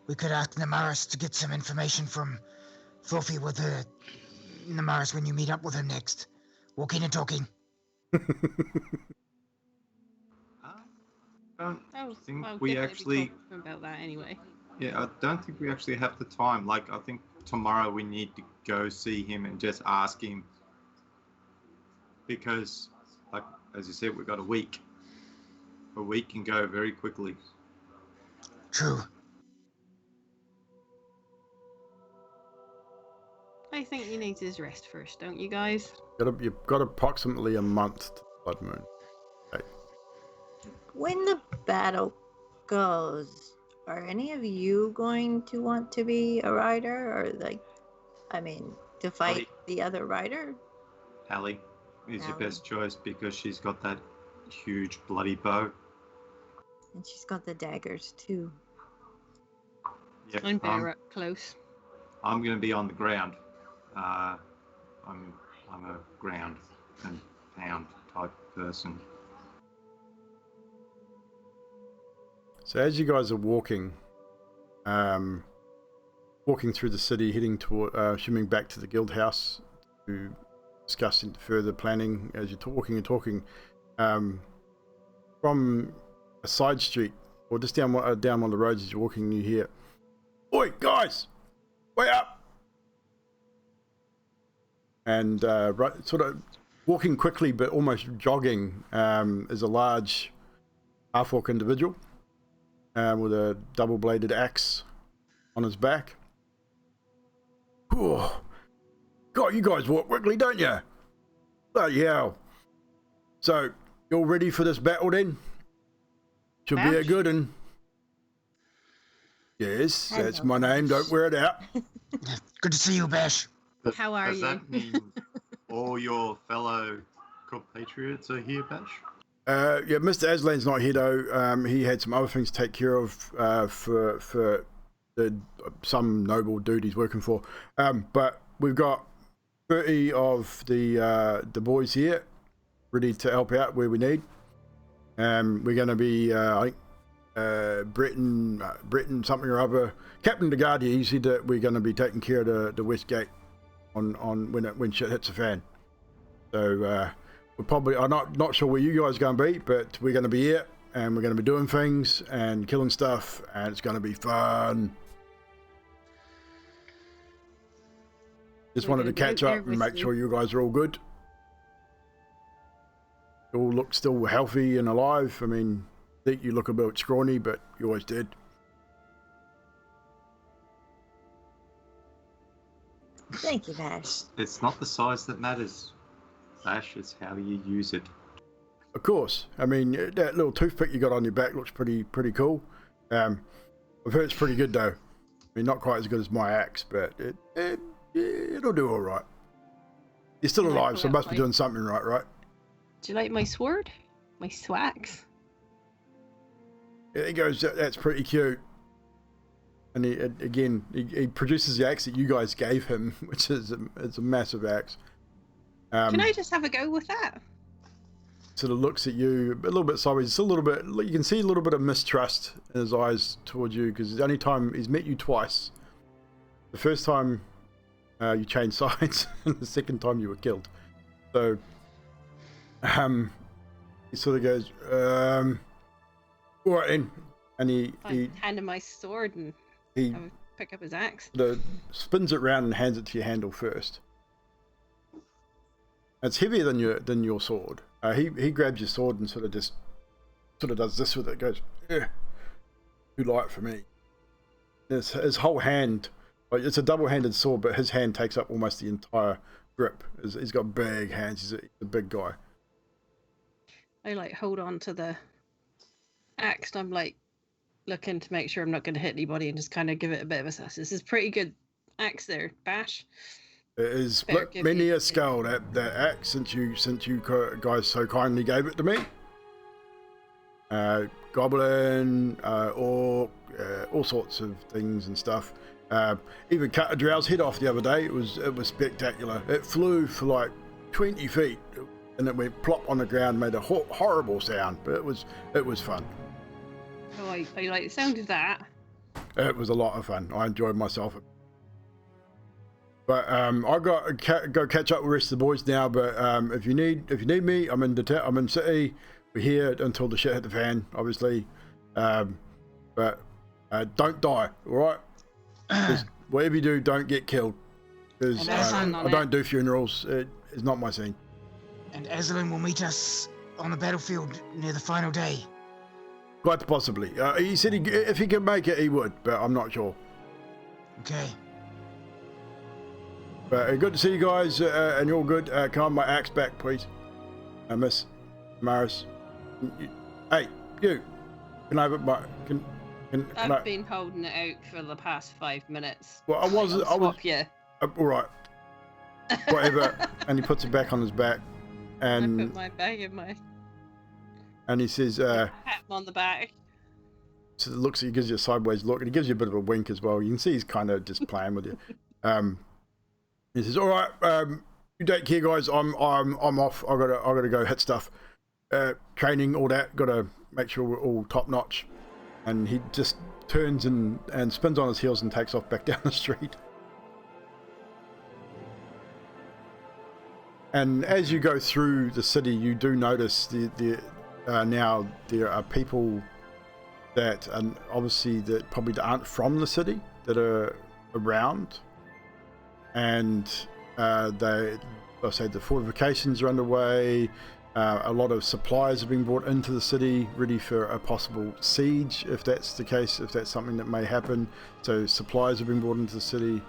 we could ask Namaris to get some information from Thorfinn with Namaris when you meet up with him next. Walking and talking. I don't think I'll we definitely actually... be talking about that anyway. Yeah, I don't think we actually have the time. Like, I think tomorrow we need to go see him and just ask him. Because, like, as you said, we've got a week. A week can go very quickly. True. I think he needs his rest first, don't you guys? You've got approximately a month to blood moon. Okay. When the battle goes, are any of you going to want to be a rider, or to fight the other rider? Hallie is your Hallie. best choice because she's got that huge bloody bow. And she's got the daggers too. Yep, I'm better up close. I'm going to be on the ground. I'm a ground and pound type person. So as you guys are walking through the city, heading toward, assuming back to the guild house to discuss further planning, as you're walking and talking, from a side street or just down one of the roads as you're walking, you hear, "Oi, guys, wait up!" And sort of walking quickly but almost jogging is a large half-orc individual with a double-bladed axe on his back. Oh, God, you guys walk quickly, don't you? Bloody hell. So, you're ready for this battle then? Should be a good one. Yes, that's my name. Don't wear it out. Good to see you, Bash. How are Does you? that mean all your fellow compatriots are here, Bash? Yeah, Mr. Aslan's not here though. He had some other things to take care of for some noble dude he's working for. But we've got 30 of the boys here ready to help out where we need. We're going to be, I think, Breton something or other. Captain DeGardia, he said that we're going to be taking care of the West Gate. on when shit hits the fan. So we're probably, I'm not sure where you guys are going to be, but we're going to be here and we're going to be doing things and killing stuff, and it's going to be fun. Just wanted to catch up and make sure you guys are all good. You all look still healthy and alive. I mean, I think you look a bit scrawny, but you always did. Thank you, Vash. It's not the size that matters, Vash. It's how you use it. Of course. I mean, that little toothpick you got on your back looks pretty cool. I've heard it's pretty good though. I mean, not quite as good as my axe, but it'll do all right. You're still alive, so must be doing something right? Do you like my sword? My swags? He goes, that's pretty cute. And he produces the axe that you guys gave him, which is it's a massive axe. Can I just have a go with that? Sort of looks at you a little bit sideways. It's a little bit, you can see a little bit of mistrust in his eyes towards you, because the only time he's met you twice. The first time you changed sides, and the second time you were killed. So he sort of goes, all right then. And he hand him my sword and pick up his axe. Spins it round and hands it to your handle first. It's heavier than your sword. He grabs your sword and sort of does this with it. Goes, yeah, too light for me. His whole hand, like, it's a double-handed sword, but his hand takes up almost the entire grip. He's got big hands. He's a big guy. I hold on to the axe. And I'm looking to make sure I'm not going to hit anybody, and just kind of give it a bit of a sass. This is pretty good axe there, Bash. It is split many a skull, that axe, since you guys so kindly gave it to me. Goblin, orc, all sorts of things and stuff. Even cut a drow's head off the other day. It was spectacular. It flew for like 20 feet, and it went plop on the ground, made a horrible sound, but it was fun. Oh, I like the sound of that. It was a lot of fun. I enjoyed myself. But I got to go catch up with the rest of the boys now. But if you need me, I'm in city. We're here until the shit hit the fan, obviously. But don't die, all right? Whatever you do, don't get killed. Because I don't do funerals. It's not my scene. And Aslan will meet us on the battlefield near the final day. Quite possibly. He said if he could make it, he would, but I'm not sure. Okay. But good to see you guys, and you're all good. Can I have my axe back, please? Miss Maris. Hey, you. Can I have it back? I've been holding it out for the past 5 minutes. Well, I was. Yeah. All right. Whatever. And he puts it back on his back, and I put my bag in my. And he says, pat him on the back. So looks, he gives you a sideways look, and he gives you a bit of a wink as well. You can see he's kind of just playing with you. He says, "All right, you take care, guys. I'm off. I gotta go hit stuff, training, all that. Gotta make sure we're all top notch." And he just turns and spins on his heels and takes off back down the street. And as you go through the city, you do notice now there are people that, and obviously that probably aren't from the city, that are around. And the fortifications are underway. A lot of supplies have been brought into the city, ready for a possible siege, if that's the case, if that's something that may happen. So supplies have been brought into the city.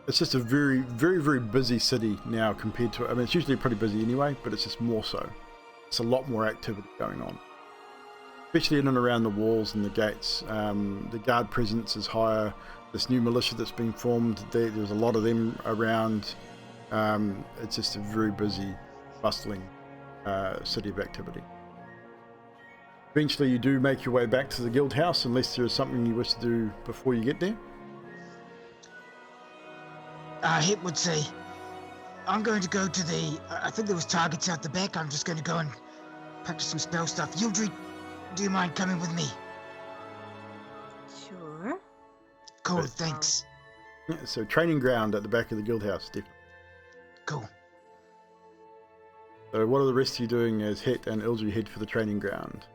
It's just a very, very, very busy city now compared to, I mean, it's usually pretty busy anyway, but it's just more so. It's a lot more activity going on, especially in and around the walls and the gates. The guard presence is higher. This new militia that's been formed, there's a lot of them around. It's just a very busy, bustling city of activity. Eventually you do make your way back to the guild house, unless there is something you wish to do before you get there. Hip would say, I'm going to go to the, I think there was targets out the back. I'm just going to go and practice some spell stuff. Yildri, do you mind coming with me? Sure. Cool, thanks. Yeah, so training ground at the back of the guild house, definitely. Cool. So what are the rest of you doing as Het and Ildry head for the training ground?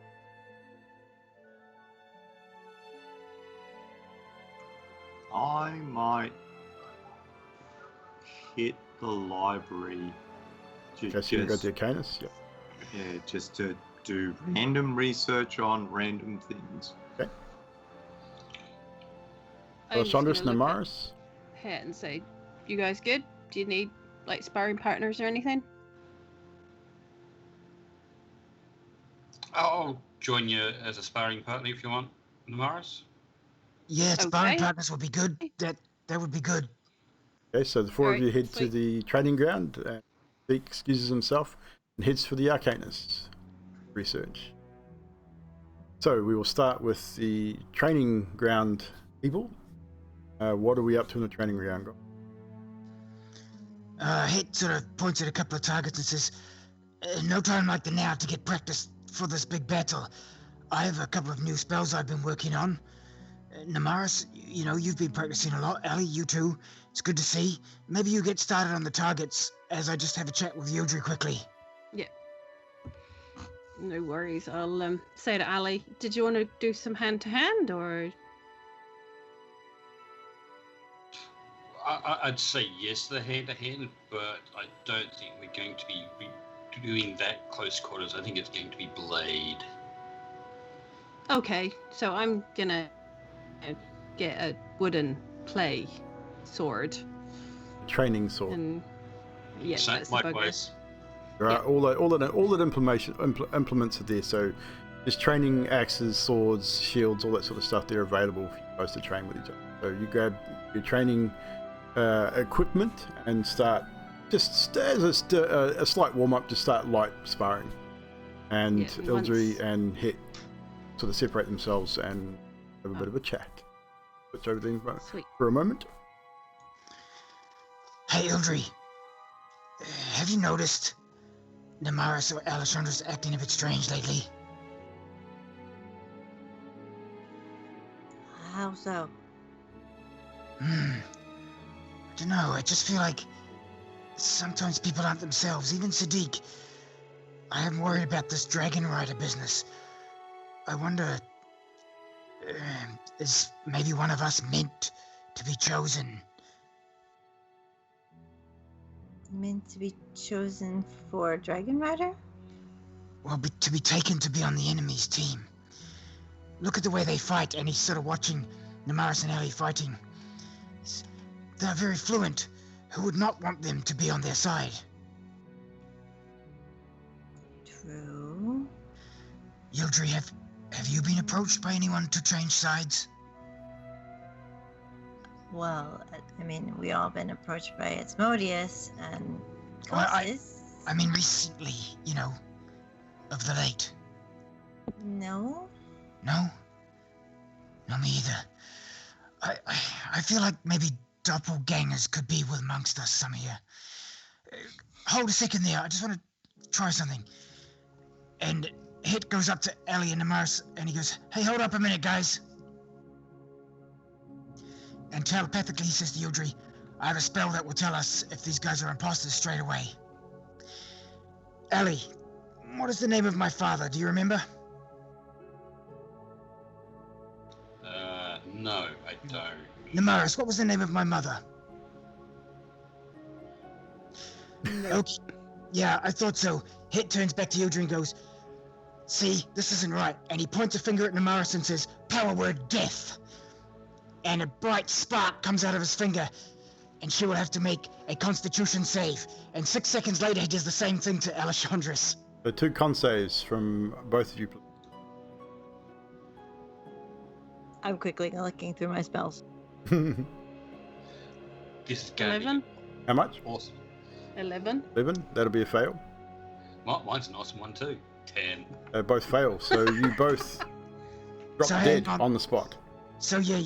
I might hit the library. Okay, so you go to the Arcanus? Yep. Yeah, just to do random research on random things. Okay. I'm just Alessandros, gonna look at Namaris? Het and say, "You guys good? Do you need like sparring partners or anything?" I'll join you as a sparring partner if you want, Namaris. Yeah, sparring Okay. partners would be good. That would be good. Okay, so the four of Alright, you head to sweet. the training ground. And Zeke excuses himself and heads for the Arcanus research. So we will start with the training ground people. What are we up to in the training ground? Het sort of points at a couple of targets and says, "No time like the now to get practice for this big battle. I have a couple of new spells I've been working on. Namaris, you know, you've been practicing a lot. Ellie, you too. It's good to see. Maybe you get started on the targets as I just have a chat with Yodri quickly." No worries. I'll say to Ali, "Did you want to do some hand to hand or?" I'd say yes to the hand-to-hand, but I don't think we're going to be doing that close quarters. I think it's going to be blade. Okay, so I'm gonna get a wooden play sword Training sword. and yeah, So that's the likewise. bugger. There are all that implements are there. So there's training axes, swords, shields, all that sort of stuff. They're available for you guys to train with each other. So you grab your training equipment and start just as a slight warm up. Just start light sparring, and Yeah, Ildry once- and Het sort of separate themselves and have a bit of a chat. Switch over the Sweet. for a moment. "Hey, Ildry, have you noticed Namaris or Alessandra's acting a bit strange lately?" How so? I don't know. I just feel like sometimes people aren't themselves. Even Sadiq. I am worried about this dragon rider business. I wonder, is maybe one of us meant to be chosen? Meant to be chosen for Dragon Rider? Well, to be taken to be on the enemy's team. Look at the way they fight, and he's sort of watching Namaris and Ellie fighting. They're very fluent. Who would not want them to be on their side? True. Yildri, have you been approached by anyone to change sides? Well, I mean, we all been approached by Asmodeus and Well, Colossus. I mean, recently, you know, of the late. No. No? No, me either. I feel like maybe doppelgangers could be with amongst us, some here. Hold a second there. I just want to try something. And Het goes up to Ellie and Namaris, and he goes, "Hey, hold up a minute, guys." And telepathically he says to Yodri, "I have a spell that will tell us if these guys are imposters straight away." Ellie, what is the name of my father? Do you remember? No, I don't. Namaris, what was the name of my mother? Okay. Yeah, I thought so. Het turns back to Yodri and goes, "See, this isn't right." And he points a finger at Namaris and says, "Power word death." And a bright spark comes out of his finger, and she will have to make a constitution save. And 6 seconds later, he does the same thing to Alessandros. So 2 con saves from both of you. I'm quickly looking through my spells. This is going to be 11. How much? awesome. 11. 11. That'll be a fail. Mine's an awesome one too. 10. Both fail. So you both drop So dead hang on. on the spot. So yeah,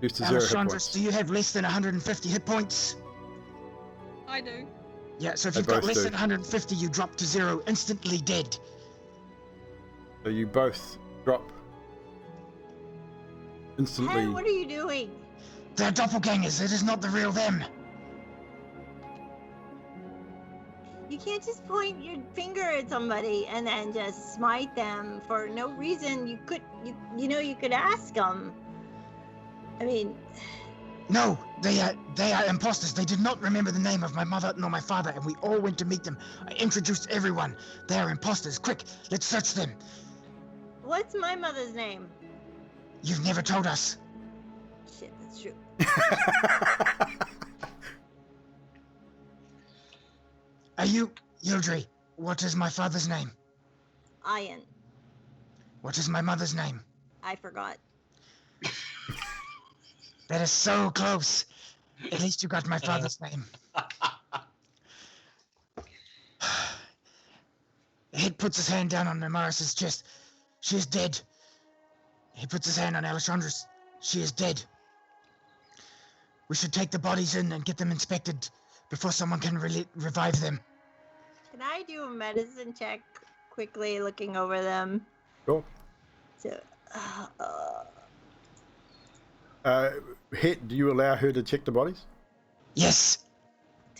Reduced to 0 hit Alessandros, points. do you have less than 150 hit points? I do. Yeah, so if They you've got both less do. than 150, you drop to 0, instantly dead. So you both drop instantly. Hey, what are you doing? They're doppelgangers. It is not the real them. You can't just point your finger at somebody and then just smite them for no reason. You could ask them. I mean, No, they are imposters. They did not remember the name of my mother nor my father, and we all went to meet them. I introduced everyone. They are imposters. Quick, let's search them. what's my mother's name? You've never told us. Shit, that's true. Are you Yildri? What is my father's name? Ian. What is my mother's name? I forgot. That is so close. At least you got my father's name. Head puts his hand down on Amaris's chest. She is dead. He puts his hand on Alessandro's. She is dead. We should take the bodies in and get them inspected before someone can revive them. Can I do a medicine check quickly, looking over them? Sure. So, Het, do you allow her to check the bodies? Yes.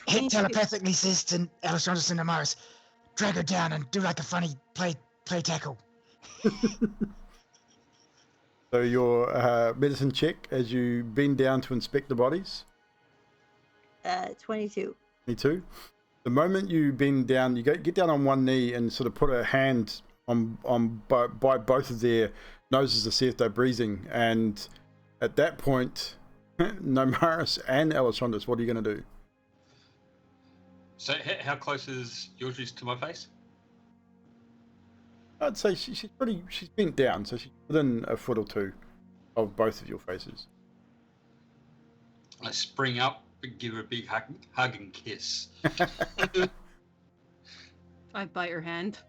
Head 22. telepathically says to Alessandro and Amaris, drag her down and do like a funny play tackle. So your medicine check as you bend down to inspect the bodies? 22. Me too. The moment you bend down, you get down on one knee and sort of put a hand by both of their noses to see if they're breathing. And at that point, Nomaris and Alessandros, what are you going to do? So how close is yours to my face? I'd say she's bent down, so she's within a foot or two of both of your faces. I spring up, give her a big hug and kiss. I bite her hand.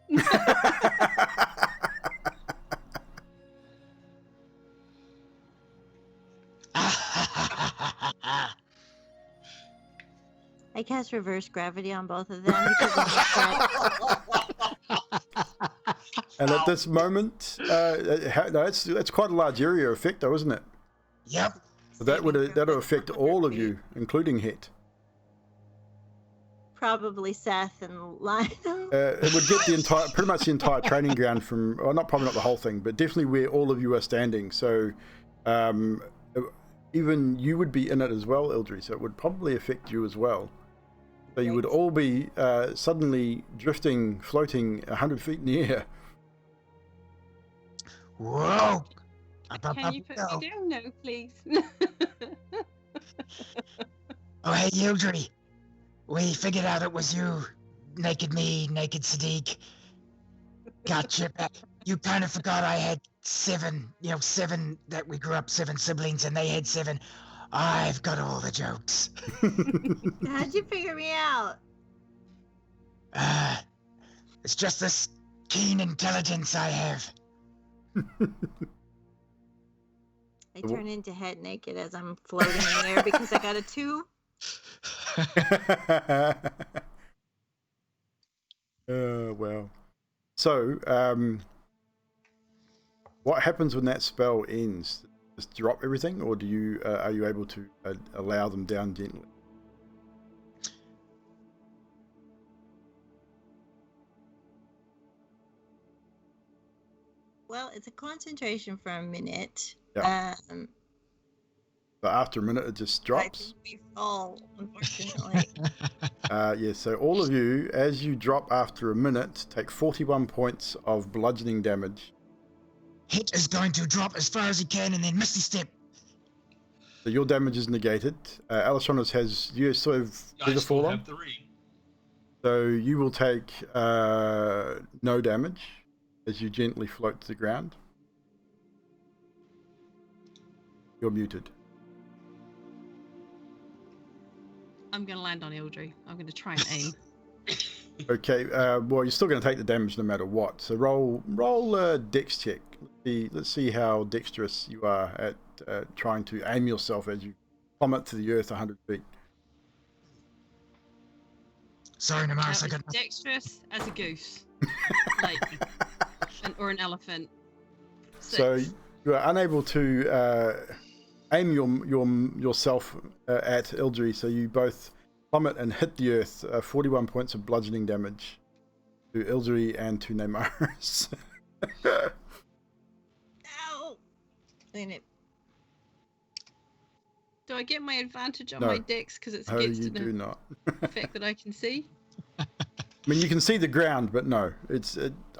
I cast reverse gravity on both of them because of the And at this moment, that's quite a large area effect, though, isn't it? Yep. So that'll affect all of you, including Het. Probably Seth and Lionel. It would get pretty much the entire training ground from, well, probably not the whole thing, but definitely where all of you are standing. So even you would be in it as well, Ildri. So it would probably affect you as well. So you would all be suddenly floating 100 feet in the air. Whoa! Can you put me down now, please? Oh, hey, Yildri. We figured out it was you. Naked me, naked Sadiq. Gotcha. You kind of forgot I had seven, that we grew up, 7 siblings, and they had 7. I've got all the jokes. How'd you figure me out? It's just this keen intelligence I have. I turn into head naked as I'm floating in the air because I got a 2. Well. So, what happens when that spell ends? Just drop everything, or are you able to allow them down gently? Well, it's a concentration for a minute. Yeah. But after a minute, it just drops. I think we fall, unfortunately. Yeah, so all of you, as you drop after a minute, take 41 points of bludgeoning damage. Het is going to drop as far as he can and then Misty Step. So your damage is negated. Alessandros has, you still have Feather Fall on? Have 3. So you will take no damage as you gently float to the ground. You're muted. I'm going to land on Ildri. I'm going to try and aim. Okay, well, you're still going to take the damage no matter what. So roll a dex check. Let's see how dexterous you are at trying to aim yourself as you plummet to the earth 100 feet. Sorry, Namaris, I got dexterous as a goose, or an elephant. 6. So you are unable to aim yourself at Ildri, so you both plummet and hit the earth. 41 points of bludgeoning damage to Ildri and to Neymaris. Ow! And it, Do I get my advantage on No. my dex because it's No, against you an do not. effect that I can see? I mean, you can see the ground, but no.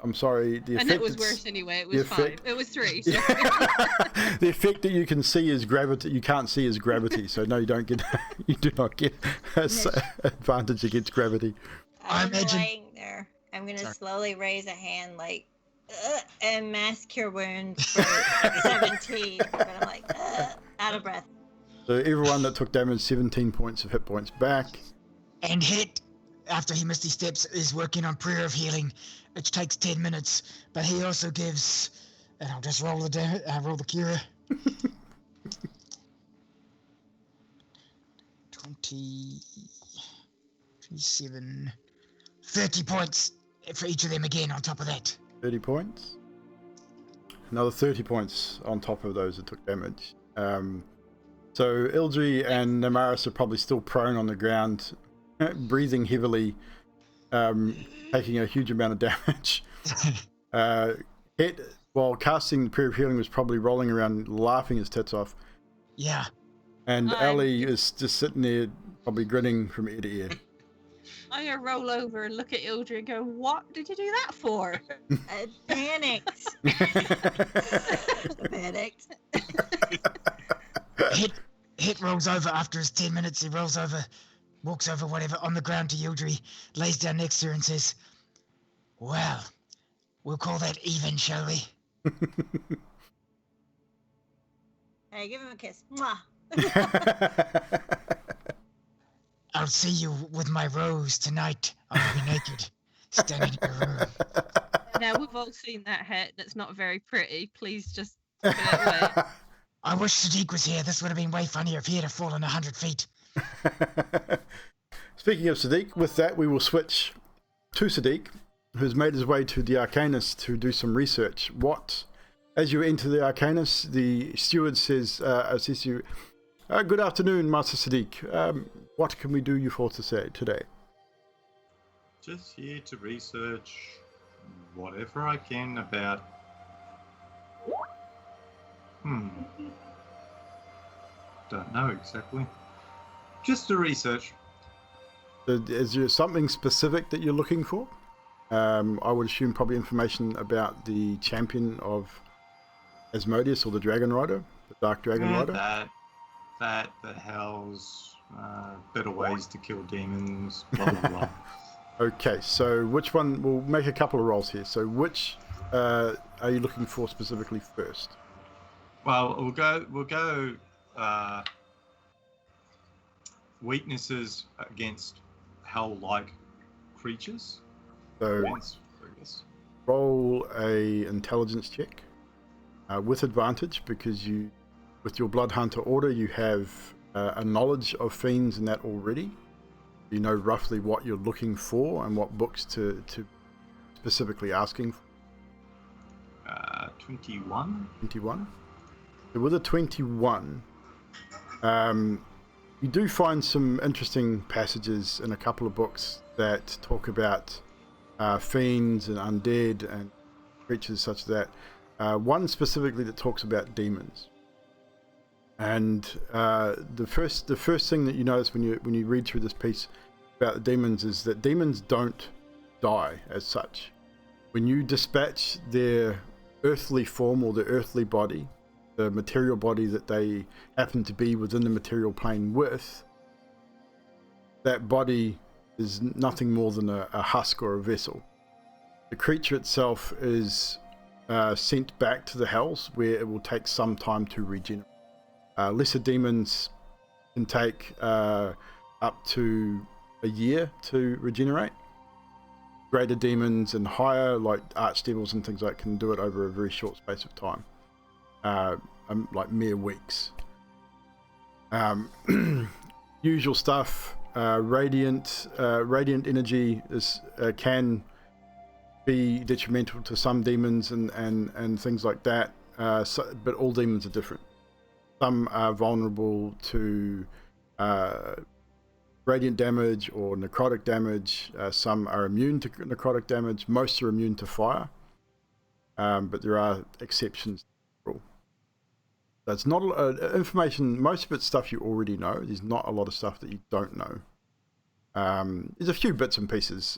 I'm sorry. The effect And it was that's- worse anyway. It the was 5. effect- It was 3. So. The effect that you can see is gravity. You can't see is gravity. So no, you don't get. You do not get advantage against gravity. I I'm imagine- laying there. I'm gonna Sorry. slowly raise a hand, like, and mass cure wounds for 17. But I'm like, out of breath. So everyone that took damage, 17 points of hit points back. And Hit, after he misty steps, is working on Prayer of Healing, which takes 10 minutes. But he also gives, and I'll just roll the cure. 20, 27, 30 points for each of them again on top of that. 30 points. Another 30 points on top of those that took damage. So Ildri and Neymaris are probably still prone on the ground, breathing heavily, taking a huge amount of damage. Hit, while casting the Prayer of Healing, was probably rolling around laughing his tits off. Yeah. And I'm- Ellie is just sitting there, probably grinning from ear to ear. I'm gonna roll over and look at Ildri and go, "What did you do that for?" I panicked. I panicked. Hit rolls over after his 10 minutes. He rolls over, walks over whatever on the ground to Yildri, lays down next to her and says, "Well, we'll call that even, shall we?" Hey, give him a kiss. Mwah. I'll see you with my rose tonight. I'll be naked, standing in your room. Now we've all seen that hit. That's not very pretty. Please just put it away. I wish Sadiq was here. This would have been way funnier if he had fallen 100 feet. Speaking of Sadiq, with that we will switch to Sadiq, who's made his way to the Arcanus to do some research. As you enter the Arcanus, the steward says to you, "Good afternoon, Master Sadiq. What can we do you for today?" Just here to research whatever I can about. Don't know exactly. Just to research. Is there something specific that you're looking for? I would assume probably information about the champion of Asmodeus, or the Dragon Rider, the Dark Dragon Rider. That the hells, better ways to kill demons, blah blah blah. Okay, so which one? We'll make a couple of rolls here. So which are you looking for specifically first? Well, we'll go weaknesses against hell-like creatures. So Against, I guess. roll a intelligence check with advantage, because with your Blood Hunter order, you have a knowledge of fiends and that already. You know roughly what you're looking for and what books to specifically asking for. 21. 21. So with a 21, you do find some interesting passages in a couple of books that talk about fiends and undead and creatures such as that. One specifically that talks about demons. And the first thing that you notice when you read through this piece about the demons is that demons don't die as such. When you dispatch their earthly form or their earthly body, the material body that they happen to be within the material plane with, that body is nothing more than a husk or a vessel. The creature itself is sent back to the hells, where it will take some time to regenerate. Lesser demons can take up to a year to regenerate. Greater demons and higher, like archdevils and things like that, can do it over a very short space of time, like mere weeks. Usual stuff. Radiant energy can be detrimental to some demons and things like that. But all demons are different. Some are vulnerable to radiant damage or necrotic damage. Some are immune to necrotic damage. Most are immune to fire, but there are exceptions to the rule. So it's not information. Most of it's stuff you already know. There's not a lot of stuff that you don't know. There's a few bits and pieces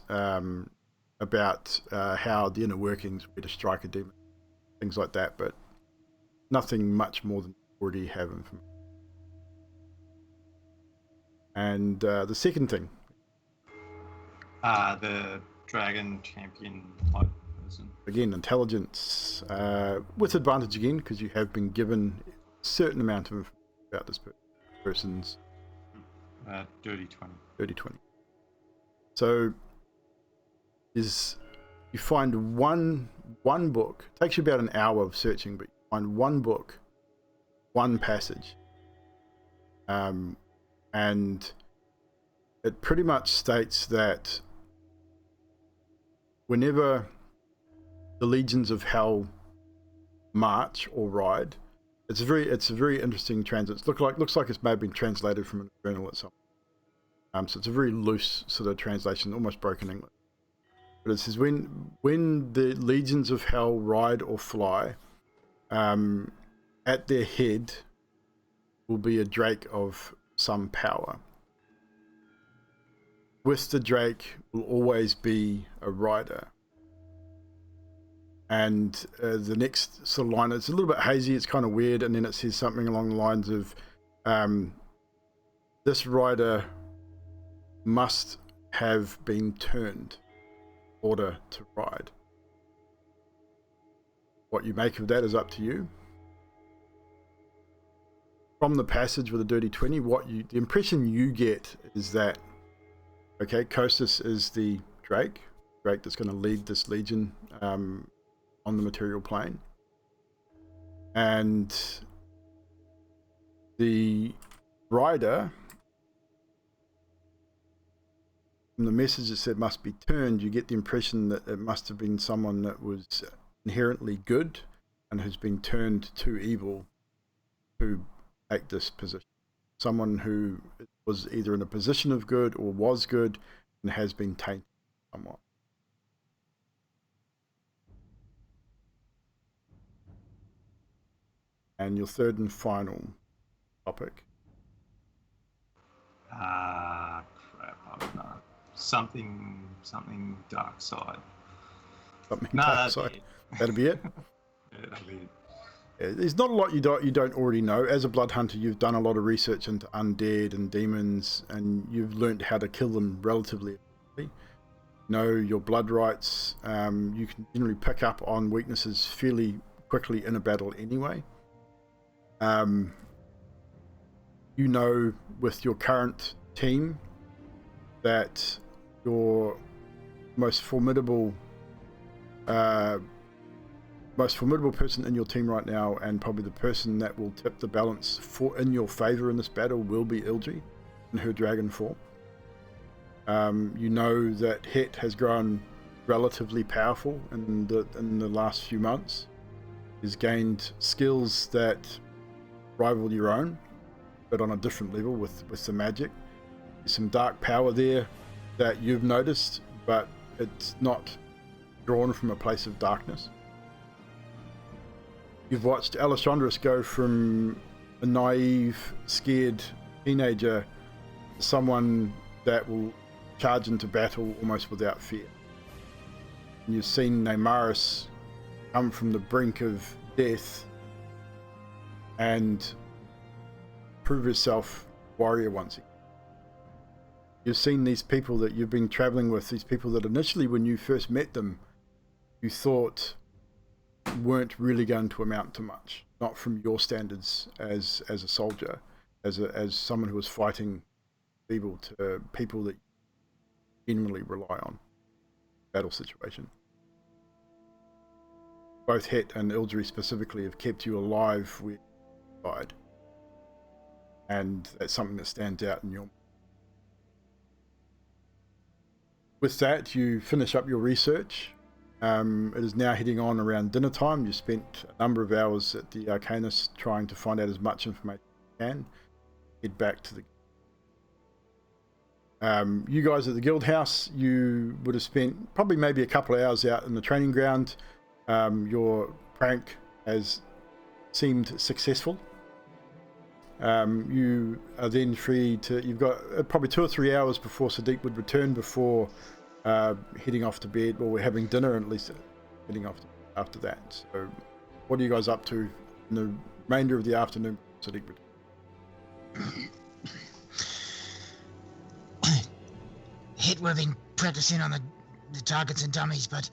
about how the inner workings, where to strike a demon, things like that, but nothing much more than you already have information. And the second thing, the dragon champion type person. again, intelligence with advantage again, because you have been given a certain amount of information about this person's Dirty 20. dirty 20. So you find one book. It takes you about an hour of searching, but you find one book, one passage, and it pretty much states that whenever the legions of hell march or ride, it's a very interesting transit. It looks like it's maybe been translated from a journal or something. So it's a very loose sort of translation, almost broken English. But it says when the legions of hell ride or fly, at their head will be a drake of some power. With the drake will always be a rider. And the next sort of line, it's a little bit hazy, it's kind of weird, and then it says something along the lines of this rider must have been turned in order to ride. What you make of that is up to you. From the passage with the dirty 20, the impression you get is that, okay, Kostas is the drake that's going to lead this legion on the material plane, and the rider, from the message that said must be turned, you get the impression that it must have been someone that was inherently good and has been turned to evil to take this position. Someone who was either in a position of good or was good and has been tainted somewhat. And your third and final topic. Crap, I don't know. Something dark side. Something No, dark that'd side. be it. That'll be it. Yeah, that'd be it. There's not a lot you don't already know. As a blood hunter, you've done a lot of research into undead and demons, and you've learned how to kill them relatively effectively. Know your blood rights. You can generally pick up on weaknesses fairly quickly in a battle anyway. You know with your current team that your most formidable person in your team right now, and probably the person that will tip the balance in your favor in this battle, will be Ildri in her dragon form. You know that Het has grown relatively powerful in the last few months. He's gained skills that rival your own, but on a different level with the magic. There's some dark power there that you've noticed, but it's not drawn from a place of darkness. You've watched Alessandros go from a naive, scared teenager to someone that will charge into battle almost without fear. And you've seen Neymaris come from the brink of death and prove herself warrior once again. You've seen these people that you've been traveling with, these people that initially when you first met them, you thought weren't really going to amount to much, not from your standards as a soldier, as someone who was fighting evil, to people that you genuinely rely on battle situation. Both Het and Ildri specifically have kept you alive where you died, and that's something that stands out in your. With that, you finish up your research. It is now heading on around dinner time. You spent a number of hours at the Arcanist trying to find out as much information as you can. Head back to the... you guys at the guild house, you would have spent probably maybe a couple of hours out in the training ground. Your prank has seemed successful. You are then free to... You've got probably 2 or 3 hours before Sadiq would return, before heading off to bed, or we're having dinner, and at least heading off after that. So what are you guys up to in the remainder of the afternoon? Sadiq returns? Hit, we've been practicing on the targets and dummies, but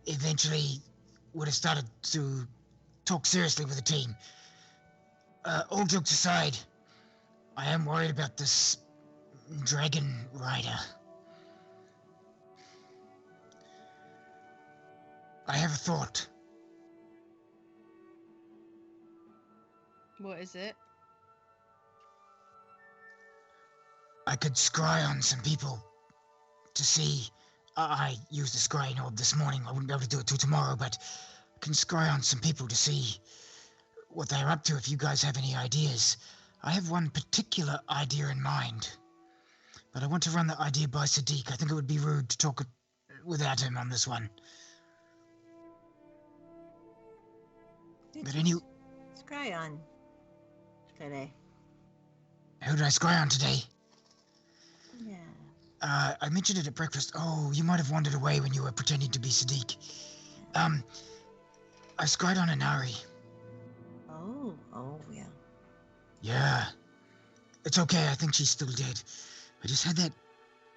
eventually would have started to talk seriously with the team. All jokes aside, I am worried about this dragon rider. I have a thought. What is it? I could scry on some people to see. I used the scrying orb this morning. I wouldn't be able to do it till tomorrow, but I can scry on some people to see what they're up to, if you guys have any ideas. I have one particular idea in mind, but I want to run the idea by Sadiq. I think it would be rude to talk without him on this one. But any... Scry on today. Who did I scry on today? Yeah. I mentioned it at breakfast. Oh, you might have wandered away when you were pretending to be Sadiq. I scryed on Inari. Oh, yeah. Yeah. It's okay, I think she's still dead. I just had that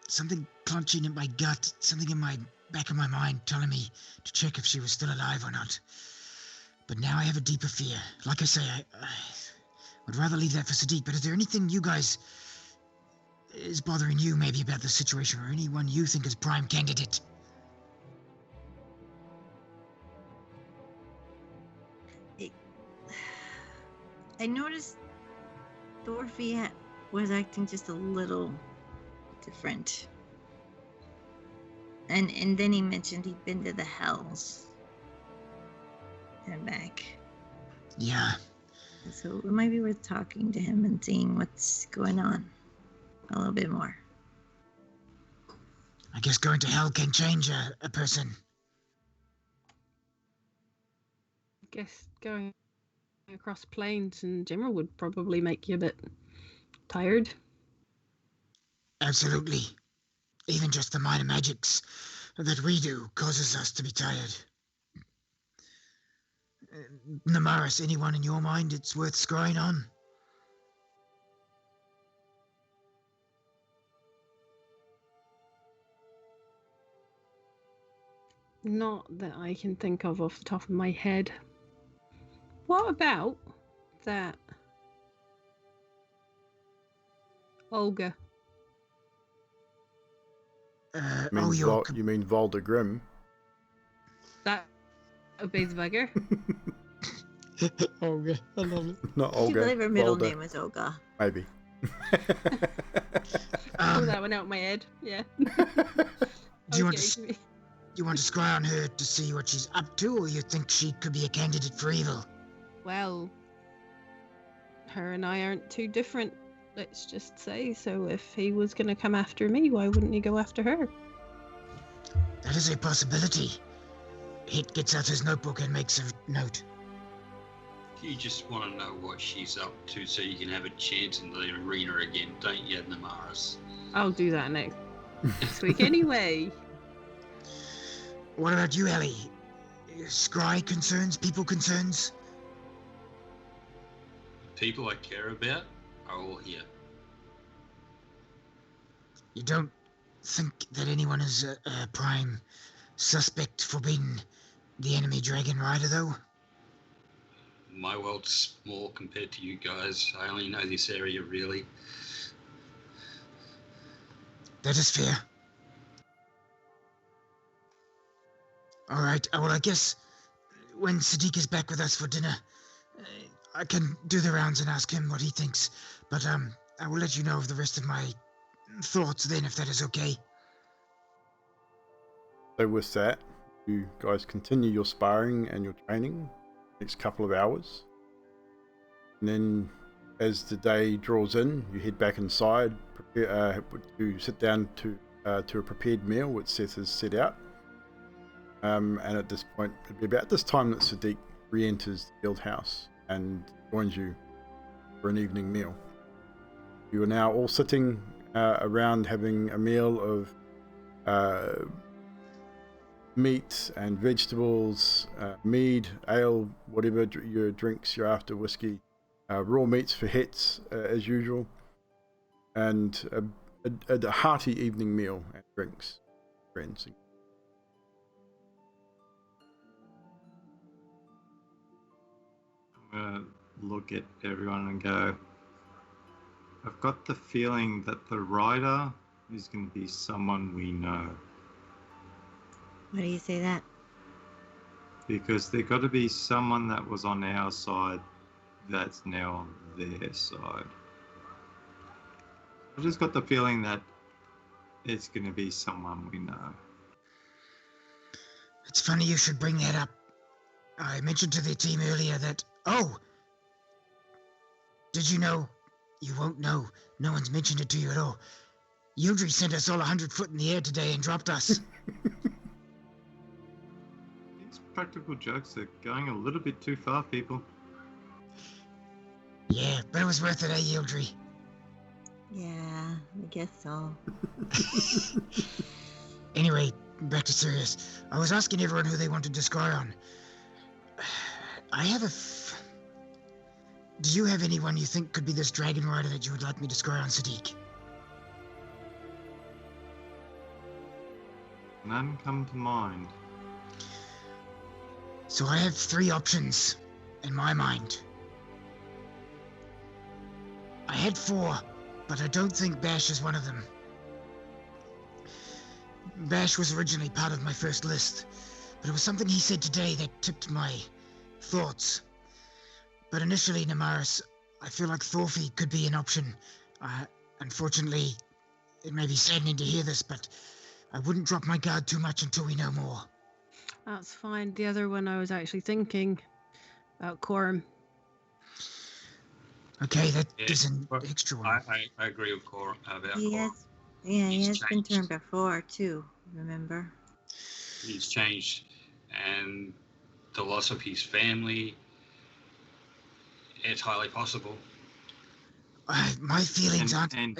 something clenching in my gut, something in my back of my mind telling me to check if she was still alive or not. But now I have a deeper fear. Like I say, I would rather leave that for Sadiq, but is there anything you guys is bothering you maybe about the situation, or anyone you think is prime candidate? I noticed Dorothy was acting just a little different. And then he mentioned he'd been to the Hells and back. Yeah. So it might be worth talking to him and seeing what's going on a little bit more. I guess going to hell can change a person. I guess going across plains in general would probably make you a bit tired. Absolutely. Even just the minor magics that we do causes us to be tired. Namaris, anyone in your mind it's worth scrying on? Not that I can think of off the top of my head. What about that Olga? You mean Volder Grimm? That would be the bugger. Olga, I love it. Not I Olga. believe her middle Volder. name was Olga. Maybe. Pull that one out of my head. Yeah. Do you want to scry on her to see what she's up to, or you think she could be a candidate for evil? Well, her and I aren't too different, let's just say. So if he was going to come after me, why wouldn't he go after her? That is a possibility. Hit gets out his notebook and makes a note. You just want to know what she's up to so you can have a chance in the arena again, don't you, Namaris? I'll do that next week anyway. What about you, Ellie? Scry concerns, people concerns? The people I care about are all here. You don't think that anyone is a prime suspect for being the enemy dragon rider, though? My world's small compared to you guys. I only know this area, really. That is fair. All right, well, I guess when Sadiq is back with us for dinner, I can do the rounds and ask him what he thinks. But I will let you know of the rest of my thoughts then, if that is okay. So with that, you guys continue your sparring and your training next couple of hours. And then as the day draws in, you head back inside to sit down to a prepared meal which Seth has set out. And at this point, it'll be about this time that Sadiq re-enters the guild house and joins you for an evening meal. You are now all sitting around having a meal of meat and vegetables, mead, ale, whatever your drinks you're after, whiskey, raw meats for hets as usual, and a hearty evening meal and drinks, friends. I'm gonna look at everyone and go, I've got the feeling that the rider is going to be someone we know. Why do you say that? Because there got to be someone that was on our side that's now on their side. I've just got the feeling that it's going to be someone we know. It's funny you should bring that up. I mentioned to the team earlier that, did you know? You won't know. No one's mentioned it to you at all. Yildri sent us all 100 foot in the air today and dropped us. These practical jokes are going a little bit too far, people. Yeah, but it was worth it, eh, Yildri? Yeah, I guess so. Anyway, back to serious. I was asking everyone who they wanted to scry on. I have Do you have anyone you think could be this dragon rider that you would like me to scry on, Sadiq? None come to mind. So I have 3 options in my mind. I had 4, but I don't think Bash is one of them. Bash was originally part of my first list, but it was something he said today that tipped my thoughts. But initially, Namaris, I feel like Thorfinn could be an option. Unfortunately, it may be saddening to hear this, but I wouldn't drop my guard too much until we know more. That's fine. The other one I was actually thinking about Corum. Okay, that Yeah, is an but extra one. I agree with Corum about He Corum. has, yeah, he He's has been changed. turned before too. Remember? He's changed, and the loss of his family. It's highly possible. My feelings aren't... And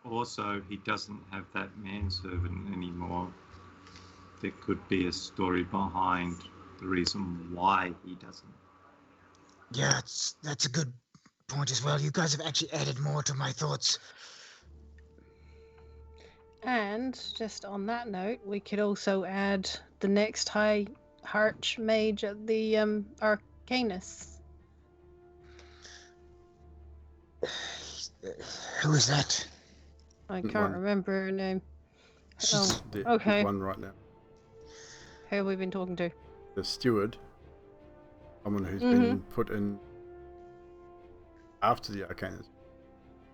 also, he doesn't have that manservant anymore. There could be a story behind the reason why he doesn't. Yeah, that's a good point as well. You guys have actually added more to my thoughts. And just on that note, we could also add the next high archmage at the Arcanus. Who is that? I can't One. remember her name. She's- There's okay. one right now. Who have we been talking to? The steward, someone who's Mm-hmm. been put in after the Arcanus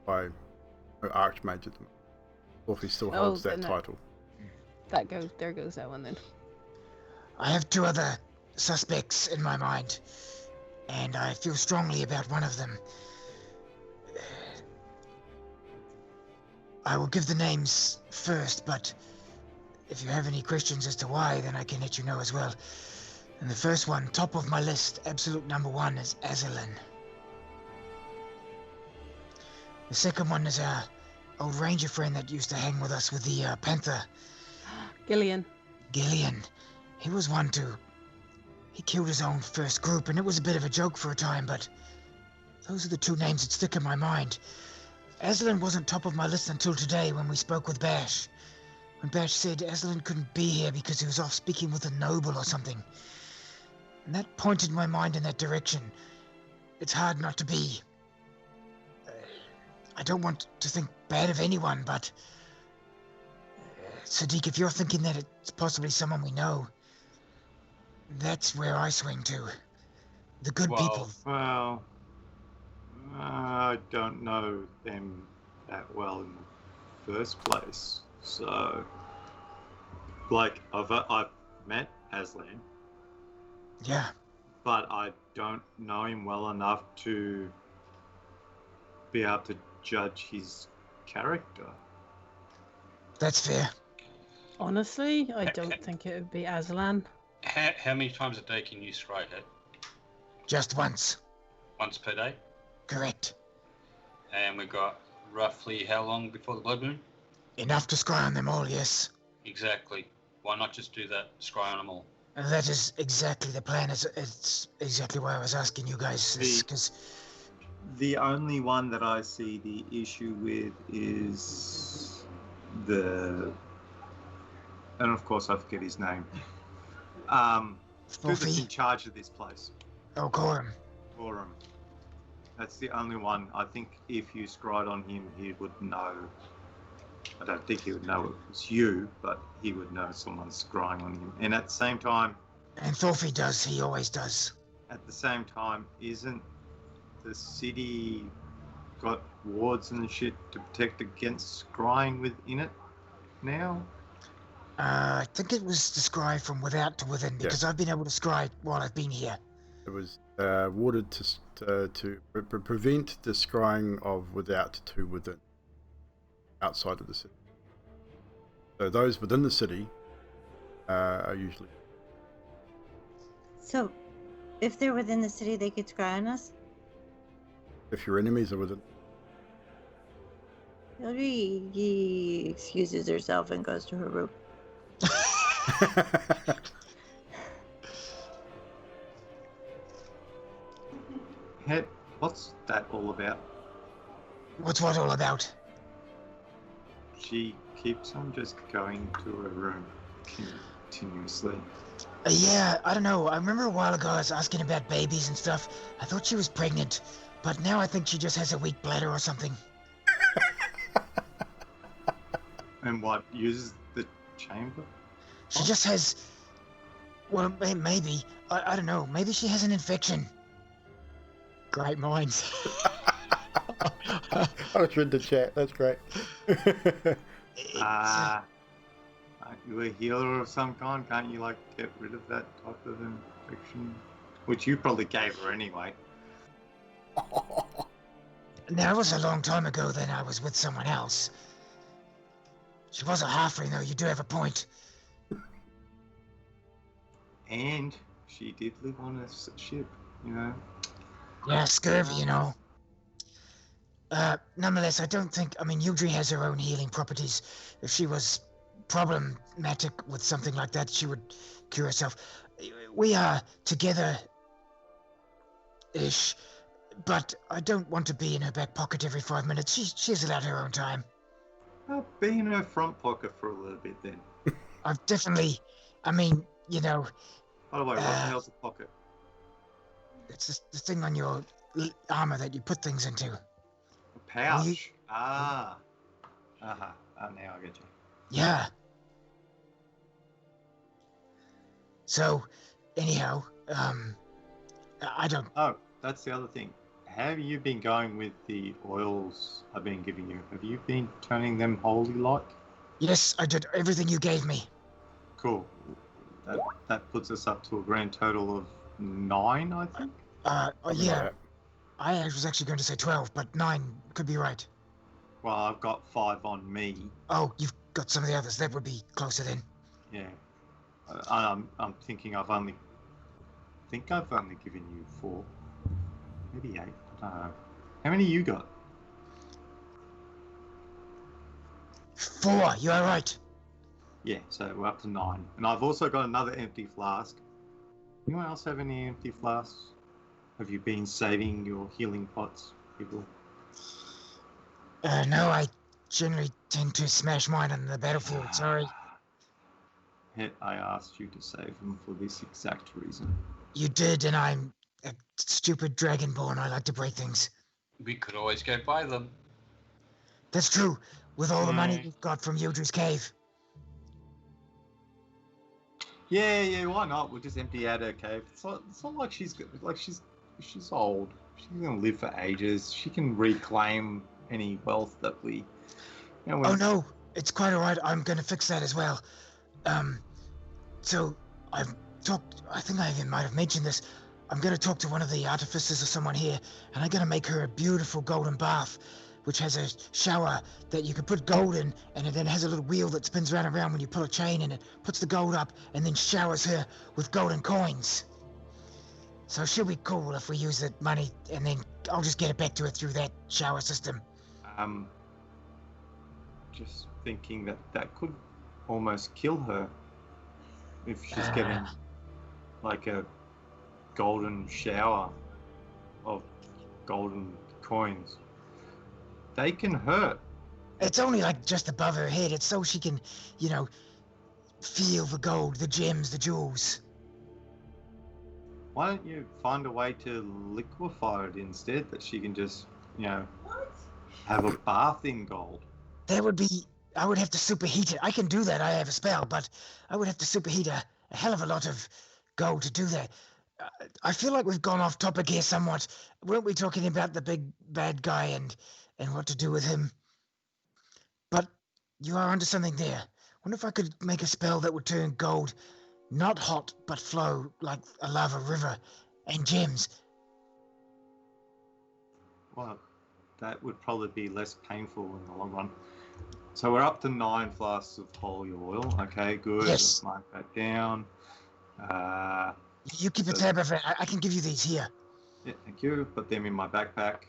by Archmage at the moment. Or if he still holds that then title. There goes that one then. I have 2 other suspects in my mind, and I feel strongly about one of them. I will give the names first, but if you have any questions as to why, then I can let you know as well. And the first one, top of my list, absolute number 1, is Azalin. The second one is our old ranger friend that used to hang with us with the panther, Gillian. Gillian. He was one too. He killed his own first group, and it was a bit of a joke for a time, but those are the 2 names that stick in my mind. Aslan wasn't top of my list until today when we spoke with Bash. When Bash said Aslan couldn't be here because he was off speaking with a noble or something. And that pointed my mind in that direction. It's hard not to be. I don't want to think bad of anyone, but Sadiq, if you're thinking that it's possibly someone we know, that's where I swing to. The good people. Well, I don't know them that well in the first place. So, like, I've met Aslan, Yeah, but I don't know him well enough to be able to judge his character. that's fair. Honestly, I don't think it would be Aslan. How many times a day can you scry it? Just once. Once per day? Correct. And we've got roughly how long before the blood moon? Enough to scry on them all, yes. Exactly. Why not just do that? Scry on them all. And that is exactly the plan. It's exactly why I was asking you guys this, because The only one that I see the issue with is and of course I forget his name. Who's in charge of this place? Oh, Corum. Oram. That's the only one. I think if you scried on him, he would know. I don't think he would know it was you, but he would know someone's scrying on him. And at the same time... And Thorfey does. He always does. At the same time, isn't the city got wards and shit to protect against scrying within it now? I think it was to scry from without to within, because I've been able to scry while I've been here. It was warded to prevent the scrying of without to within, outside of the city. So those within the city are usually... So, if they're within the city, they could scry on us? If your enemies are within... He excuses herself and goes to her room. Hey, what's that all about? What's what all about? She keeps on just going to her room continuously. Yeah, I don't know. I remember a while ago I was asking about babies and stuff. I thought she was pregnant, but now I think she just has a weak bladder or something. And what, uses the chamber? She just has... Well, maybe. I don't know. Maybe she has an infection. Great minds. I was reading the chat. That's great. Aren't you a healer of some kind? Can't you, like, get rid of that type of infection? Which you probably gave her anyway. That was a long time ago then. I was with someone else. She was a halfling, though. You do have a point. And she did live on a ship, you know? Yeah, scurvy, you know. Nonetheless, I don't think... I mean, Yudri has her own healing properties. If she was problematic with something like that, she would cure herself. We are together-ish, but I don't want to be in her back pocket every 5 minutes. She's allowed her own time. I'll be in her front pocket for a little bit then. I've definitely... I mean, you know... By the way, what the hell's a pocket? It's the thing on your armor that you put things into. A pouch? Ah. Uh-huh. Now I get you. Yeah. So, anyhow, I don't... Oh, that's the other thing. How have you been going with the oils I've been giving you? Have you been turning them holy-like? Yes, I did everything you gave me. Cool. That puts us up to a grand total of 9, I think? Yeah. I was actually going to say 12, but 9 could be right. Well, I've got 5 on me. Oh, you've got some of the others. That would be closer then. Yeah. I'm thinking I've only given you 4. Maybe 8. I don't know. How many you got? 4, you are right. Yeah, so we're up to 9. And I've also got another empty flask. Anyone else have any empty flasks? Have you been saving your healing pots, people? No, I generally tend to smash mine on the battlefield, sorry. I asked you to save them for this exact reason. You did, and I'm a stupid dragonborn. I like to break things. We could always go buy them. That's true, with all the money we've got from Yudri's cave. Yeah, why not? We'll just empty out her cave. It's not like she's old. She's gonna live for ages. She can reclaim any wealth that we... Oh no, it's quite alright. I'm gonna fix that as well. So I've talked. I think I even might have mentioned this. I'm going to talk to one of the artificers or someone here, and I'm going to make her a beautiful golden bath, which has a shower that you can put gold in, and it then has a little wheel that spins round and round when you pull a chain, and it puts the gold up, and then showers her with golden coins. So she'll be cool if we use the money, and then I'll just get it back to her through that shower system. Just thinking that could almost kill her if she's getting like a golden shower of golden coins. They can hurt. It's only like just above her head. It's so she can, feel the gold, the gems, the jewels. Why don't you find a way to liquefy it instead, that she can just, have a bath in gold? That would be... I would have to superheat it. I can do that. I have a spell, but I would have to superheat a hell of a lot of gold to do that. I feel like we've gone off topic here somewhat. Weren't we talking about the big bad guy and what to do with him? But you are onto something there. Wonder if I could make a spell that would turn gold not hot, but flow like a lava river, and gems. Well, that would probably be less painful in the long run. So we're up to 9 flasks of holy oil. Okay, good. Yes. Let's mark that down. You keep a tab of it. I can give you these here. Yeah, thank you. Put them in my backpack.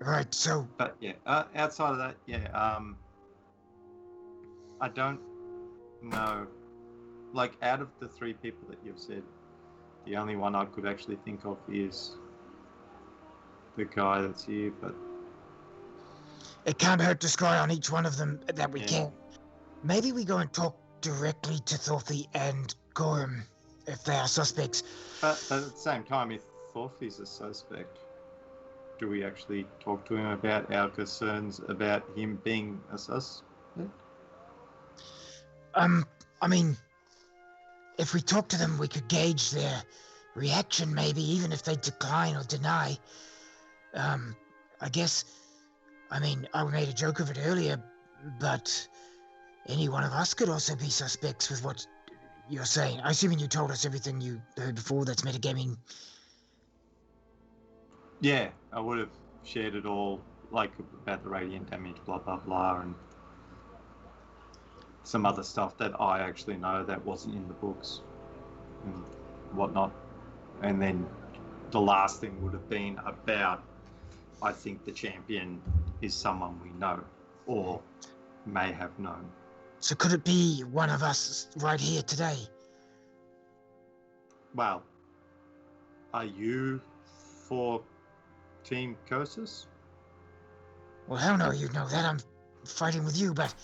Right, so... But yeah, outside of that, I don't know. Like, out of the 3 people that you've said, the only one I could actually think of is the guy that's here, but... It can't hurt to scry on each one of them that we Yeah. can. Maybe we go and talk directly to Thorthy and Gorham if they are suspects. But at the same time, if Thorfy's a suspect, do we actually talk to him about our concerns about him being a suspect? I mean, if we talk to them, we could gauge their reaction, maybe, even if they decline or deny. I guess, I made a joke of it earlier, but any one of us could also be suspects with what you're saying. Assuming you told us everything you heard before, that's metagaming. Yeah, I would have shared it all, like about the radiant damage, blah, blah, blah, and some other stuff that I actually know that wasn't in the books and whatnot. And then the last thing would have been about, I think the champion is someone we know or may have known. So could it be one of us right here today? Well, are you for Team Kosis? Well, hell no, you know that. I'm fighting with you, but...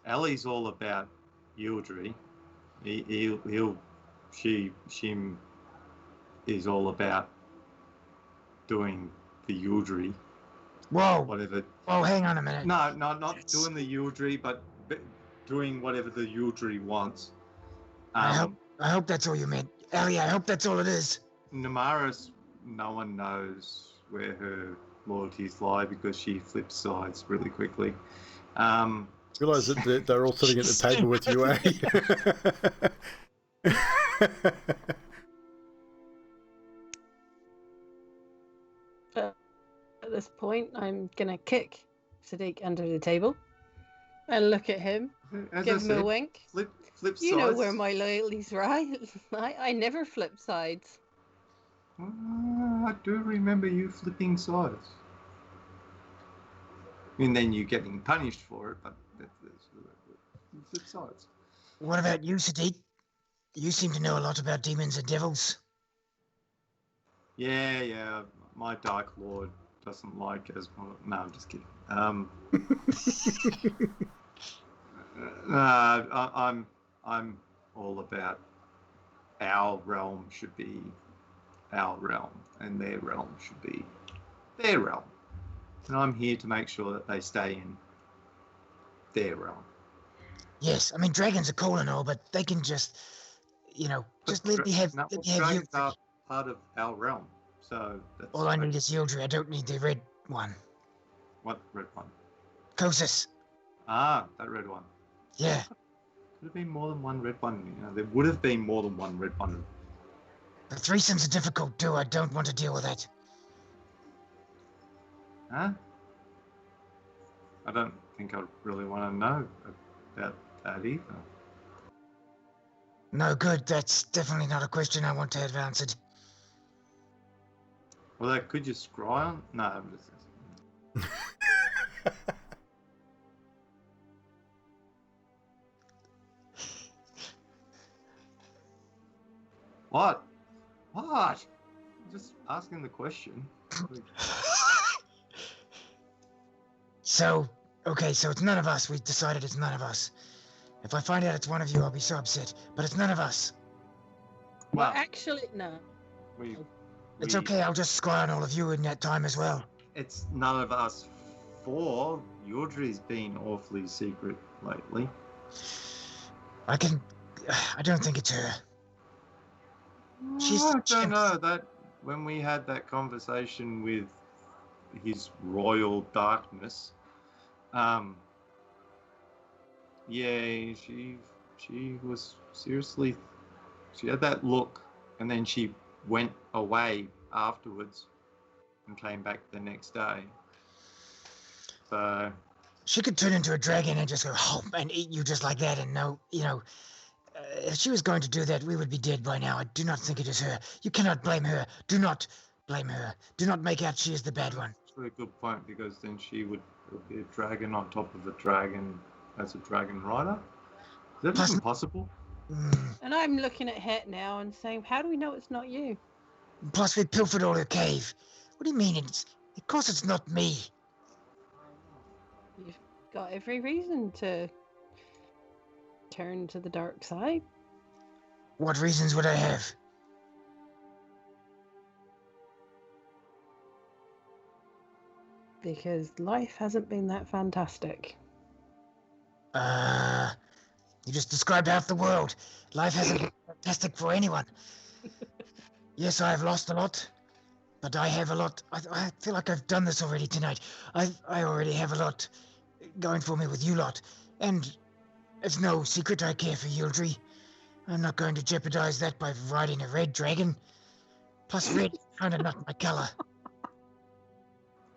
Ellie's all about Yildry. She is all about doing the Yildry. Whoa. Whatever. Whoa, hang on a minute. No, not doing the Yildry, but doing whatever the Yildry wants. I hope that's all you meant. Ellie, I hope that's all it is. Namaris, no one knows where her loyalties lie because she flips sides really quickly. Realise that they're all sitting at the table with you, eh? At this point, I'm gonna kick Sadiq under the table and look at him, As give I him said, a wink. flip sides. You know where my loyalties lie. I never flip sides. I do remember you flipping sides. And then you getting punished for it, but you flip sides. What about you, Sadiq? You seem to know a lot about demons and devils. Yeah. My Dark Lord doesn't like as well. No, I'm just kidding. I'm all about our realm should be our realm, and their realm should be their realm. And I'm here to make sure that they stay in their realm. Yes, dragons are cool and all, but they can just, just let me have No, let me have you. dragons are part of our realm, so that's All I need is Yildri. I don't need the red one. What red one? Kosis. Ah, that red one. Yeah. Could have been more than one red one. You know, there would have been more than one red one. The threesomes are difficult too. I don't want to deal with that. Huh? I don't think I really want to know about that either. No good. That's definitely not a question I want to have answered. Well, that could you scry on? No, I'm just. What? What? Just asking the question. So, okay, so it's none of us. We've decided it's none of us. If I find out it's one of you, I'll be so upset. But it's none of us. Well, Well, actually, no. we, It's we- okay. I'll just scry on all of you in that time as well. It's none of us four. Yordri's been awfully secret lately. I don't think it's her. She's I the don't champ. know that when we had that conversation with his royal darkness, yeah, she was seriously, she had that look, and then she went away afterwards and came back the next day. So She could turn into a dragon and just go home and eat you just like that. And no, if she was going to do that, we would be dead by now. I do not think it is her. You cannot blame her. Do not blame her. Do not make out she is the bad one. actually a good point, because then she would be a dragon on top of a dragon as a dragon rider. Is that Plus- even possible? And I'm looking at Het now and saying, how do we know it's not you? Plus, we pilfered all her cave. What do you mean? Of course it's not me. You've got every reason to turn to the dark side. What reasons would I have? Because life hasn't been that fantastic. You just described half the world. Life hasn't been fantastic for anyone. Yes, I have lost a lot, but I have a lot. I feel like I've done this already tonight. I already have a lot going for me with you lot, and it's no secret I care for Yildri. I'm not going to jeopardize that by riding a red dragon. Plus, red is kind of not my color.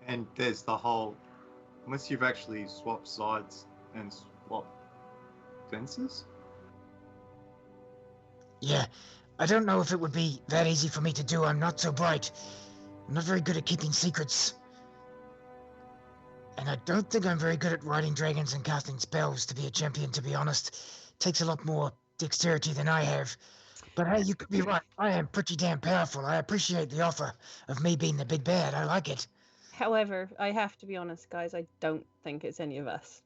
And there's the whole, unless you've actually swapped sides and swapped fences. Yeah, I don't know if it would be that easy for me to do. I'm not so bright. I'm not very good at keeping secrets. And I don't think I'm very good at riding dragons and casting spells to be a champion, to be honest. Takes a lot more dexterity than I have. But hey, you could be right. I am pretty damn powerful. I appreciate the offer of me being the big bad. I like it. However, I have to be honest, guys, I don't think it's any of us.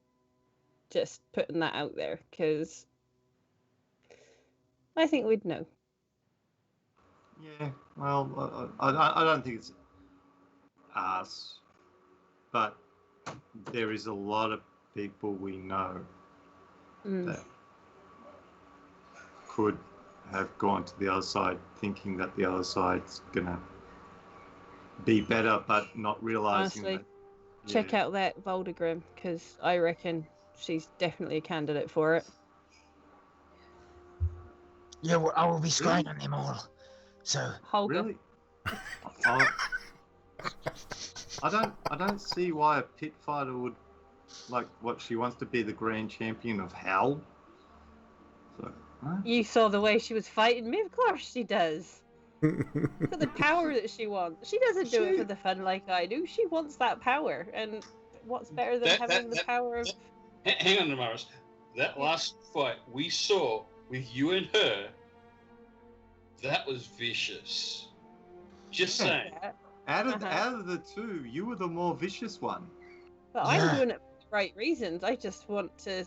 Just putting that out there, because I think we'd know. Yeah, well, I don't think it's us, but there is a lot of people we know that could have gone to the other side thinking that the other side's gonna be better, but not realizing Honestly, that. check out that Voldegrim, because I reckon she's definitely a candidate for it. Yeah, well, I will be scrying on them all. So, Holger. Really? I don't see why a pit fighter would like what she wants to be the grand champion of hell. So, huh? You saw the way she was fighting me. Of course she does. Look at the power that she wants. She doesn't do it for the fun like I do. She wants that power. And what's better than having the power of... Hang on, Damaris. That last fight we saw with you and her, that was vicious. Just saying. Out of the two, you were the more vicious one. But I'm doing it for the right reasons. I just want to,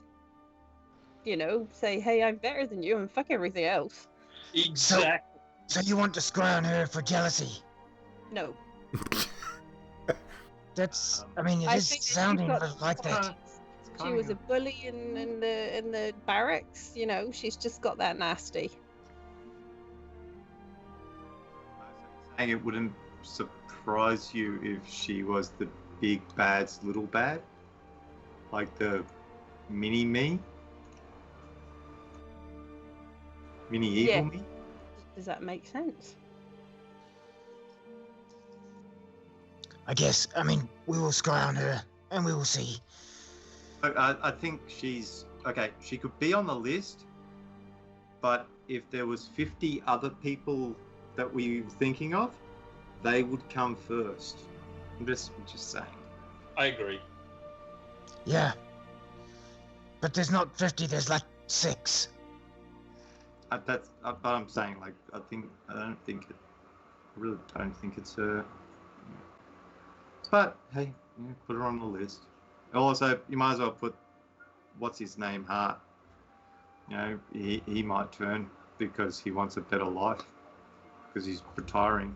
say, hey, I'm better than you and fuck everything else. Exactly. So you want to scry on her for jealousy? No. That's, I mean, it I is think that sounding you've got- like that. She was a bully in the barracks, she's just got that nasty. Saying it wouldn't surprise you if she was the big bad's little bad, like the mini me, mini evil Yeah. me. Does that make sense? I guess. I mean, we will scry on her, and we will see. I think she's okay. She could be on the list, but if there was 50 other people that we were thinking of, they would come first. I'm just saying. I agree. Yeah. But there's not 50. There's like 6. But I'm saying, like, I really don't think it's her. But hey, put her on the list. Also, you might as well put what's his name, Hart. He might turn because he wants a better life because he's retiring.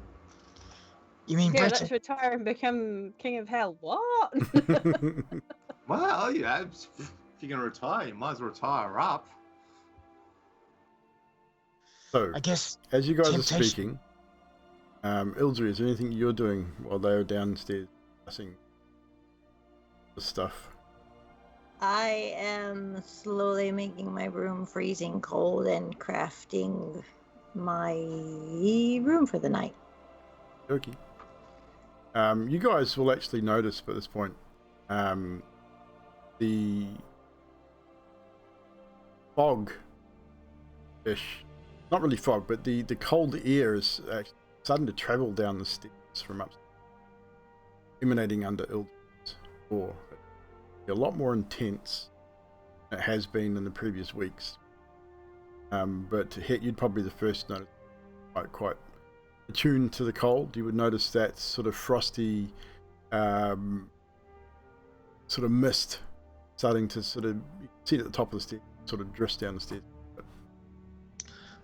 You mean Yeah, Bridget? let's retire and become king of hell. What? Well, yeah, if you're gonna retire, you might as well retire up. So, I guess. as you guys are Temptation. speaking, Ildri, is there anything you're doing while they are downstairs discussing the stuff? I am slowly making my room freezing cold and crafting my room for the night. Okay. You guys will actually notice at this point the fog-ish, not really fog, but the cold air is actually starting to travel down the stairs from upstairs, emanating under Ildri's door. A lot more intense than it has been in the previous weeks. But to hit, you'd probably be the first to notice quite attuned to the cold. You would notice that sort of frosty sort of mist starting to sort of, you can see it at the top of the stairs, sort of drifts down the stairs.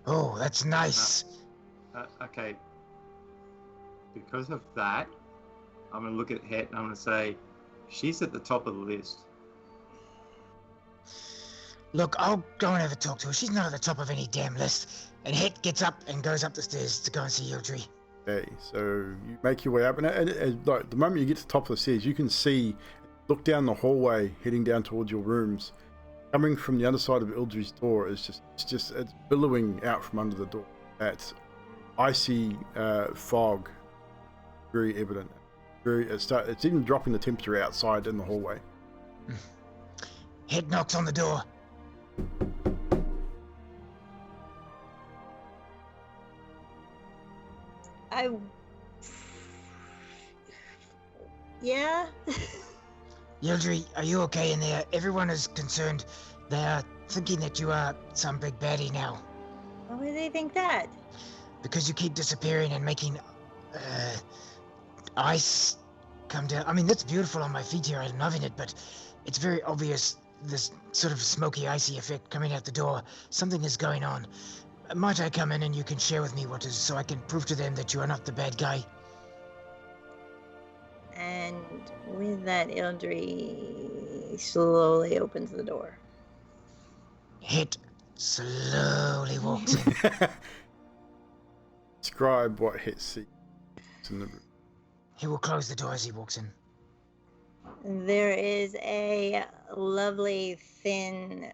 Oh, that's nice. Okay. Because of that, I'm gonna look at Het and I'm gonna say, she's at the top of the list. Look, I'll go and have a talk to her. She's not at the top of any damn list. And Het gets up and goes up the stairs to go and see Ildri. Okay, so you make your way up, and like the moment you get to the top of the stairs, you can see, look down the hallway, heading down towards your rooms. Coming from the other side of Ildri's door is it's billowing out from under the door. That icy fog, very evident. It's even dropping the temperature outside in the hallway. Het knocks on the door. Yeah? Ildri, are you okay in there? Everyone is concerned. They are thinking that you are some big baddie now. Why would they think that? Because you keep disappearing and making ice come down. I mean, that's beautiful on my feet here. I'm loving it, but it's very obvious this sort of smoky, icy effect coming out the door. Something is going on. Might I come in and you can share with me what is, so I can prove to them that you are not the bad guy? And with that, Ildri slowly opens the door. Het slowly walks in. Describe what Het sees in the room. He will close the door as he walks in. There is a lovely thin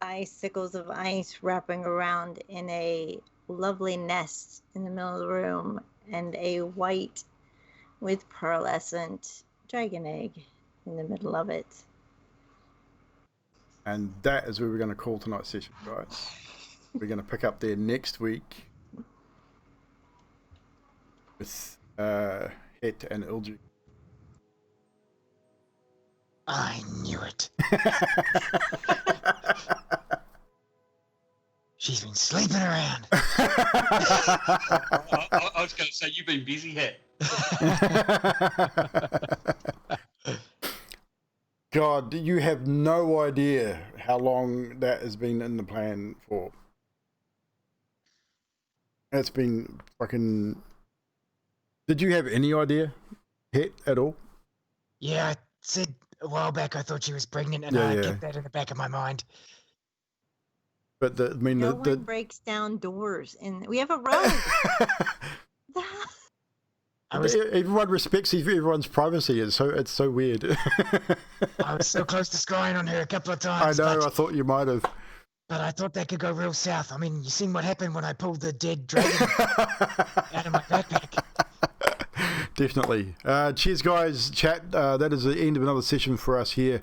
icicles of ice wrapping around in a lovely nest in the middle of the room, and a white with pearlescent dragon egg in the middle of it. And that is where we're going to call tonight's session, guys. We're going to pick up there next week with Het and Ildri. I knew it. She's been sleeping around. I was going to say, you've been busy, Het. God, you have no idea how long that has been in the plan for. It's been fucking... Did you have any idea, Het, at all? Yeah, I said a while back I thought she was pregnant, and Yeah, I yeah. kept that in the back of my mind. But No one breaks down doors, and we have a road. Everyone respects everyone's privacy. It's so weird. I was so close to scrying on her a couple of times. I know. But, I thought you might have. but I thought that could go real south. I mean, you seen what happened when I pulled the dead dragon out of my backpack. Definitely. Cheers, guys. Chat. That is the end of another session for us here.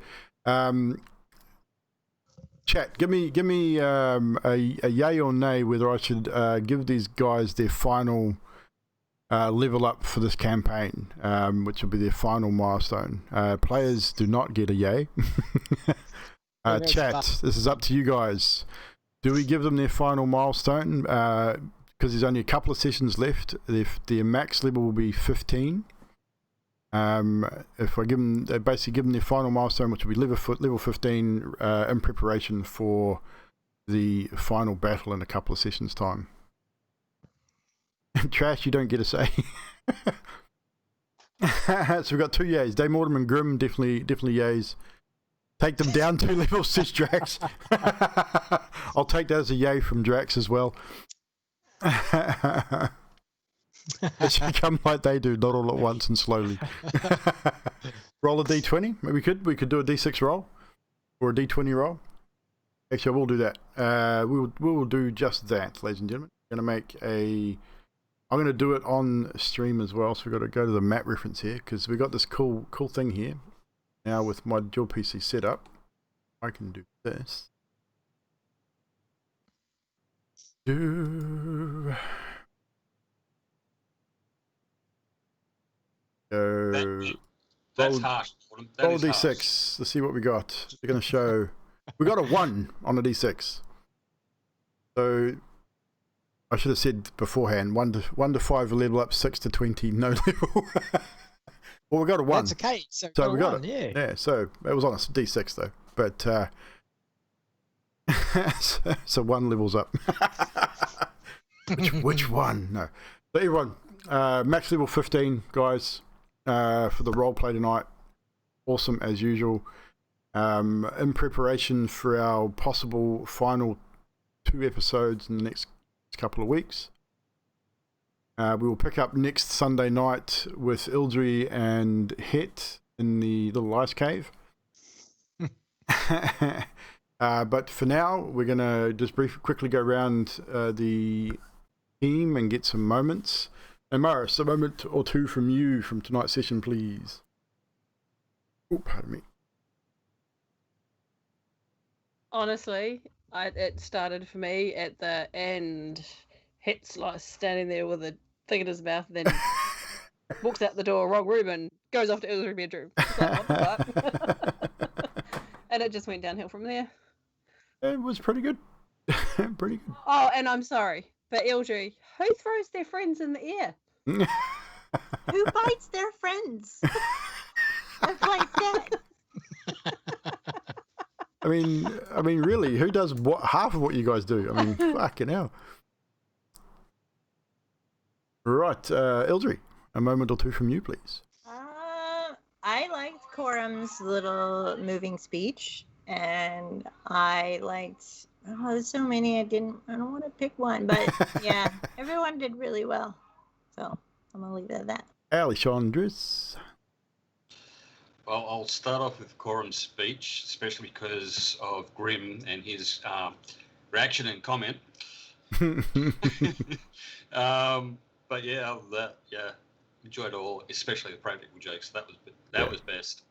Chat. Give me a yay or nay whether I should give these guys their final level up for this campaign, which will be their final milestone. Players do not get a yay. Chat. This is up to you guys. Do we give them their final milestone? Because there's only a couple of sessions left. Their max level will be 15. If I give them, basically give them their final milestone, which will be level 15, in preparation for the final battle in a couple of sessions' time. Trash, you don't get a say. So we've got 2 yays. Dame Mortem and Grim, definitely yays. Take them down 2 levels, says Drax. I'll take that as a yay from Drax as well. It should come like they do, not all at once and slowly. Roll a d20. We could do a d6 roll or a d20 roll. Actually, I will do that. We will do just that, ladies and gentlemen. I'm going to do it on stream as well. So we've got to go to the map reference here because we've got this cool thing here. Now with my dual PC setup, I can do this. Go That's harsh. Roll a d6. Let's see what we got. They're going to show. We got a 1 on a d6. So I should have said beforehand 1 to 5 level up, 6 to 20 no level. Well, we got a 1. That's okay. So we got 1, it. Yeah. So it was on a d6 though, but so 1 levels up. Which one? No. So everyone, max level 15, guys, for the role play tonight. Awesome as usual. In preparation for our possible final 2 episodes in the next couple of weeks. We will pick up next Sunday night with Ildry and Het in the little ice cave. But for now, we're going to just quickly go around the team and get some moments. And Morris, a moment or 2 from you from tonight's session, please. Oh, pardon me. Honestly, it started for me at the end. Het's like standing there with a thing in his mouth, then walks out the door, wrong room, and goes off to Ildra's bedroom. Like, what the fuck? And it just went downhill from there. It was pretty good. Pretty good. Oh, and I'm sorry, but Ildry, who throws their friends in the air? Who bites their friends? It's like that. I mean, really, who does half of what you guys do? I mean, fucking hell. Right, Ildry, a moment or 2 from you, please. I liked Corum's little moving speech, and I liked. Oh, there's so many. I don't want to pick one, but yeah, everyone did really well. So I'm gonna leave it at that. Alexandris. Well, I'll start off with Corum's speech, especially because of Grim and his reaction and comment. But yeah, enjoyed it all, especially the practical jokes. That was best.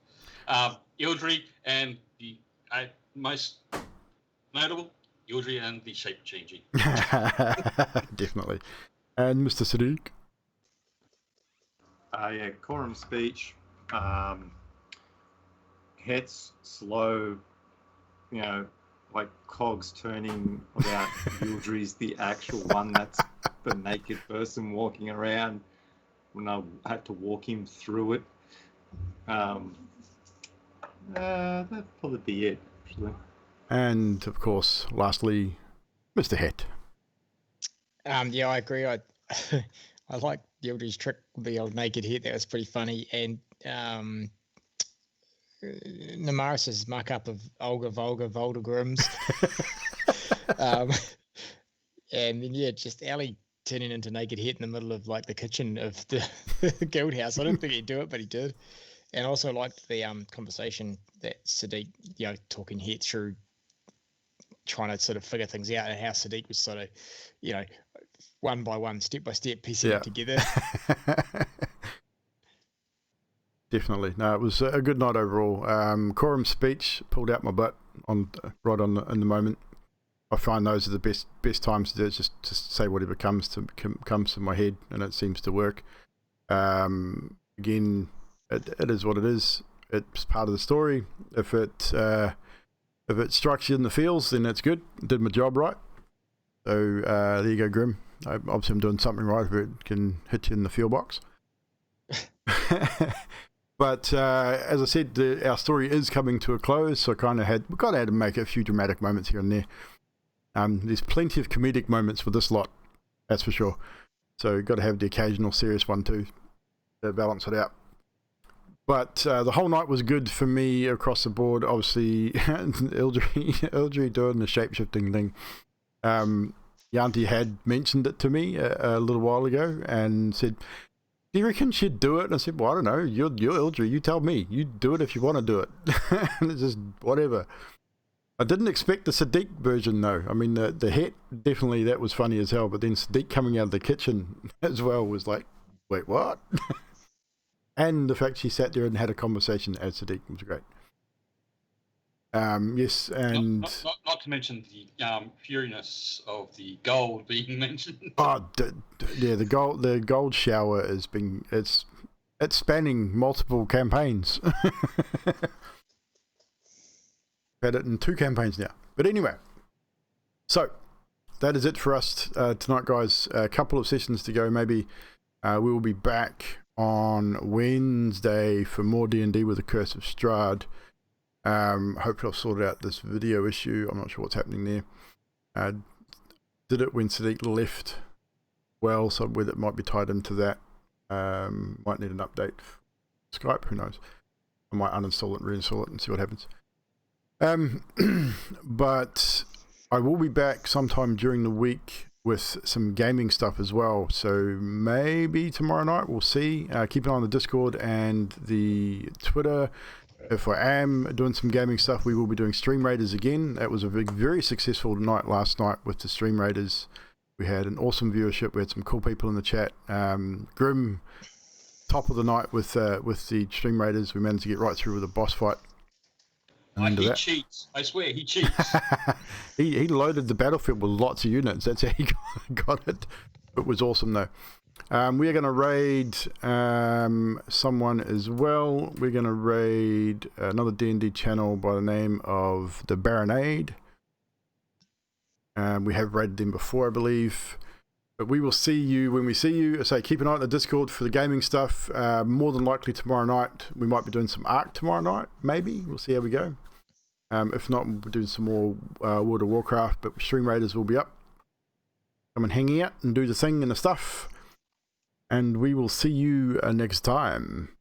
Ildry and the most notable, Ildry and the shape changing. Definitely. And Mr. Sadiq. Yeah, Corum's speech. Het's slow, like cogs turning without Ildry's the actual one that's the naked person walking around when I had to walk him through it. That'd probably be it, actually. And, of course, lastly, Mr. Het. Yeah, I agree. I like Ildry's trick with the old naked head. That was pretty funny. And Namaris's muck up of Olga, Volga, Voldegrims. And then, yeah, just Ellie turning into naked head in the middle of like the kitchen of the guild house. I didn't think he'd do it, but he did. And I also liked the conversation that Sadiq, talking head through, trying to sort of figure things out, and how Sadiq was sort of, one by one, step by step, piecing it together. Definitely. No, it was a good night overall. Quorum's speech pulled out my butt in the moment. I find those are the best times to do it, just to say whatever comes to my head, and it seems to work. Again, it is what it is. It's part of the story. If it strikes you in the feels, then it's good. Did my job right. So there you go, Grim. Obviously, I'm doing something right if it can hit you in the feel box. But as I said, our story is coming to a close, so we had to make a few dramatic moments here and there. There's plenty of comedic moments with this lot, that's for sure. So got to have the occasional serious one too to balance it out. But the whole night was good for me across the board. Obviously, Ildry doing the shape-shifting thing. Yanti had mentioned it to me a little while ago and said, do you reckon she'd do it? And I said, well, I don't know. You're Ildry. You tell me. You do it if you want to do it. And it's just whatever. I didn't expect the Sadiq version, though. I mean, the hat, definitely that was funny as hell. But then Sadiq coming out of the kitchen as well was like, wait, what? And the fact she sat there and had a conversation as Sadiq was great. Yes, and not to mention the furiness of the gold being mentioned. The gold shower it's spanning multiple campaigns. Had it in 2 campaigns now. But anyway, so that is it for us tonight, guys. A couple of sessions to go. Maybe we will be back on Wednesday for more D&D with the Curse of Strahd. Hopefully I've sorted out this video issue. I'm not sure what's happening there. Did it when Sadiq left well, so whether it might be tied into that. Might need an update for Skype, who knows. I might uninstall it and reinstall it and see what happens. But I will be back sometime during the week with some gaming stuff as well, so maybe tomorrow night, we'll see. Keep an eye on the Discord and the Twitter. If I am doing some gaming stuff, we will be doing Stream Raiders again. That was a very successful night last night with the Stream Raiders. We had an awesome viewership. We had some cool people in the chat. Grim, top of the night with the Stream Raiders. We managed to get right through with a boss fight. He cheats. I swear, he cheats. he loaded the battlefield with lots of units. That's how he got it. It was awesome, though. We are going to raid someone as well. We're going to raid another D&D channel by the name of the Baronade. We have raided them before, I believe. But we will see you when we see you. So keep an eye on the Discord for the gaming stuff. More than likely tomorrow night. We might be doing some Ark tomorrow night, maybe. We'll see how we go. If not, we'll be doing some more World of Warcraft. But Stream Raiders will be up. Come and hang out and do the thing and the stuff. And we will see you next time.